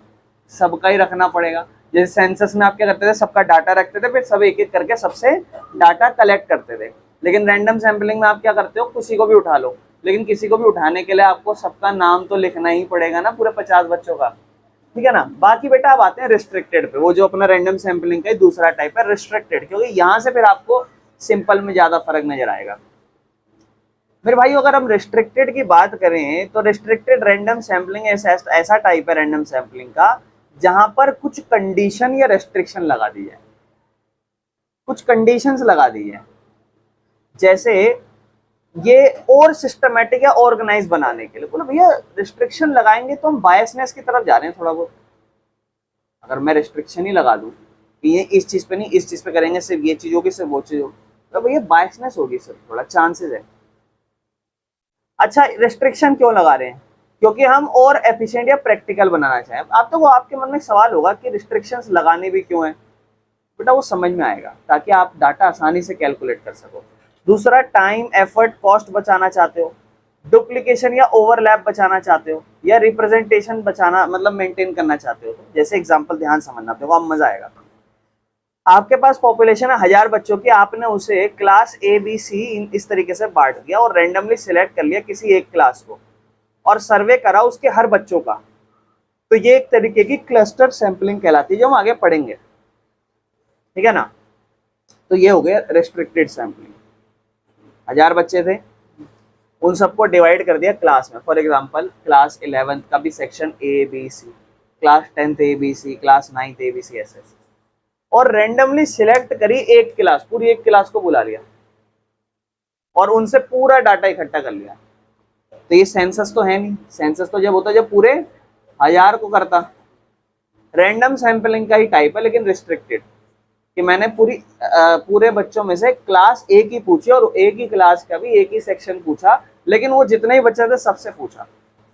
सबका ही रखना पड़ेगा। जैसे सेंसस में आप क्या करते थे, सबका डाटा रखते थे, फिर सब एक एक करके सबसे डाटा कलेक्ट करते थे। लेकिन रैंडम सैंपलिंग में आप क्या करते हो, किसी को भी उठा लो, लेकिन किसी को भी उठाने के लिए आपको सबका नाम तो लिखना ही पड़ेगा ना, पूरे 50 बच्चों का, ठीक है ना। बाकी बेटा अब आते हैं रिस्ट्रिक्टेड पे, वो जो अपना रैंडम सैंपलिंग का दूसरा टाइप है रिस्ट्रिक्टेड, क्योंकि यहाँ से फिर आपको सिंपल में ज्यादा फर्क नजर आएगा। मेरे भाई अगर हम रिस्ट्रिक्टेड की बात करें तो रिस्ट्रिक्टेड रैंडम सैंपलिंग ऐसा टाइप है रैंडम सैंपलिंग का जहां पर कुछ कंडीशन या रेस्ट्रिक्शन लगा दी जाए, कुछ कंडीशंस लगा दी जाए। जैसे ये और सिस्टमेटिक या ऑर्गेनाइज बनाने के लिए, बोलो भैया रिस्ट्रिक्शन लगाएंगे तो हम बायसनेस की तरफ जा रहे हैं थोड़ा बहुत। अगर मैं रिस्ट्रिक्शन ही लगा दूं कि ये इस चीज पे नहीं, इस चीज पे करेंगे, सिर्फ ये चीज होगी, सिर्फ वो चीज होगी, तो भैया बायसनेस होगी, सर थोड़ा चांसेस है। अच्छा, रिस्ट्रिक्शन क्यों लगा रहे हैं? क्योंकि हम और एफिशिएंट या प्रैक्टिकल बनाना चाहें। आप तो वो आपके मन में सवाल होगा कि रिस्ट्रिक्शंस लगाने भी क्यों है, बेटा वो समझ में आएगा ताकि आप डाटा आसानी से कैलकुलेट कर सको। दूसरा, टाइम एफर्ट कॉस्ट बचाना चाहते हो, डुप्लीकेशन या ओवरलैप बचाना चाहते हो, या रिप्रेजेंटेशन बचाना मतलब मेंटेन करना चाहते हो। जैसे एग्जांपल ध्यान समझना, देखो अब मजा आएगा। आपके पास पॉपुलेशन है 1000 बच्चों की, आपने उसे क्लास ए बी सी इस तरीके से बांट दिया और रैंडमली सिलेक्ट कर लिया किसी एक क्लास को और सर्वे करा उसके हर बच्चों का, तो ये एक तरीके की क्लस्टर सैंपलिंग कहलाती है जो हम आगे पढ़ेंगे, ठीक है ना। तो ये हो गया रेस्ट्रिक्टेड सैंपलिंग। 1000 बच्चे थे, उन सबको डिवाइड कर दिया क्लास में। फॉर एग्जांपल क्लास 11th का भी section A B C, class 10th A B C, class 9th A B C, ऐसे, और रेंडमली सिलेक्ट करी एक क्लास, पूरी एक क्लास को बुला लिया और उनसे पूरा डाटा इकट्ठा कर लिया। तो ये सेंसस तो है नहीं, सेंसस तो जब होता जब पूरे 1000 को करता। रैंडम सैंपलिंग का ही टाइप है लेकिन रिस्ट्रिक्टेड, कि मैंने पूरे बच्चों में से क्लास एक ही पूछी और एक ही क्लास का भी एक ही सेक्शन पूछा, लेकिन वो जितने ही बच्चे थे सबसे पूछा।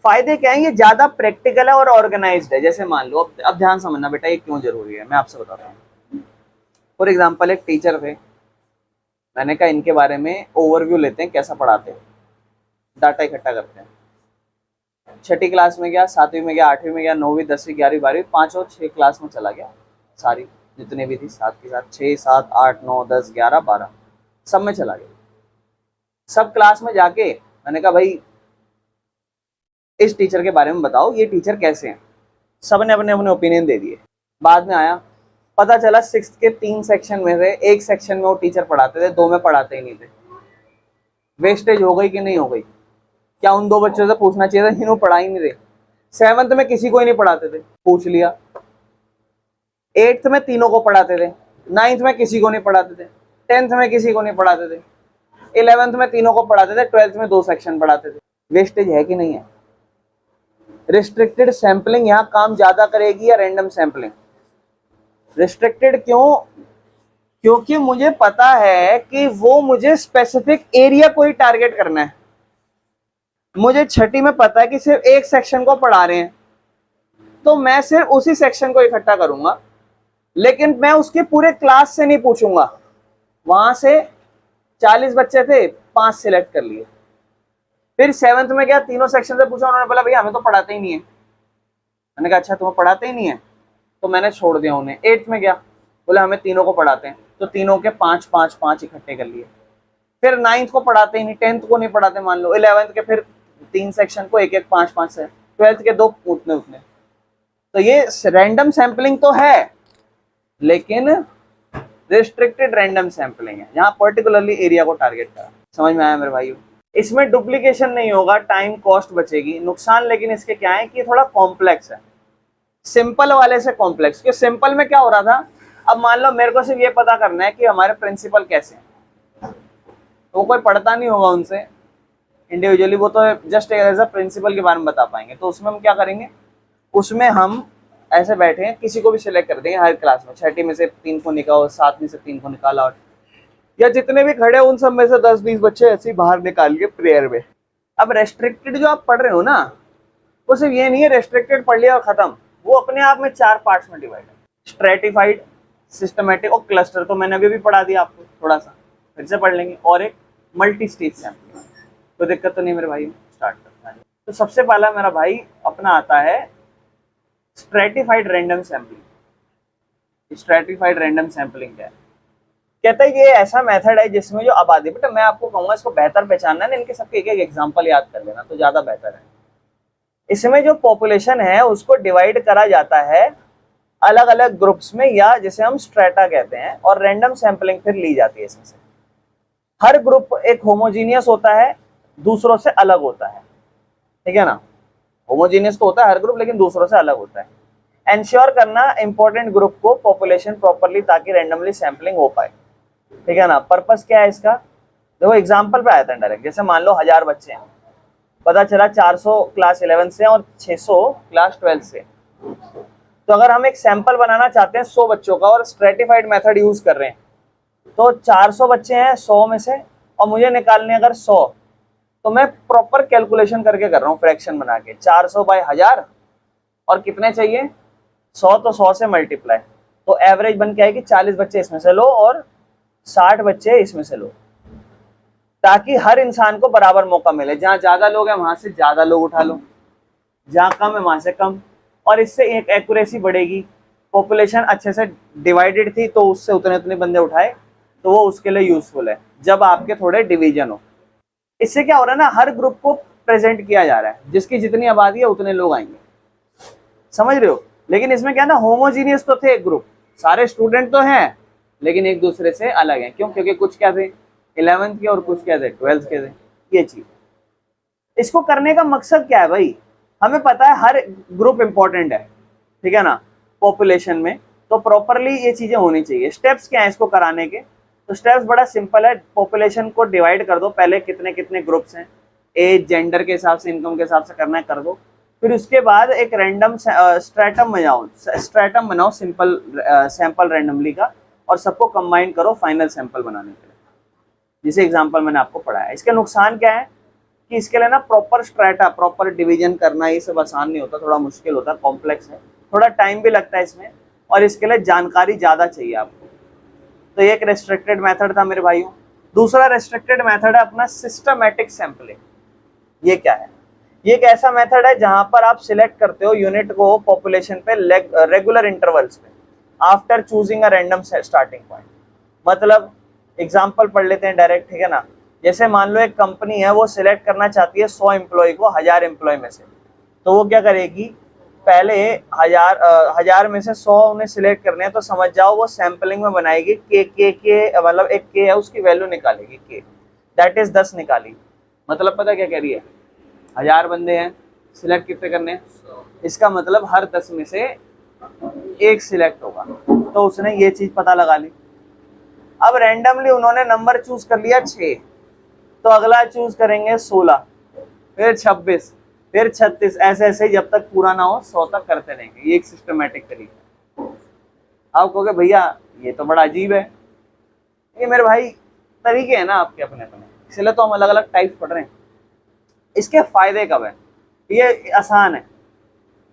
फायदे क्या है, ये ज्यादा प्रैक्टिकल है और ऑर्गेनाइज्ड है। जैसे मान लो, अब ध्यान समझना बेटा ये क्यों जरूरी है, मैं आपसे बताता हूँ। फॉर एग्जाम्पल एक टीचर थे, मैंने कहा इनके बारे में ओवरव्यू लेते हैं, कैसा पढ़ाते हैं, डाटा इकट्ठा करते हैं। छठी क्लास में गया, 7वीं में गया, 8वीं में गया, 9वीं, 10वीं, 11वीं, 12वीं, 5 और 6 क्लास में चला गया, सारी जितने भी थी, 7 के साथ 6, 7, 8, 9, 10, 11, 12 सब में चला गया। सब क्लास में जाके मैंने कहा भाई इस टीचर के बारे में बताओ, ये टीचर कैसे हैं। सब ने अपने अपने ओपिनियन दे दिए। बाद में आया, पता चला 6th के 3 सेक्शन में से एक सेक्शन में वो टीचर पढ़ाते थे, 2 में पढ़ाते ही नहीं थे। वेस्टेज हो गई कि नहीं हो गई? क्या उन 2 बच्चों से पूछना चाहिए था जिन्होंने पढ़ा ही नहीं रहे? 7th में किसी को ही नहीं पढ़ाते थे, पूछ लिया। 8th में तीनों को पढ़ाते थे, 9th में किसी को नहीं पढ़ाते थे, 10th में किसी को नहीं पढ़ाते थे, 11th में तीनों को पढ़ाते थे, 12th में 2 सेक्शन पढ़ाते थे। वेस्टेज है कि नहीं है? रिस्ट्रिक्टेड सैंपलिंग यहाँ काम ज्यादा करेगी या रैंडम सैंपलिंग? रिस्ट्रिक्टेड क्यों? क्योंकि मुझे पता है कि वो मुझे स्पेसिफिक एरिया को ही टारगेट करना है। मुझे छठी में पता है कि सिर्फ एक सेक्शन को पढ़ा रहे हैं, तो मैं सिर्फ उसी सेक्शन को इकट्ठा करूंगा, लेकिन मैं उसके पूरे क्लास से नहीं पूछूंगा। वहां से 40 बच्चे थे, 5 सिलेक्ट कर लिए। फिर 7th में गया, तीनों सेक्शन से पूछा, उन्होंने बोला भैया हमें तो पढ़ाते ही नहीं है। मैंने कहा अच्छा तुम्हें पढ़ाते ही नहीं है, तो मैंने छोड़ दिया उन्हें। 8th में गया, बोले हमें तीनों को पढ़ाते हैं, तो तीनों के 5 5 5 इकट्ठे कर लिए। फिर 9th को पढ़ाते ही नहीं, 10th को नहीं पढ़ाते मान लो, 11th के फिर 3 सेक्शन को 1 1 5 5 से, 12th के 2 उतने उतने। तो ये रैंडम सैंपलिंग तो है, लेकिन रिस्ट्रिक्टेड रैंडम सैंपलिंग है, यहाँ पर्टिकुलरली एरिया को टारगेट करा। समझ में आया मेरे भाइयों? इसमें डुप्लीकेशन नहीं होगा, टाइम कॉस्ट बचेगी। नुकसान लेकिन इसके क्या है कि थोड़ा कॉम्प्लेक्स है, सिंपल वाले से कॉम्प्लेक्स। क्योंकि सिंपल में क्या हो रहा था, अब मान लो मेरे को सिर्फ ये पता करना है कि हमारे प्रिंसिपल कैसे हैं, तो कोई पढ़ता नहीं होगा उनसे इंडिविजुअली, वो तो जस्ट एज अ प्रिंसिपल के बारे में बता पाएंगे। तो उसमें हम क्या करेंगे, उसमें हम ऐसे बैठे हैं, किसी को भी सिलेक्ट कर देंगे हर क्लास में, छठी में से 3 को निकालो, 7 में से 3 को निकाला, और या जितने भी खड़े उन सब में से 10-20 बच्चे ऐसे ही बाहर निकाल के प्रेयर में। अब रेस्ट्रिक्टेड जो आप पढ़ रहे हो ना, वो सिर्फ ये नहीं है रेस्ट्रिक्टेड पढ़ लिया और खत्म, वो अपने आप में 4 पार्ट्स में डिवाइड है, स्ट्रेटिफाइड, सिस्टमेटिक और क्लस्टर। तो मैंने अभी भी पढ़ा दिया आपको, थोड़ा सा फिर से पढ़ लेंगे। और एक मल्टी स्टेज सैंपलिंग। कोई दिक्कत तो नहीं मेरे भाई, स्टार्ट करता है। तो सबसे पहला मेरा भाई अपना आता है stratified random sampling. Stratified random sampling क्या है? कहता है ये ऐसा मेथड है जिसमें जो आबादी, बेटा मैं आपको कहूंगा इसको बेहतर पहचानना है, इनके सबके एक एक एग्जांपल याद कर लेना तो ज्यादा बेहतर है। इसमें जो पॉपुलेशन है उसको डिवाइड करा जाता है अलग अलग ग्रुप्स में, या जिसे हम स्ट्रेटा कहते हैं, और रैंडम सैंपलिंग फिर ली जाती है इसमें से। हर ग्रुप एक होमोजीनियस होता है, दूसरों से अलग होता है, ठीक है ना? होमोजीनियस तो होता है हर ग्रुप, लेकिन दूसरों से अलग होता है। एंश्योर करना इंपॉर्टेंट ग्रुप को पॉपुलेशन प्रॉपरली, ताकि रैंडमली सैंपलिंग हो पाए, ठीक है ना? पर्पस क्या है इसका? देखो एग्जांपल पे आया था डायरेक्ट। जैसे मान लो 1000 बच्चे हैं, पता चला 400 क्लास 11 से और 600 क्लास 12 से। तो अगर हम एक सैंपल बनाना चाहते हैं 100 बच्चों का और स्ट्रेटिफाइड मेथड यूज कर रहे हैं, तो 400 बच्चे हैं 100 में से, और मुझे निकालने अगर 100, तो मैं प्रॉपर कैलकुलेशन करके कर रहा हूँ, फ्रैक्शन बना के 400 बाय 1000, और कितने चाहिए 100, तो 100 से मल्टीप्लाई, तो एवरेज बन के आएगी 40 बच्चे इसमें से लो और 60 बच्चे इसमें से लो, ताकि हर इंसान को बराबर मौका मिले। जहां ज्यादा लोग हैं वहां से ज्यादा लोग उठा लो, जहां कम है वहां से कम, और इससे एक एक्यूरेसी बढ़ेगी। पॉपुलेशन अच्छे से डिवाइडेड थी तो उससे उतने उतने बंदे उठाए, तो वो उसके लिए यूजफुल है जब आपके थोड़े डिवीजन हो। इससे क्या हो रहा है ना, हर ग्रुप को प्रेजेंट किया जा रहा है, जिसकी जितनी आबादी है उतने लोग आएंगे, समझ रहे हो? लेकिन इसमें क्या ना, होमोजीनियस तो थे एक ग्रुप, सारे स्टूडेंट तो हैं लेकिन एक दूसरे से अलग हैं। क्यों? क्योंकि कुछ क्या थे 11th के और कुछ क्या थे 12th के थे, ये चीज। इसको करने का मकसद क्या है भाई, हमें पता है हर ग्रुप इंपॉर्टेंट है, ठीक है ना, पॉपुलेशन में, तो प्रॉपरली ये चीजें होनी चाहिए। स्टेप्स क्या है इसको कराने के, तो स्टेप्स बड़ा सिंपल है, पॉपुलेशन को डिवाइड कर दो, पहले कितने कितने ग्रुप्स हैं, एज जेंडर के हिसाब से, इनकम के हिसाब से करना है कर दो, फिर उसके बाद एक रैंडम स्ट्रेटम बनाओ सिंपल सैंपल रैंडमली का, और सबको कंबाइन करो फाइनल सैंपल बनाने के लिए, जिसे एग्जांपल मैंने आपको पढ़ाया। इसके नुकसान क्या है कि इसके लिए ना प्रॉपर स्ट्रेटा, प्रॉपर डिवीजन करना ये सब आसान नहीं होता, थोड़ा मुश्किल होता है, कॉम्प्लेक्स है, थोड़ा टाइम भी लगता है इसमें, और इसके लिए जानकारी ज़्यादा चाहिए आपको। तो ये एक रेस्ट्रिक्टेड मेथड था मेरे भाइयों। दूसरा रेस्ट्रिक्टेड मेथड है अपना सिस्टमैटिक सैंपलिंग। ये क्या है, ये एक ऐसा मेथड है जहां पर आप सिलेक्ट करते हो यूनिट को पॉपुलेशन पे रेगुलर इंटरवल्स पे after choosing a random starting point. मतलब एग्जांपल पढ़ लेते हैं डायरेक्ट, ठीक है ना। जैसे मान लो एक कंपनी है, वो सिलेक्ट करना चाहती है 100 एम्प्लॉय को 1000 एम्प्लॉय में से, तो वो क्या करेगी, पहले 1000 में से 100 उन्हें सिलेक्ट करने हैं, तो समझ जाओ वो सैंपलिंग में बनाएगी के मतलब एक के है उसकी वैल्यू निकालेगी, के दैट इज 10 निकाली। मतलब पता क्या कह रही है, 1000 बंदे हैं, सिलेक्ट कितने करने हैं, इसका मतलब हर 10 में से एक सिलेक्ट होगा, तो उसने ये चीज पता लगा ली। अब रैंडमली उन्होंने नंबर चूज कर लिया 6, तो अगला चूज करेंगे 16, फिर 26, फिर 36, ऐसे ऐसे जब तक पूरा ना हो 100 तक करते रहेंगे। ये एक सिस्टमेटिक तरीका है। आप कहोगे भैया ये तो बड़ा अजीब है, ये मेरे भाई तरीके हैं ना आपके अपने अपने, इसलिए तो हम अलग अलग टाइप पढ़ रहे हैं। इसके फायदे कब है, ये आसान है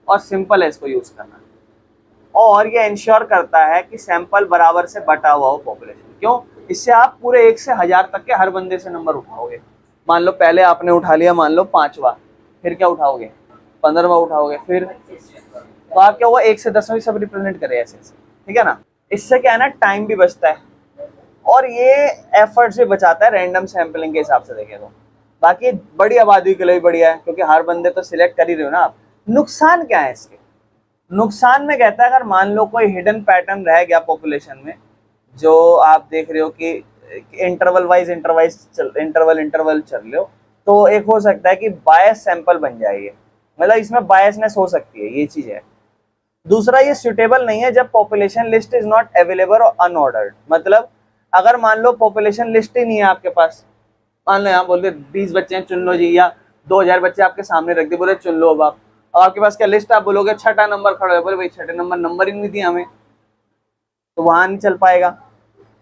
और सिंपल है इसको यूज करना, और ये इंश्योर करता है कि सैंपल बराबर से बटा हुआ हो पॉपुलेशन। क्यों, इससे आप पूरे 1 से 1000 तक के हर बंदे से नंबर उठाओगे। मान लो पहले आपने उठा लिया, मान लो 5वां, फिर क्या उठाओगे, 15वां उठाओगे, फिर तो आप क्या हुआ 1 से 10 में सब रिप्रेजेंट करे ऐसे ऐसे, ठीक है ना। इससे क्या है ना, टाइम भी बचता है और ये एफर्ट्स भी बचाता है रैंडम सैंपलिंग के हिसाब से देखें तो। बाकी बड़ी आबादी के लिए भी बढ़िया है, क्योंकि हर बंदे तो सिलेक्ट कर ही रहे हो ना आप। नुकसान क्या है इसके, नुकसान में कहता है अगर मान लो कोई हिडन पैटर्न रह गया पॉपुलेशन में, जो आप देख रहे हो कि इंटरवल वाइज इंटरवल चल रहे हो, तो एक हो सकता है कि बायस सैंपल बन जाए, मतलब इसमें बायसनेस हो सकती है, ये चीज है। दूसरा, ये सुटेबल नहीं है जब population list is not available और अनऑर्डर्ड। मतलब अगर मान लो पॉपुलेशन लिस्ट ही नहीं है आपके पास, मान लो यहाँ बोल दे 20 बच्चे हैं चुन लो जी, या 2000 बच्चे आपके सामने रख दे, बोले चुन लो अब आप, और आपके पास क्या लिस्ट, आप बोलोगे 6ठा नंबर खड़ा है, बोले भाई 6ठे नंबर ही नहीं दिया हमें, तो वहां नहीं चल पाएगा,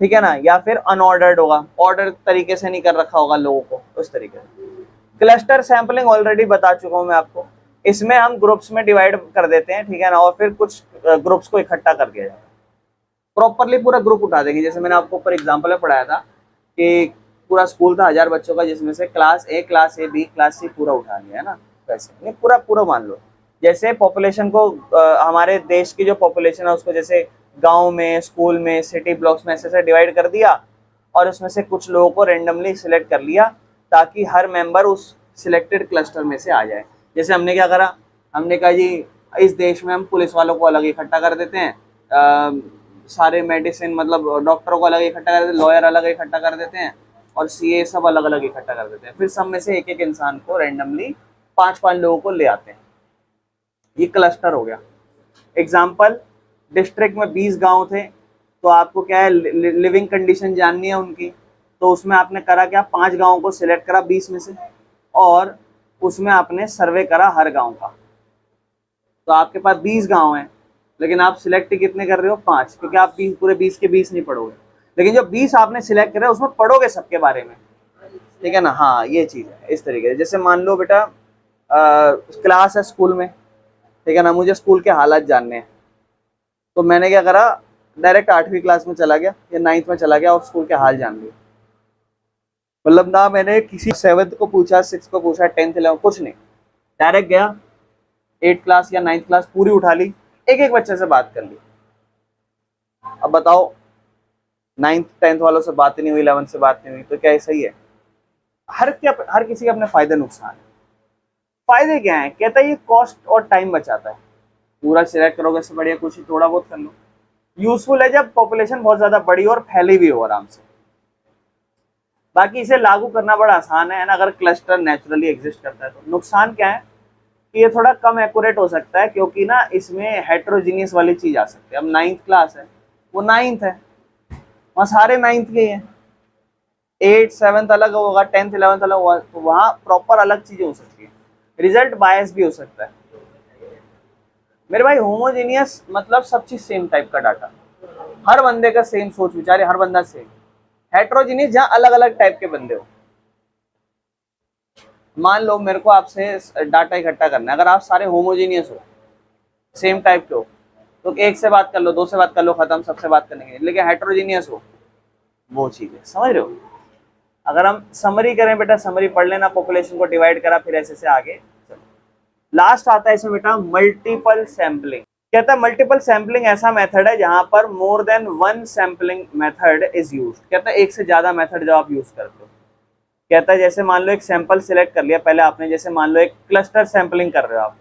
ठीक है ना। या फिर अनऑर्डर्ड होगा, ऑर्डर तरीके से नहीं कर रखा होगा लोगों को, उस तरीके से। क्लस्टर सैंपलिंग ऑलरेडी बता चुका हूं मैं आपको, इसमें हम ग्रुप्स में डिवाइड कर देते हैं, ठीक है ना, और फिर कुछ ग्रुप्स को इकट्ठा कर दिया जाता है, प्रॉपरली पूरा ग्रुप उठा देंगे। जैसे मैंने आपको ऊपर एग्जाम्पल में पढ़ाया था कि पूरा स्कूल था 1000 बच्चों का, जिसमें से class A B class C पूरा उठा लिया है ना, वैसे नहीं पूरा पूरा मान लो। जैसे पॉपुलेशन को हमारे देश की जो पॉपुलेशन है उसको जैसे गांव में, स्कूल में, सिटी ब्लॉक्स में ऐसे डिवाइड कर दिया, और उसमें से कुछ लोगों को रेंडमली सिलेक्ट कर लिया, ताकि हर मेंबर उस सिलेक्टेड क्लस्टर में से आ जाए। जैसे हमने क्या करा, हमने कहा जी इस देश में हम पुलिस वालों को अलग इकट्ठा कर देते हैं, सारे मेडिसिन मतलब डॉक्टरों को अलग इकट्ठा कर देते हैं, लॉयर अलग इकट्ठा कर देते हैं, और सीए सब अलग अलग इकट्ठा कर देते हैं। फिर सब में से एक एक इंसान को रेंडमली 5-5 लोगों को ले आते हैं, ये क्लस्टर हो गया। एग्जाम्पल, डिस्ट्रिक्ट में 20 गांव थे, तो आपको क्या है लिविंग कंडीशन जाननी है उनकी, तो उसमें आपने करा क्या, 5 गाँव को सिलेक्ट करा 20 में से, और उसमें आपने सर्वे करा हर गाँव का। तो आपके पास 20 गाँव हैं, लेकिन आप सिलेक्ट कितने कर रहे हो, 5, क्योंकि आप पूरे 20 के 20 नहीं पढ़ोगे, लेकिन जो 20 आपने सिलेक्ट करे उसमें पढ़ोगे सबके बारे में, ठीक है ना। हाँ ये चीज़ है इस तरीके से। जैसे मान लो बेटा क्लास है स्कूल में, ठीक है ना, मुझे स्कूल के हालात जानने हैं, तो मैंने क्या करा, डायरेक्ट 8वीं क्लास में चला गया या 9th में चला गया और स्कूल के हाल जान लिए। मतलब ना मैंने किसी 7th को पूछा, 6th को पूछा, 10th 11th कुछ नहीं, डायरेक्ट गया 8th क्लास या 9th क्लास पूरी उठा ली, एक एक बच्चे से बात कर ली। अब बताओ 9th 10th वालों से बात नहीं हुई, 11th से बात नहीं हुई, तो क्या सही है। हर किसी के अपने फायदे नुकसान है। फायदे क्या है, कहता है ये कॉस्ट और टाइम बचाता है, पूरा सिलेक्ट करोगे से बढ़िया कुछ ही थोड़ा बहुत कर लो। यूजफुल है जब पॉपुलेशन बहुत ज्यादा बड़ी और फैली हुई हो आराम से। बाकी इसे लागू करना बड़ा आसान है ना, अगर क्लस्टर नेचुरली एग्जिस्ट करता है तो। नुकसान क्या है कि ये थोड़ा कम एक्यूरेट हो सकता है, क्योंकि ना इसमें हेट्रोजीनियस वाली चीज आ सकती है। अब 9th क्लास है, वो 9th है, वहाँ सारे 9th के ही हैं। 8th 7th अलग होगा, 10th 11th अलग होगा, तो वहाँ प्रॉपर अलग चीजें हो सकती है, रिजल्ट बायस भी हो सकता है। मेरे भाई होमोजीनियस मतलब सब चीज सेम टाइप का डाटा, हर बंदे का सेम सोच विचार है, हर बंदा सेम। हेट्रोजीनियस जहाँ अलग अलग टाइप के बंदे हो। मान लो मेरे को आपसे डाटा इकट्ठा करना है, अगर आप सारे होमोजीनियस हो, सेम टाइप के हो, तो एक से बात कर लो, दो से बात कर लो, खत्म, सबसे बात करने के। लेकिन हेट्रोजीनियस हो, वो चीज है, समझ रहे हो। अगर हम समरी करें बेटा, समरी पढ़ लेना, पॉपुलेशन को डिवाइड करा, फिर ऐसे से आगे चलो। लास्ट आता है इसमें बेटा मल्टीपल सैम्पलिंग। कहता है मल्टीपल सैम्पलिंग ऐसा मेथड है जहां पर more than one sampling method is use. कहता है एक से ज्यादा मेथड जब आप यूज करते हो। कहता है जैसे मान लो एक सैंपल सिलेक्ट कर लिया पहले आपने, जैसे मान लो एक क्लस्टर सैंपलिंग कर रहे हो आप,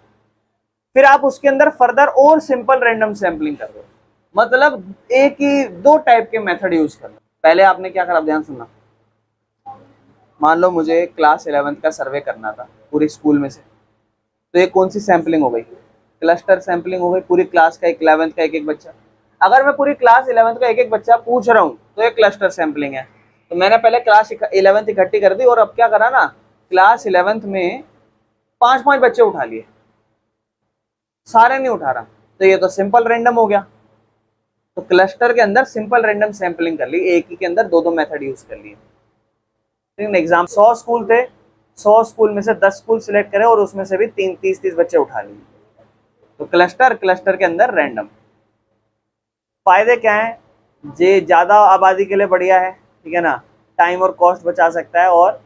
फिर आप उसके अंदर फर्दर और सिंपल रैंडम सैंपलिंग कर रहे हो, मतलब एक ही दो टाइप के मेथड यूज कर रहे हो। पहले आपने क्या करा, ध्यान सुनना। मान लो मुझे क्लास 11th का सर्वे करना था पूरी स्कूल में से, तो ये कौन सी सैंपलिंग हो गई, क्लस्टर सैंपलिंग हो गई। पूरी क्लास का 11th का एक एक बच्चा, अगर मैं पूरी क्लास 11th का एक एक बच्चा पूछ रहा हूँ तो ये क्लस्टर सैंपलिंग है। तो मैंने पहले क्लास 11th इकट्ठी कर दी, और अब क्या करा ना, क्लास 11th में 5-5 बच्चे उठा लिए, सारे नहीं उठा रहा, तो ये तो सिंपल रैंडम हो गया। तो क्लस्टर के अंदर सिंपल रैंडम सैंपलिंग कर ली, एक ही के अंदर दो दो मेथड यूज कर लिए। एग्जाम 100 स्कूल थे, 100 स्कूल में से 10 स्कूल सिलेक्ट करे और उसमें से भी 30-30 बच्चे उठा लिए, तो क्लस्टर, क्लस्टर के अंदर रैंडम। फायदे क्या है, जे ज्यादा आबादी के लिए बढ़िया है, ठीक है ना, टाइम और कॉस्ट बचा सकता है, और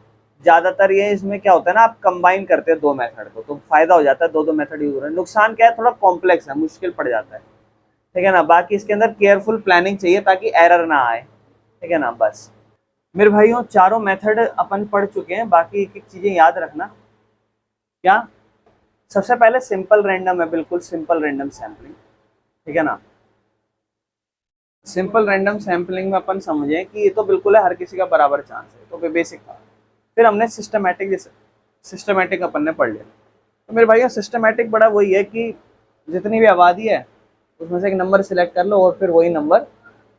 ज्यादातर ये इसमें क्या होता है ना, आप कंबाइन करते हैं दो मेथड को, तो फायदा हो जाता है, दो दो मेथड यूज हो रहे हैं। नुकसान क्या है, थोड़ा कॉम्प्लेक्स है, मुश्किल पड़ जाता है, ठीक है ना। बाकी इसके अंदर केयरफुल प्लानिंग चाहिए ताकि एरर ना आए, ठीक है ना। बस मेरे भाइयों चारों मेथड अपन पढ़ चुके हैं, बाकी एक एक चीजें याद रखना। क्या, सबसे पहले सिंपल रैंडम है, बिल्कुल सिंपल रैंडम सैम्पलिंग, ठीक है ना। सिंपल रैंडम सैम्पलिंग में अपन समझे कि ये तो बिल्कुल है, हर किसी का बराबर चांस है, तो बेसिक था। फिर हमने सिस्टमैटिक, जैसे सिस्टमैटिक अपन ने पढ़ लिया। तो मेरे भाइयों सिस्टमैटिक बड़ा वही है कि जितनी भी आबादी है उसमें से एक नंबर सिलेक्ट कर लो, और फिर वही नंबर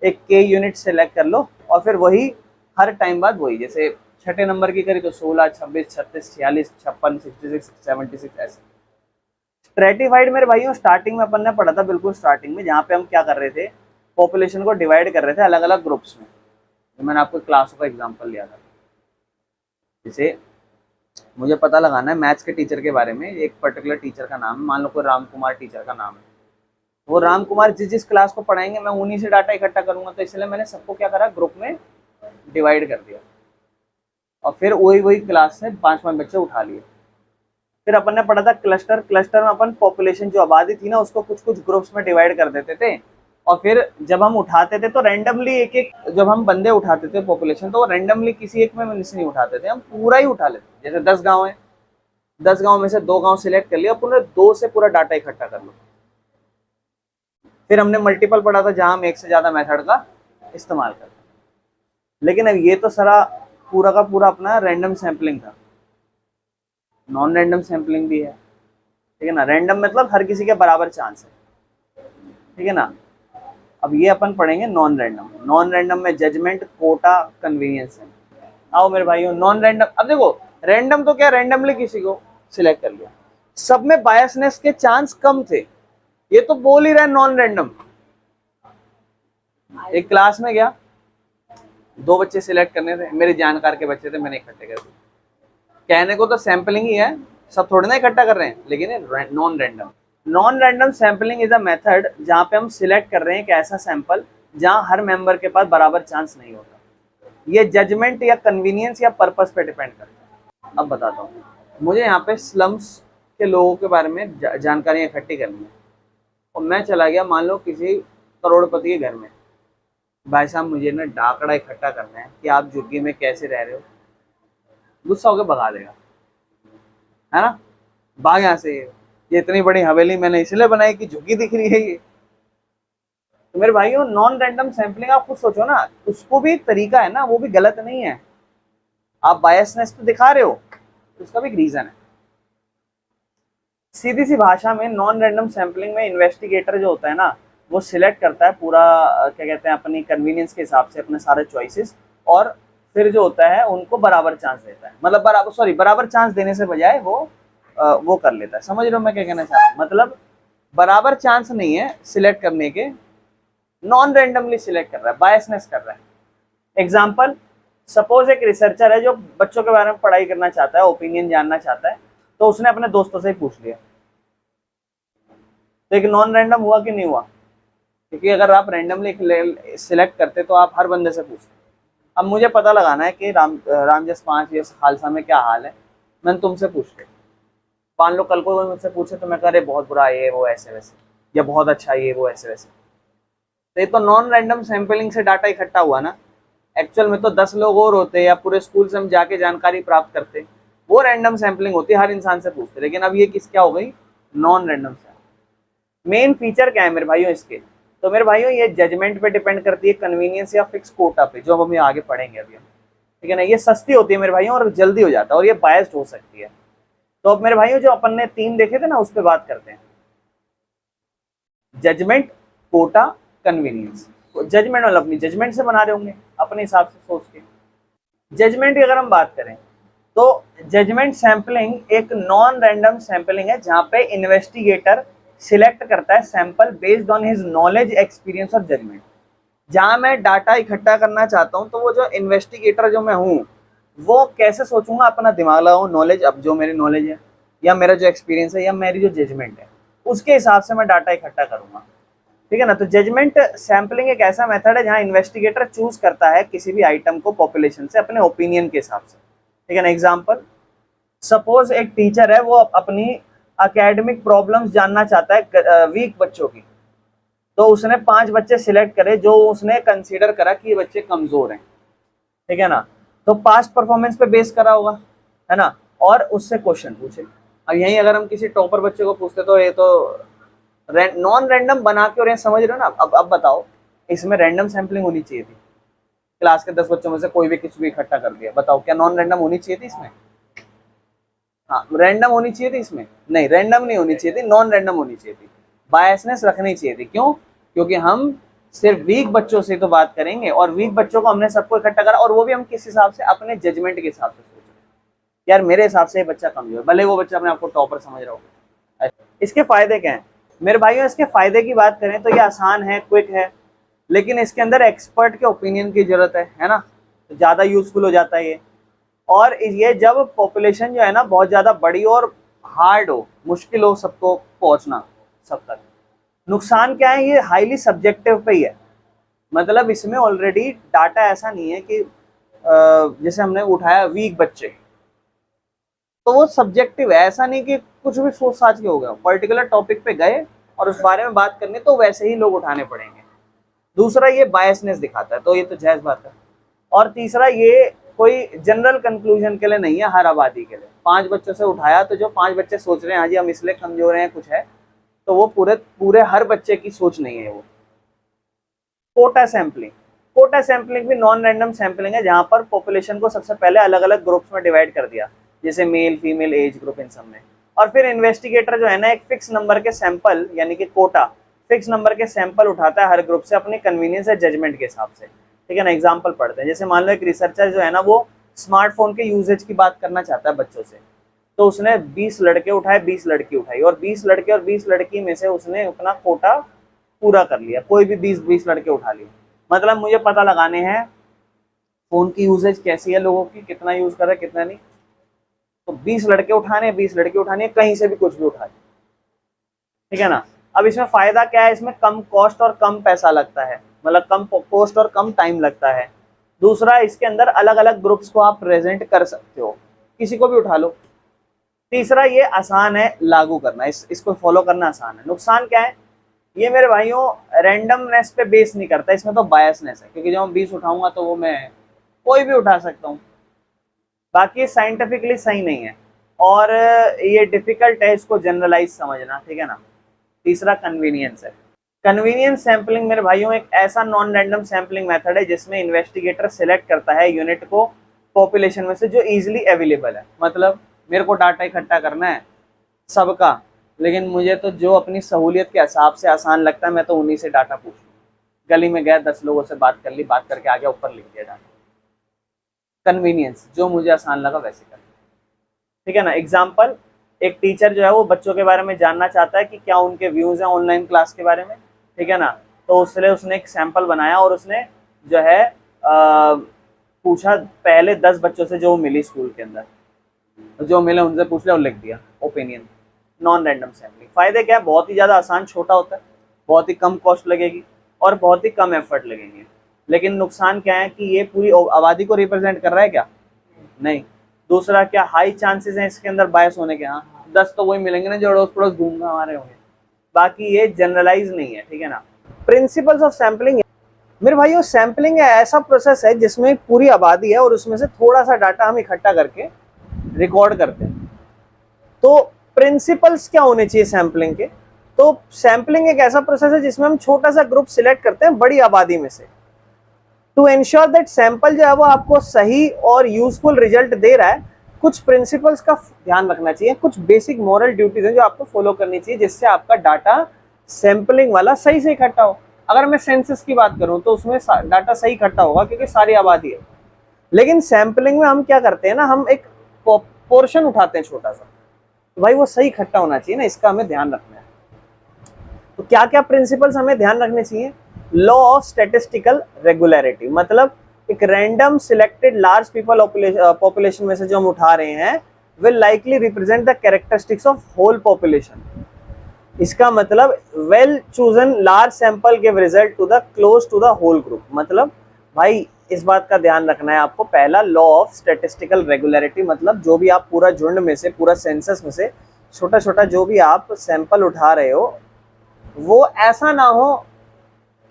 एक के यूनिट सेलेक्ट कर लो, और फिर वही हर टाइम बाद वही, जैसे छठे नंबर की करी तो 16, 26, 36, 46, 56, 66, 76 ऐसे। स्ट्रेटिफाइड मेरे भाइयों स्टार्टिंग में अपन ने पढ़ा था, बिल्कुल स्टार्टिंग में, जहाँ पे हम क्या कर रहे थे, पॉपुलेशन को डिवाइड कर रहे थे अलग अलग ग्रुप्स में। तो मैंने आपको क्लासों का एग्जांपल लिया था, जैसे मुझे पता लगाना है मैथ्स के टीचर के बारे में, एक पर्टिकुलर टीचर का नाम, मान लो कोई राम कुमार टीचर का नाम है, वो राम कुमार जिस जिस क्लास को पढ़ाएंगे मैं उन्हीं से डाटा इकट्ठा करूंगा, तो इसलिए मैंने सबको क्या करा, ग्रुप में डिवाइड कर दिया, और फिर वही वही क्लास से 5-5 बच्चे उठा लिए। फिर अपन ने पढ़ा था क्लस्टर, क्लस्टर में अपन पॉपुलेशन जो आबादी थी ना उसको कुछ कुछ ग्रुप्स में डिवाइड कर देते थे, और फिर जब हम उठाते थे तो रैंडमली एक एक, जब हम बंदे उठाते थे पॉपुलेशन, तो रैंडमली किसी एक में से नहीं उठाते थे, हम पूरा ही उठा लेते। जैसे 10 गांव है, 10 गांव में से 2 गांव सिलेक्ट कर लिया, पूरे 2 से पूरा डाटा इकट्ठा कर लो। फिर हमने मल्टीपल पढ़ा था, जहां हम एक से ज्यादा मेथड का इस्तेमाल करते। लेकिन अब ये तो सारा पूरा का पूरा अपना रैंडम सैम्पलिंग था, नॉन रैंडम सैम्पलिंग भी है, ठीक है ना। रैंडम मतलब हर किसी के बराबर चांस है, ठीक है ना। अब ये अपन पढ़ेंगे नॉन रैंडम। नॉन रैंडम में जजमेंट, कोटा, कन्वीनियंस है। आओ मेरे भाइयों नॉन रैंडम, अब देखो रैंडम तो क्या, रैंडमली किसी को सिलेक्ट कर लिया, सब में बायसनेस के चांस कम थे, ये तो बोल ही रहे नॉन रैंडम। एक क्लास में गया, 2 बच्चे सिलेक्ट करने थे, मेरे जानकार के बच्चे थे, मैंने इकट्ठे कर दिए। कहने को तो सैंपलिंग ही है, सब थोड़ी ना इकट्ठा कर रहे हैं, लेकिन non random. Non random sampling is a method जहां पे हम सिलेक्ट कर रहे हैं एक ऐसा सैंपल जहां हर मेंबर के पास बराबर चांस नहीं होता। ये जजमेंट या कन्वीनियंस या पर्पस पे डिपेंड करता है। अब बताता हूँ, मुझे यहाँ पे स्लम्स के लोगों के बारे में जानकारियां इकट्ठी करनी है, और मैं चला गया मान लो किसी करोड़पति के घर में, भाई साहब मुझे ना डाकड़ा इकट्ठा करना है कि आप झुग्गी में कैसे रह रहे हो, गुस्सा होकर भगा देगा, है ना, भाग यहाँ से, ये इतनी बड़ी हवेली मैंने इसलिए बनाई कि झुग्गी दिख रही है ये। तो मेरे भाइयों नॉन रैंडम सैंपलिंग आप खुद सोचो ना, उसको भी एक तरीका है ना, वो भी गलत नहीं है। आप बायसनेस तो दिखा रहे हो, तो उसका भी एक रीजन है। सीधी सी भाषा में नॉन रैंडम सैम्पलिंग में इन्वेस्टिगेटर जो होता है ना, वो सिलेक्ट करता है पूरा क्या कहते हैं अपनी कन्वीनियंस के हिसाब से अपने सारे चॉइसेस, और फिर जो होता है उनको बराबर चांस देता है, मतलब बराबर चांस देने से बजाय वो कर लेता है। समझ रहे हो मैं क्या कहना चाह रहा हूँ? मतलब बराबर चांस नहीं है सिलेक्ट करने के, नॉन रैंडमली सिलेक्ट कर रहा है, बायसनेस कर रहा है। एग्जाम्पल, सपोज एक रिसर्चर है जो बच्चों के बारे में पढ़ाई करना चाहता है, ओपिनियन जानना चाहता है, तो उसने अपने दोस्तों से ही पूछ लिया, तो एक नॉन रैंडम हुआ कि नहीं हुआ? क्योंकि अगर आप रैंडमली सिलेक्ट करते तो आप हर बंदे से पूछते। अब मुझे पता लगाना है कि रामजस 5 ये खालसा में क्या हाल है, मैंने तुमसे पूछ लिया। मान लो कल को वो मुझसे पूछे तो मैं कह रहे बहुत बुरा ये वो ऐसे वैसे, या बहुत अच्छा ये वो ऐसे वैसे, तो ये तो नॉन रैंडम सैंपलिंग से डाटा इकट्ठा हुआ ना। एक्चुअल में तो 10 लोग और होते या पूरे स्कूल से हम जाके जानकारी प्राप्त करते, वो रैंडम सैंपलिंग होती, हर इंसान से पूछते। लेकिन अब ये क्या हो गई? Non random sampling. Main feature क्या है मेरे भाइयों इसके? तो मेरे भाइयों ये जजमेंट पे डिपेंड करती है, कन्वीनियंस या फिक्स कोटा पे, जो हम आगे पढ़ेंगे अभी हम, ठीक है ना। ये सस्ती होती है मेरे भाइयों और जल्दी हो जाता है, और ये बायस्ड हो सकती है। तो अब मेरे भाइयों जो अपन ने 3 देखे थे ना, उस पर बात करते हैं। Judgement, Kota, convenience. जजमेंट वाला अपनी जजमेंट से बना रहे होंगे अपने हिसाब से सोच के। जजमेंट की अगर हम बात करें तो जजमेंट सैंपलिंग एक नॉन रैंडम सैंपलिंग है, जहां पे इन्वेस्टिगेटर सिलेक्ट करता है sample based on his knowledge, experience और जजमेंट। जहां मैं डाटा इकट्ठा करना चाहता हूं, तो वो जो इन्वेस्टिगेटर जो मैं हूं, वो कैसे सोचूंगा, अपना दिमाग लगाऊं, नॉलेज, अब जो मेरी नॉलेज है या मेरा जो एक्सपीरियंस है या मेरी जो जजमेंट है, उसके हिसाब से मैं डाटा इकट्ठा करूंगा, ठीक है ना। तो जजमेंट सैंपलिंग एक ऐसा मेथड है जहां इन्वेस्टिगेटर चूज करता है किसी भी आइटम को पॉपुलेशन से अपने ओपिनियन के हिसाब से, ठीक है ना। एग्जांपल, सपोज एक टीचर है, वो अपनी एकेडमिक प्रॉब्लम्स जानना चाहता है वीक बच्चों की, तो उसने 5 बच्चे सिलेक्ट करे जो उसने कंसीडर करा कि ये बच्चे कमजोर हैं, ठीक है ना। तो पास्ट परफॉर्मेंस पे बेस करा होगा, है ना, और उससे क्वेश्चन पूछे। अब यही अगर हम किसी टॉपर बच्चे को पूछते तो ये तो नॉन रैंडम बना के, और ये समझ रहे हो ना। अब बताओ, इसमें रैंडम सैंपलिंग होनी चाहिए थी, क्लास के 10 बच्चों में से कोई भी कुछ भी इकट्ठा कर दिया, बताओ क्या नॉन रैंडम होनी चाहिए थी इसमें? हाँ, रैंडम होनी चाहिए थी इसमें? नहीं, रैंडम नहीं होनी चाहिए थी, नॉन रैंडम होनी चाहिए थी। बायसनेस रखनी चाहिए थी। क्यों? क्योंकि हम सिर्फ वीक बच्चों से तो बात करेंगे, और वीक बच्चों को हमने सबको इकट्ठा करा, और वो भी हम किस हिसाब से? अपने जजमेंट के हिसाब से सोच रहे हैं। यार मेरे हिसाब से ये बच्चा कमजोर है, भले वो बच्चा अपने आपको टॉपर समझ रहा हो। इसके फायदे क्या हैं मेरे भाइयों? इसके फायदे की बात करें तो ये आसान है, क्विक है, लेकिन इसके अंदर एक्सपर्ट के ओपिनियन की जरूरत है ना, तो ज्यादा यूजफुल हो जाता है ये। और ये जब पॉपुलेशन जो है ना बहुत ज्यादा बड़ी और हार्ड हो, मुश्किल हो सबको पहुंचना सब तक। नुकसान क्या है? ये हाईली सब्जेक्टिव पे ही है, मतलब इसमें ऑलरेडी डाटा ऐसा नहीं है कि जैसे हमने उठाया वीक बच्चे, तो वो सब्जेक्टिव है, ऐसा नहीं कि कुछ भी सोच साच के हो गया, पर्टिकुलर टॉपिक पे गए और उस बारे में बात करनी, तो वैसे ही लोग उठाने पड़ेंगे। दूसरा, ये बायसनेस दिखाता है, तो ये तो जायज बात है। और तीसरा, ये कोई जनरल कंक्लूजन के लिए नहीं है, हर आबादी के लिए। 5 बच्चों से उठाया तो जो 5 बच्चे सोच रहे हैं हाँ जी हम इसलिए कमजोर हैं कुछ है, तो वो पूरे पूरे हर बच्चे की सोच नहीं है वो। कोटा सैंपलिंग, कोटा सैंपलिंग भी नॉन रैंडम सैंपलिंग है, जहां पर पॉपुलेशन को सबसे पहले अलग अलग ग्रुप्स में डिवाइड कर दिया, जैसे male female age group in सब में। और फिर इन्वेस्टिगेटर जो है ना, एक फिक्स नंबर के सैंपल, यानी कि कोटा, फिक्स नंबर के सैंपल उठाता है हर ग्रुप से अपने कन्वीनियंस या जजमेंट के हिसाब से, ठीक है ना। एग्जाम्पल पढ़ते हैं, जैसे मान लो एक रिसर्चर जो है ना, वो स्मार्टफोन के यूजेज की बात करना चाहता है बच्चों से, तो उसने 20 लड़के उठाए, 20 लड़की उठाई, और 20 लड़के और 20 लड़की में से उसने अपना कोटा पूरा कर लिया, कोई भी 20-20 लड़के उठा लिए। मतलब मुझे पता लगाने हैं फोन की यूजेज कैसी है, लोगों की कितना यूज कर रहे हैं कितना नहीं, तो 20 लड़के उठाने, 20 लड़के उठाने, कहीं से भी कुछ भी उठा, ठीक है ना। अब इसमें फायदा क्या है? इसमें कम कॉस्ट और कम पैसा लगता है, मतलब कम कॉस्ट और कम टाइम लगता है। दूसरा, इसके अंदर अलग अलग ग्रुप्स को आप प्रेजेंट कर सकते हो, किसी को भी उठा लो। तीसरा, ये आसान है लागू करना, इसको फॉलो करना आसान है। नुकसान क्या है? ये मेरे भाइयों रैंडमनेस पे बेस नहीं करता, इसमें तो बायसनेस है, क्योंकि जब हम 20 उठाऊंगा तो वो मैं कोई भी उठा सकता हूँ। बाकी साइंटिफिकली सही नहीं है, और ये डिफिकल्ट है इसको जनरलाइज समझना, ठीक है ना। तीसरा, कन्वीनियंस है। कन्वीनियंस सैंपलिंग मेरे भाइयों एक ऐसा नॉन रैंडम सैंपलिंग मेथड है जिसमें इन्वेस्टिगेटर सिलेक्ट करता है यूनिट को पॉपुलेशन में से जो इजीली अवेलेबल है। मतलब मेरे को डाटा इकट्ठा करना है सबका, लेकिन मुझे तो जो अपनी सहूलियत के हिसाब से आसान लगता है मैं तो उन्हीं से डाटा पूछ लूँ। गली में गया 10 लोगों से बात कर ली, बात करके आ गया, ऊपर लिख दिया डाटा। कन्वीनियंस, जो मुझे आसान लगा वैसे कर, ठीक है ना। एग्जाम्पल, एक टीचर जो है वो बच्चों के बारे में जानना चाहता है कि क्या उनके व्यूज हैं ऑनलाइन क्लास के बारे में, ठीक है ना। तो उसके लिए उसने एक सैंपल बनाया और उसने जो है पूछा पहले 10 बच्चों से जो मिली स्कूल के अंदर, जो मिले उनसे पूछ लिया और लिख दिया ओपिनियन, नॉन रैंडम सैम्पलिंग। फायदे क्या है, बहुत ही ज़्यादा आसान, छोटा होता है, बहुत ही कम कॉस्ट लगेगी और बहुत ही कम एफर्ट लगेंगे। लेकिन नुकसान क्या है कि ये पूरी आबादी को रिप्रेजेंट कर रहा है क्या, नहीं। दूसरा क्या, हाई चांसेस हैं इसके अंदर बायस होने के। हाँ 10 तो वही मिलेंगे ना जो अड़ोस पड़ोस घूमना हमारे होंगे, बाकी ये जनरलाइज नहीं है, ठीक है ना। प्रिंसिपल्स ऑफ सैम्पलिंग, मेरे भाइयों सैम्पलिंग ऐसा प्रोसेस है जिसमें पूरी आबादी है और उसमें से थोड़ा सा डाटा हम इकट्ठा करके रिकॉर्ड करते हैं। तो प्रिंसिपल्स क्या होने चाहिए सैम्पलिंग के, तो सैम्पलिंग एक ऐसा प्रोसेस है जिसमें हम छोटा सा ग्रुप सिलेक्ट करते हैं बड़ी आबादी में से, टू एंश्योर दैट सैंपल जो है वो आपको सही और यूजफुल रिजल्ट दे रहा है। कुछ प्रिंसिपल्स का ध्यान रखना चाहिए, कुछ बेसिक मॉरल ड्यूटीज हैं जो आपको फॉलो करनी चाहिए जिससे आपका डाटा सैंपलिंग वाला सही से इकट्ठा हो। अगर मैं सेंसस की बात करूं तो उसमें डाटा सही इकट्ठा होगा क्योंकि सारी आबादी है। लेकिन सैंपलिंग में हम क्या करते हैं ना, हम एक पोर्शन उठाते हैं छोटा सा, तो भाई वो सही इकट्ठा होना चाहिए ना, इसका हमें ध्यान रखना है। तो क्या क्या प्रिंसिपल्स हमें ध्यान रखने चाहिए, लॉ ऑफ स्टैटिस्टिकल रेगुलरिटी, मतलब एक random selected large people population में से जो हम उठा रहे हैं will likely represent the characteristics of whole population. इसका मतलब well chosen large sample give result to the close to the whole group. मतलब भाई इस बात का ध्यान रखना है आपको, पहला लॉ ऑफ स्टैटिस्टिकल रेगुलरिटी, मतलब जो भी आप पूरा झुंड में से, पूरा सेंसस में से छोटा छोटा जो भी आप सैंपल उठा रहे हो वो ऐसा ना हो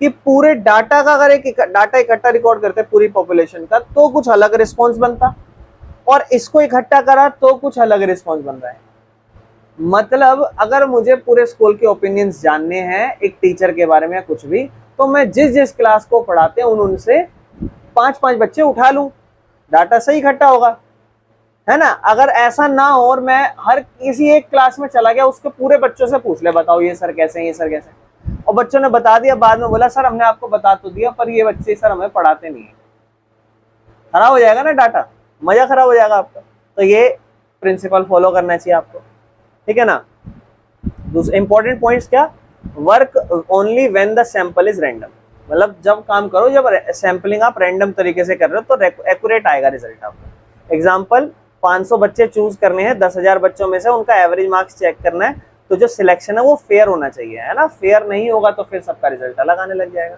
कि पूरे डाटा का, अगर एक डाटा इकट्ठा रिकॉर्ड करते हैं पूरी पॉपुलेशन का तो कुछ अलग रिस्पॉन्स बनता, और इसको इकट्ठा करा तो कुछ अलग रिस्पॉन्स बन रहा है। मतलब अगर मुझे पूरे स्कूल के ओपिनियंस जानने हैं एक टीचर के बारे में या कुछ भी, तो मैं जिस जिस क्लास को पढ़ाते हैं उनसे 5-5 बच्चे उठा लूं, डाटा सही इकट्ठा होगा, है ना। अगर ऐसा ना हो और मैं हर किसी एक क्लास में चला गया उसके पूरे बच्चों से पूछ ले, बताओ ये सर कैसे हैं, ये सर कैसे हैं, और बच्चों ने बता दिया, बाद में बोला सर हमने आपको बता तो दिया पर ये बच्चे सर हमें पढ़ाते नहीं है, खराब हो जाएगा ना डाटा, मजा खराब हो जाएगा आपका। तो ये प्रिंसिपल फॉलो करना चाहिए आपको, ठीक है ना। दूसरे इंपॉर्टेंट पॉइंट्स क्या, work only when the sample is random, मतलब जब काम करो जब सैंपलिंग आप रैंडम तरीके से कर रहे हो तो एक्यूरेट आएगा रिजल्ट आपका। एग्जाम्पल, 500 बच्चे चूज करने हैं, 10,000 बच्चों में से उनका एवरेज मार्क्स चेक करना है, तो जो सिलेक्शन है वो फेयर होना चाहिए, है ना। फेयर नहीं होगा तो फिर सबका रिजल्ट अलग आने लग जाएगा।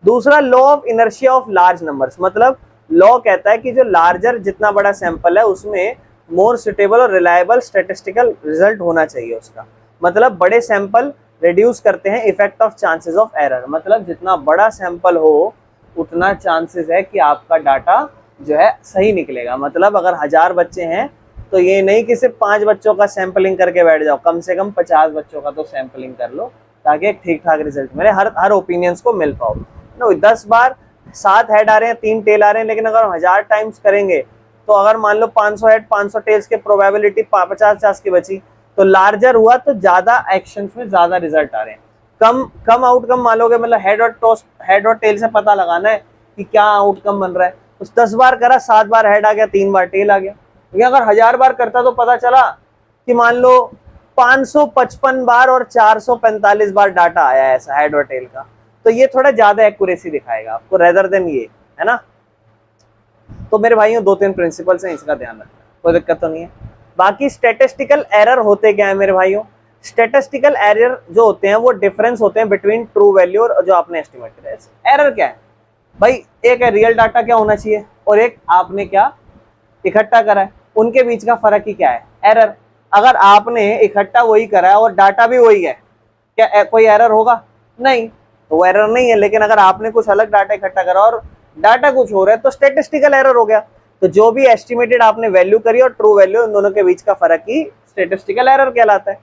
दूसरा law of inertia of large numbers, मतलब लॉ कहता है कि जो लार्जर जितना बड़ा सैंपल है उसमें मोर सुटेबल और रिलायबल स्टैटिस्टिकल रिजल्ट होना चाहिए उसका। मतलब बड़े सैंपल रिड्यूस करते हैं effect of chances of error, मतलब जितना बड़ा सैंपल हो उतना चांसेस है कि आपका डाटा जो है सही निकलेगा। मतलब अगर 1000 बच्चे हैं तो ये नहीं कि सिर्फ 5 बच्चों का सैंपलिंग करके बैठ जाओ, कम से कम 50 बच्चों का तो सैंपलिंग कर लो ताकि एक ठीक ठाक रिजल्ट मिले, हर ओपिनियंस को मिल पाओ। नो 10 बार 7 हेड आ रहे हैं 3 टेल आ रहे हैं, लेकिन अगर 1000 टाइम्स करेंगे तो अगर मान लो 500 हेड 500 टेल्स के प्रोबेबिलिटी 50-50 की बची, तो लार्जर हुआ तो ज्यादा एक्शंस में ज्यादा रिजल्ट आ रहे हैं। कम आउटकम मानोगे, मतलब हेड और टेल से पता लगाना है कि क्या आउटकम बन रहा है, उस 10 बार करा 7 बार हेड आ गया 3 बार टेल आ गया। क्योंकि अगर 1000 बार करता तो पता चला कि मान लो 555 बार और 445 बार डाटा आया है ऐसा हेड और टेल का, तो ये थोड़ा ज्यादा एक्यूरेसी दिखाएगा आपको रेदर देन ये, है ना। तो मेरे भाइयों 2-3 प्रिंसिपल्स हैं, इसका ध्यान रखना, कोई दिक्कत तो नहीं है। बाकी स्टैटिस्टिकल एरर होते क्या है मेरे भाइयों, स्टैटिस्टिकल एरर जो होते हैं वो डिफरेंस होते हैं बिटवीन ट्रू वैल्यू और जो आपने एस्टिमेट किया है। एरर क्या है भाई, एक है रियल डाटा क्या होना चाहिए और एक आपने क्या इकट्ठा करा है, उनके बीच का फर्क ही क्या है, एरर। अगर आपने इकट्ठा वही करा है और डाटा भी वही है, क्या कोई एरर होगा, नहीं, तो वो एरर नहीं है। लेकिन अगर आपने कुछ अलग डाटा इकट्ठा करा और डाटा कुछ हो रहा है तो स्टैटिस्टिकल एरर हो गया। तो जो भी एस्टिमेटेड आपने वैल्यू करी और ट्रू वैल्यू, इन दोनों के बीच का फर्क ही स्टैटिस्टिकल एरर कहलाता है।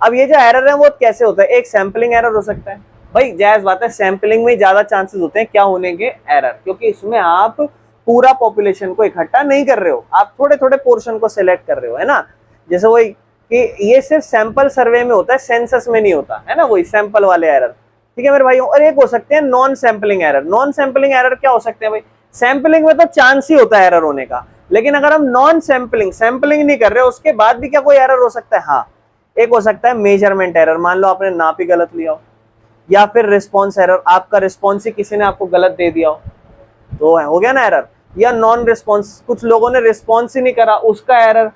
अब ये जो एरर है वो कैसे होता है, एक सैंपलिंग एरर हो सकता है भाई, जायज बात है, सैंपलिंग में ज्यादा चांसेस होते हैं क्या होने के, एरर, क्योंकि इसमें आप पूरा पॉपुलेशन को इकट्ठा नहीं कर रहे हो, आप थोड़े थोड़े पोर्शन को सिलेक्ट कर रहे हो, है ना। जैसे वही कि ये सिर्फ सैंपल सर्वे में होता है, सेंसस में नहीं होता, है ना, वही सैंपल वाले एरर। ठीक है मेरे भाइयों। और एक हो सकते हैं non sampling error. Non sampling error क्या हो सकते हैं भाई? सैंपलिंग में तो चांस ही होता है एरर होने का, लेकिन अगर हम नॉन सैंपलिंग, सैंपलिंग नहीं कर रहे उसके बाद भी क्या कोई एरर हो सकता है? हाँ, एक हो सकता है मेजरमेंट एरर। मान लो आपने नाप ही गलत लिया हो, या फिर रिस्पॉन्स एरर, आपका रिस्पॉन्स ही किसी ने आपको गलत दे दिया हो, तो हो गया ना एरर। या नॉन रिस्पॉन्स, कुछ लोगों ने रिस्पॉन्स ही नहीं करा, उसका एरर,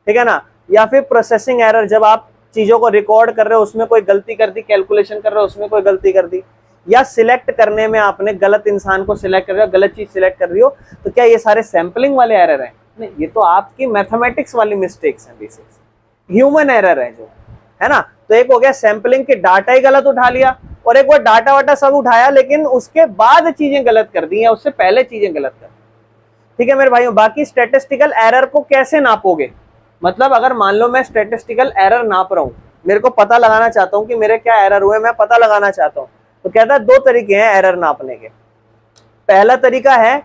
ठीक है ना। या फिर प्रोसेसिंग एरर, जब आप चीजों को रिकॉर्ड कर रहे हो उसमें कोई गलती कर दी, कैलकुलेशन कर रहे हो उसमें कोई गलती कर दी, या सिलेक्ट करने में आपने गलत इंसान को सिलेक्ट कर रहे हो, गलत चीज सिलेक्ट कर रही हो, तो क्या ये सारे सैंपलिंग वाले एरर हैं? नहीं, ये तो आपकी मैथमेटिक्स वाली मिस्टेक्स हैं, बेसिक्स ह्यूमन एरर है जो, है ना। तो एक हो गया सैंपलिंग के डाटा ही गलत उठा लिया, और एक बार डाटा वाटा सब उठाया लेकिन उसके बाद चीजें गलत कर दी, या उससे पहले चीजें गलत कर दी। ठीक है मेरे भाइयों। बाकी स्टैटिस्टिकल एरर को कैसे नापोगे? मतलब अगर मान लो मैं स्टैटिस्टिकल एरर नाप रहा हूं, मेरे को पता लगाना चाहता हूं कि मेरे क्या एरर हुए, मैं पता लगाना चाहता हूं, तो कहता है दो तरीके हैं एरर नापने के। पहला तरीका है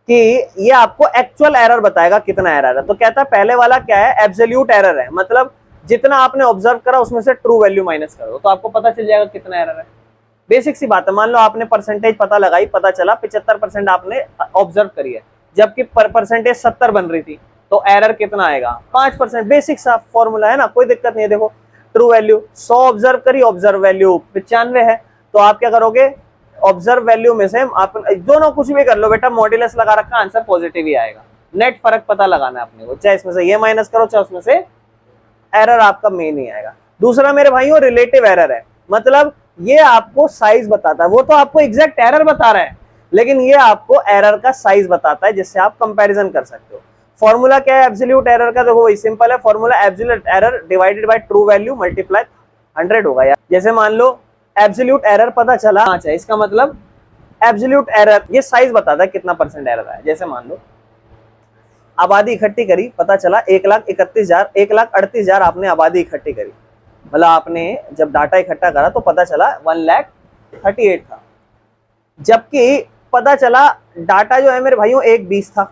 कि ये आपको एक्चुअल एरर बताएगा कितना एरर है। तो कहता है पहले वाला क्या है? एब्सोल्यूट एरर है, मतलब जितना आपने ऑब्जर्व करा उसमें से ट्रू वैल्यू माइनस करो तो आपको पता चल जाएगा कितना एरर है। बेसिक सी बात है। मान लो आपने परसेंटेज पता लगाई, पता चला 75% आपने ऑब्जर्व करी है, जबकि परसेंटेज 70 बन रही थी, तो एरर कितना आएगा? 5%। बेसिक सा फॉर्मूला है ना, कोई दिक्कत नहीं है। देखो ट्रू वैल्यू 100 ऑब्जर्व करी, ऑब्जर्व वैल्यू 95 है, तो आप क्या करोगे? ऑब्जर्व वैल्यू में से आप दोनों कुछ भी कर लो बेटा, मॉड्यूलस लगा रखा, आंसर पॉजिटिव ही आएगा। नेट फर्क पता लगाना है अपने को, चाहे इसमें से ये माइनस करो चाहे उसमें से, एरर आपका मेन ही आएगा। दूसरा मेरे भाइयों रिलेटिव एरर है, मतलब ये आपको साइज बताता है, वो तो आपको एग्जैक्ट एरर बता रहा है, लेकिन ये आपको एरर का साइज बताता है जिससे आप कंपैरिजन कर सकते हो। फॉर्मूला क्या है एब्सोल्यूट एरर का? देखो वही सिंपल है formula, absolute error divided by true value multiply 100 होगा यार। जैसे मान लो एब्सोल्यूट एरर पता चला 5 है, इसका मतलब एब्सोल्यूट एरर ये साइज बताता है कितना परसेंट एरर है। जैसे मान लो आबादी इकट्ठी करी, पता चला 1,38,000 आपने आबादी इकट्ठी करी, मतलब आपने जब डाटा इकट्ठा करा तो पता चला 1,38,000 था, जबकि पता चला डाटा जो है मेरे भाइयों 1,20 था।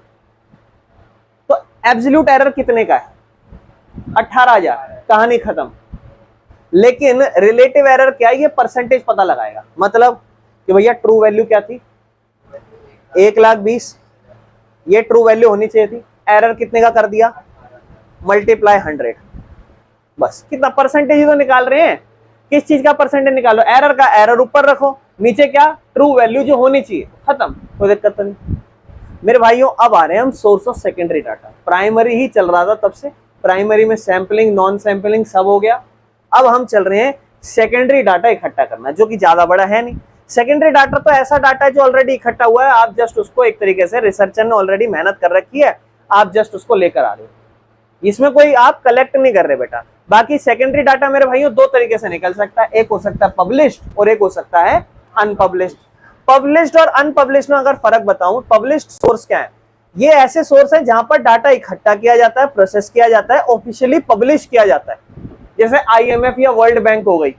तो एब्सोल्यूट एरर कितने का है? 18,000, कहानी खत्म। लेकिन रिलेटिव एरर क्या है? ये परसेंटेज पता लगाएगा, मतलब कि भैया ट्रू वैल्यू क्या थी? 1,20,000, ये ट्रू वैल्यू होनी चाहिए थी, एरर कितने का कर दिया? मल्टीप्लाई 100। बस कितना परसेंटेज ही तो निकाल रहे हैं। किस चीज का परसेंटेज निकालो? एरर का। एरर ऊपर रखो, नीचे क्या? ट्रू वैल्यू जो होनी चाहिए, खत्म, कोई दिक्कत तो नहीं। मेरे भाइयों अब आ रहे हैं हम source of secondary data. Primary ही चल रहा था तब से, प्राइमरी में सैंपलिंग नॉन सैंपलिंग सब हो गया, अब हम चल रहे हैं सेकेंडरी डाटा इकट्ठा करना, जो कि ज्यादा बड़ा है नहीं। सेकेंडरी डाटा तो ऐसा डाटा है जो ऑलरेडी इकट्ठा हुआ है, आप जस्ट उसको एक तरीके से रिसर्चर ने ऑलरेडी मेहनत कर रखी है, आप जस्ट उसको लेकर आ रहे हो, इसमें कोई आप कलेक्ट नहीं कर रहे बेटा। बाकी सेकेंडरी डाटा मेरे भाइयों दो तरीके से निकल सकता है, एक हो सकता है पब्लिश्ड और एक हो सकता है अनपब्लिश्ड। पब्लिश्ड और अनपब्लिश्ड में अगर फर्क बताऊं, पब्लिश्ड सोर्स क्या है? ये ऐसे सोर्स है जहां पर डाटा इकट्ठा किया जाता है, प्रोसेस किया जाता है, ऑफिशियली पब्लिश किया जाता है। जैसे IMF या वर्ल्ड बैंक हो गई,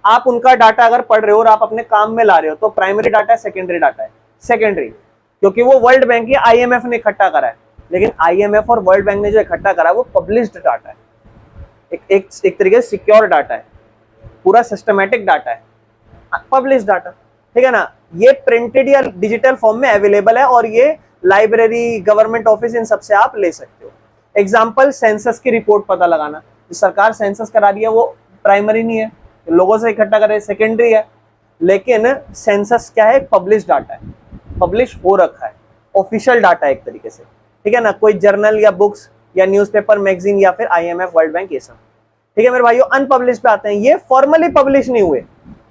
आप उनका डाटा अगर पढ़ रहे हो और आप अपने काम में ला रहे हो तो प्राइमरी डाटा है, सेकेंडरी डाटा है? सेकेंडरी, क्योंकि वो वर्ल्ड बैंक या IMF ने इकट्ठा करा है। लेकिन IMF और वर्ल्ड बैंक ने जो इकट्ठा करा है वो पब्लिश्ड डाटा है, एक तरीके से सिक्योर डाटा है, पूरा सिस्टमैटिक डाटा है, पब्लिश डाटा, ठीक है ना। ये प्रिंटेड या डिजिटल फॉर्म में अवेलेबल है और ये लाइब्रेरी, गवर्नमेंट ऑफिस, इन सबसे आप ले सकते हो। एग्जाम्पल सेंसस की रिपोर्ट पता लगाना, जो सरकार सेंसस करा रही है वो प्राइमरी नहीं है, लोगों से इकट्ठा करे, सेकेंडरी है। लेकिन सेंसस क्या है? पब्लिश डाटा है, पब्लिश हो रखा है, ऑफिशियल डाटा है एक तरीके से, ठीक है ना। कोई जर्नल या बुक्स या न्यूज़पेपर, मैगजीन या फिर IMF, वर्ल्ड बैंक, ये सब, ठीक है मेरे भाइयों। अनपब्लिश पे आते हैं, ये फॉर्मली पब्लिश नहीं हुए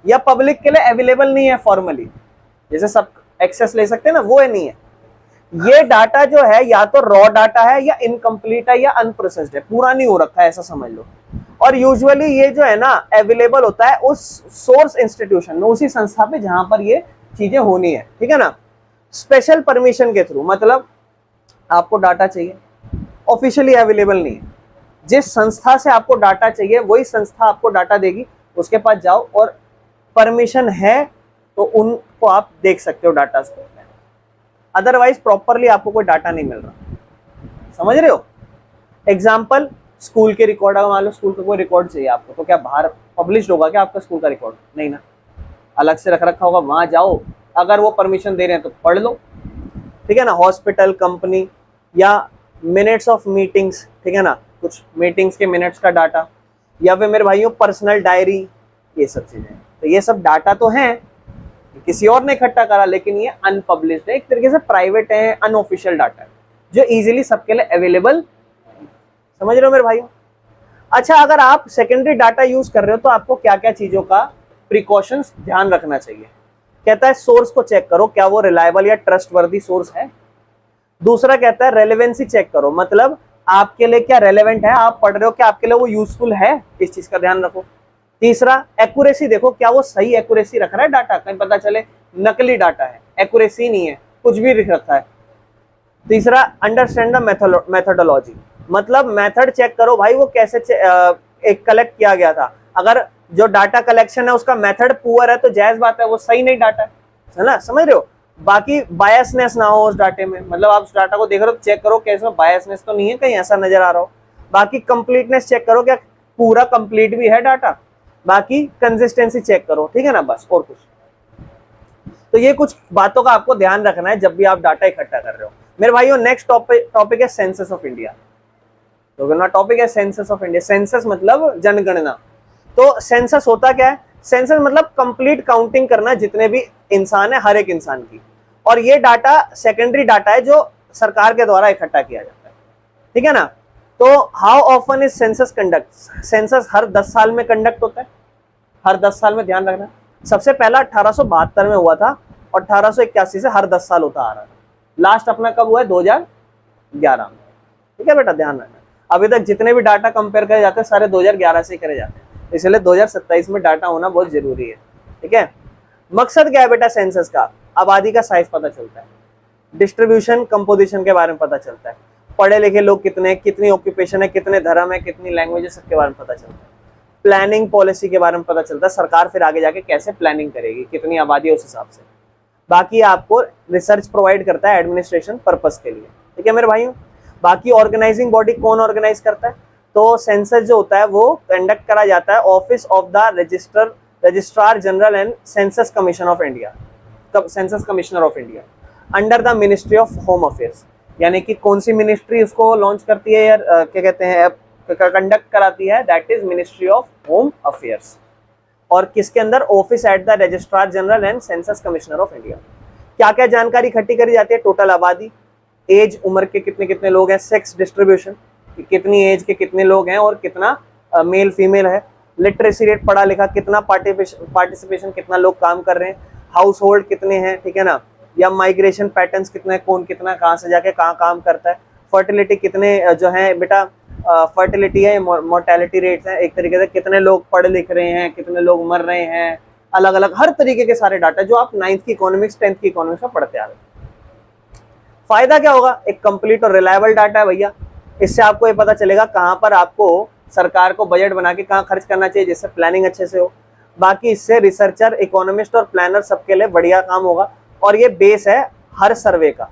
या पब्लिक के लिए अवेलेबल नहीं है फॉर्मली, जैसे सब एक्सेस ले सकते हैं ना, वो है नहीं है। ये डाटा जो है या तो रॉ डाटा है या इनकम्प्लीट है या अनप्रोसेस्ड है, पूरा नहीं हो रखा है, ऐसा समझ लो। और यूजुअली ये जो है ना अवेलेबल होता है उस सोर्स इंस्टीट्यूशन में, उसी संस्था पे जहां पर ये चीजें होनी है, ठीक है ना। स्पेशल परमिशन के थ्रू, मतलब आपको डाटा चाहिए, ऑफिशियली अवेलेबल नहीं है, जिस संस्था से आपको डाटा चाहिए वही संस्था आपको डाटा देगी, उसके पास जाओ और परमिशन है तो उनको आप देख सकते हो डाटा। अदरवाइज प्रॉपरली आपको कोई डाटा नहीं मिल रहा। समझ रहे हो? एग्जाम्पल, स्कूल के रिकॉर्ड, अगर मान लो स्कूल का कोई रिकॉर्ड चाहिए आपको, तो क्या बाहर पब्लिश होगा क्या आपका स्कूल का रिकॉर्ड? नहीं ना, अलग से रख रखा होगा, वहां जाओ, अगर वो परमिशन दे रहे हैं तो पढ़ लो, ठीक है ना। हॉस्पिटल, कंपनी, या मिनट्स ऑफ मीटिंग्स, ठीक है ना, कुछ मीटिंग्स के मिनट्स का डाटा, या फिर मेरे भाइयों पर्सनल डायरी, ये सब चीजें। तो ये सब डाटा तो हैं, किसी और ने इकट्ठा करा, लेकिन ये अनपब्लिश्ड है, एक तरीके से प्राइवेट है, अनऑफिशियल डाटा है, जो इजीली सबके लिए अवेलेबल। समझ रहे हो मेरे भाइयों? अच्छा, अगर आप सेकेंडरी डाटा यूज कर रहे हो तो आपको क्या क्या चीजों का प्रिकॉशंस ध्यान रखना चाहिए। कहता है सोर्स को चेक करो, क्या वो रिलायबल या ट्रस्टवर्दी सोर्स है। दूसरा कहता है रेलेवेंसी चेक करो, मतलब आपके लिए क्या रेलेवेंट है, आप पढ़ रहे हो क्या आपके लिए वो यूजफुल है, इस चीज का ध्यान रखो। तीसरा एक्यूरेसी देखो, क्या वो सही एक्यूरेसी रख रहा है डाटा, कहीं पता चले नकली डाटा है, एक्यूरेसी नहीं है, कुछ भी लिख रखा है। तीसरा अंडरस्टैंड द मेथोडोलॉजी, मतलब मेथड चेक करो भाई वो कैसे एक कलेक्ट किया गया था। अगर जो डाटा कलेक्शन है उसका मेथड पुअर है तो जायज बात है वो सही नहीं डाटा है ना, समझ रहे हो। बाकी बायसनेस ना हो उस डाटे में, मतलब आप उस डाटा को देख रहे हो तो चेक करो कैसे बायसनेस तो नहीं है, कहीं ऐसा नजर आ रहा हो। बाकी कंप्लीटनेस चेक करो, क्या पूरा कंप्लीट भी है डाटा। बाकी कंसिस्टेंसी चेक करो, ठीक है ना, बस और कुछ। तो ये कुछ बातों का आपको ध्यान रखना है जब भी आप डाटा इकट्ठा कर रहे हो मेरे भाइयों। नेक्स्ट टॉपिक है सेंसस ऑफ इंडिया। तो टॉपिक है सेंसस ऑफ इंडिया। सेंसस मतलब जनगणना। तो सेंसस होता क्या है? सेंसस मतलब कंप्लीट काउंटिंग करना जितने भी इंसान है, हर एक इंसान की। और ये डाटा सेकेंडरी डाटा है जो सरकार के द्वारा इकट्ठा किया जाता है, ठीक है ना। तो how often is census conduct? Census हर 10 साल में कंडक्ट होता है, हर 10 साल में, ध्यान रखना। सबसे पहला 1872 में हुआ था और 1881 से हर 10 साल होता आ रहा है। लास्ट अपना कब हुआ है? 2011 में, ठीक है बेटा, ध्यान रखना। अभी तक जितने भी डाटा कंपेयर करे जाते हैं सारे 2011 से करे जाते हैं, इसलिए 2027 में डाटा होना बहुत जरूरी है, ठीक है। मकसद क्या है बेटा सेंसस का? आबादी का साइज पता चलता है, डिस्ट्रीब्यूशन कंपोजिशन के बारे में पता चलता है, पढ़े लिखे लोग कितने, कितनी ऑक्यूपेशन है, कितने धर्म है, कितनी लैंग्वेज है, सबके बारे में पता चलता है। प्लानिंग पॉलिसी के बारे में पता चलता है, सरकार फिर आगे जाके कैसे प्लानिंग करेगी, कितनी आबादी है उस हिसाब से। बाकी आपको रिसर्च प्रोवाइड करता है एडमिनिस्ट्रेशन पर्पस के लिए, ठीक है मेरे भाइयों। बाकी ऑर्गेनाइजिंग बॉडी कौन ऑर्गेनाइज करता है? तो सेंसस जो होता है वो कंडक्ट करा जाता है office of the registrar general and census commission of India, census commissioner of India, under the ministry of home affairs. यानी कि कौन सी मिनिस्ट्री उसको लॉन्च करती है, या क्या कहते हैं, कंडक्ट कराती है, that is ministry of home affairs. और किसके अंदर? Office at the registrar general and census commissioner of India. क्या क्या जानकारी इकट्ठी करी जाती है? टोटल आबादी, एज, उम्र के कितने कितने लोग हैं, सेक्स डिस्ट्रीब्यूशन, कितनी एज के कितने लोग हैं और कितना मेल फीमेल है, लिटरेसी रेट, पढ़ा लिखा कितना, पार्टिसिपेशन कितना लोग काम कर रहे हैं, हाउस होल्ड कितने हैं, ठीक है ना, या माइग्रेशन पैटर्न्स कितने, कौन कितना कहाँ से जाके कहाँ काम करता है, फर्टिलिटी कितने जो है बेटा, फर्टिलिटी है, मोर्टेलिटी रेट्स है, एक तरीके से कितने लोग पढ़ लिख रहे हैं, कितने लोग मर रहे हैं, अलग अलग हर तरीके के सारे डाटा जो आप 9th की इकोनॉमिक्स 10th की इकोनॉमिक्स में पढ़ते आ रहे हैं। फायदा क्या होगा? एक कंप्लीट और रिलायबल डाटा है भैया, इससे आपको ये पता चलेगा कहाँ पर आपको सरकार को बजट बना के कहाँ खर्च करना चाहिए जिससे प्लानिंग अच्छे से हो। बाकी इससे रिसर्चर, इकोनॉमिस्ट और प्लानर सबके लिए बढ़िया काम होगा और ये बेस है हर सर्वे का,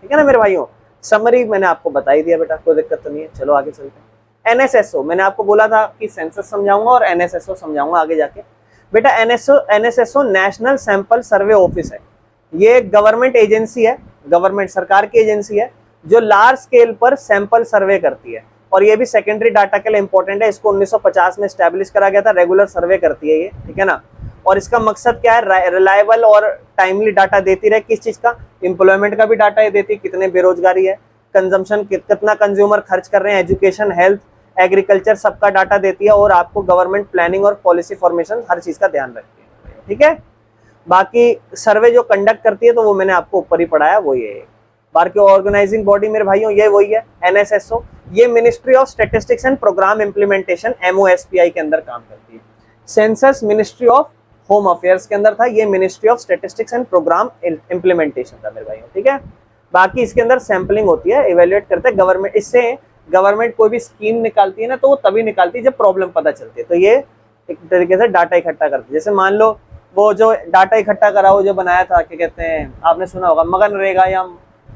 ठीक है ना मेरे भाइयों। समरी मैंने आपको बता ही दिया बेटा, कोई दिक्कत तो नहीं है। चलो आगे चलते हैं। एनएसएसओ, मैंने आपको बोला था कि सेंसस समझाऊंगा और एनएसएसओ समझाऊंगा आगे जाके। बेटा NSSO national sample survey office है, ये गवर्नमेंट एजेंसी है, गवर्नमेंट सरकार की एजेंसी है जो लार्ज स्केल पर सैंपल सर्वे करती है और ये भी सेकेंडरी डाटा के लिए इंपॉर्टेंट है। इसको 1950 में स्टैब्लिश करा गया था, रेगुलर सर्वे करती है ये, ठीक है ना। और इसका मकसद क्या है? रिलायबल और टाइमली डाटा देती रहे। किस चीज का? एम्प्लॉयमेंट का भी डाटा ये देती है, कितने बेरोजगारी है, कंजम्पशन कितना कंज्यूमर खर्च कर रहे हैं, एजुकेशन, हेल्थ, एग्रीकल्चर, सबका डाटा देती है और आपको गवर्नमेंट प्लानिंग और पॉलिसी फॉर्मेशन हर चीज का ध्यान रखती है, ठीक है। बाकी सर्वे जो कंडक्ट करती है तो वो मैंने आपको ऊपर ही पढ़ाया, वो ये है। बाकी ऑर्गेनाइजिंग बॉडी मेरे भाइयों ये वही है, एनएसएसओ। ये ministry of statistics and programme implementation, MOSPI के अंदर काम करती है। Census ministry of home affairs के अंदर था, ये ministry of statistics and programme implementation था मेरे भाइयों, ठीक है। बाकी इसके अंदर सैंपलिंग होती है, इवेल्युएट करते हैं गवर्नमेंट। इससे गवर्नमेंट कोई भी स्कीम निकालती है ना तो वो तभी निकालती है जब प्रॉब्लम पता चलती है, तो ये एक तरीके से डाटा इकट्ठा करती है। जैसे मान लो वो जो डाटा इकट्ठा करा, वो जो बनाया था, क्या कहते हैं, आपने सुना होगा मगनरेगा या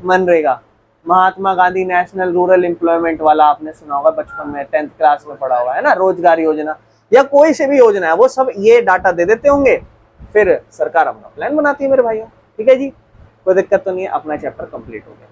MNREGA, Mahatma Gandhi national rural employment वाला, आपने सुना होगा बचपन में, 10th क्लास में पढ़ा हुआ है ना, रोजगार योजना या कोई से भी योजना है, वो सब ये डाटा दे देते होंगे, फिर सरकार अपना प्लान बनाती है मेरे भाइयों। ठीक है जी, कोई दिक्कत तो नहीं है, अपना चैप्टर कंप्लीट हो गया।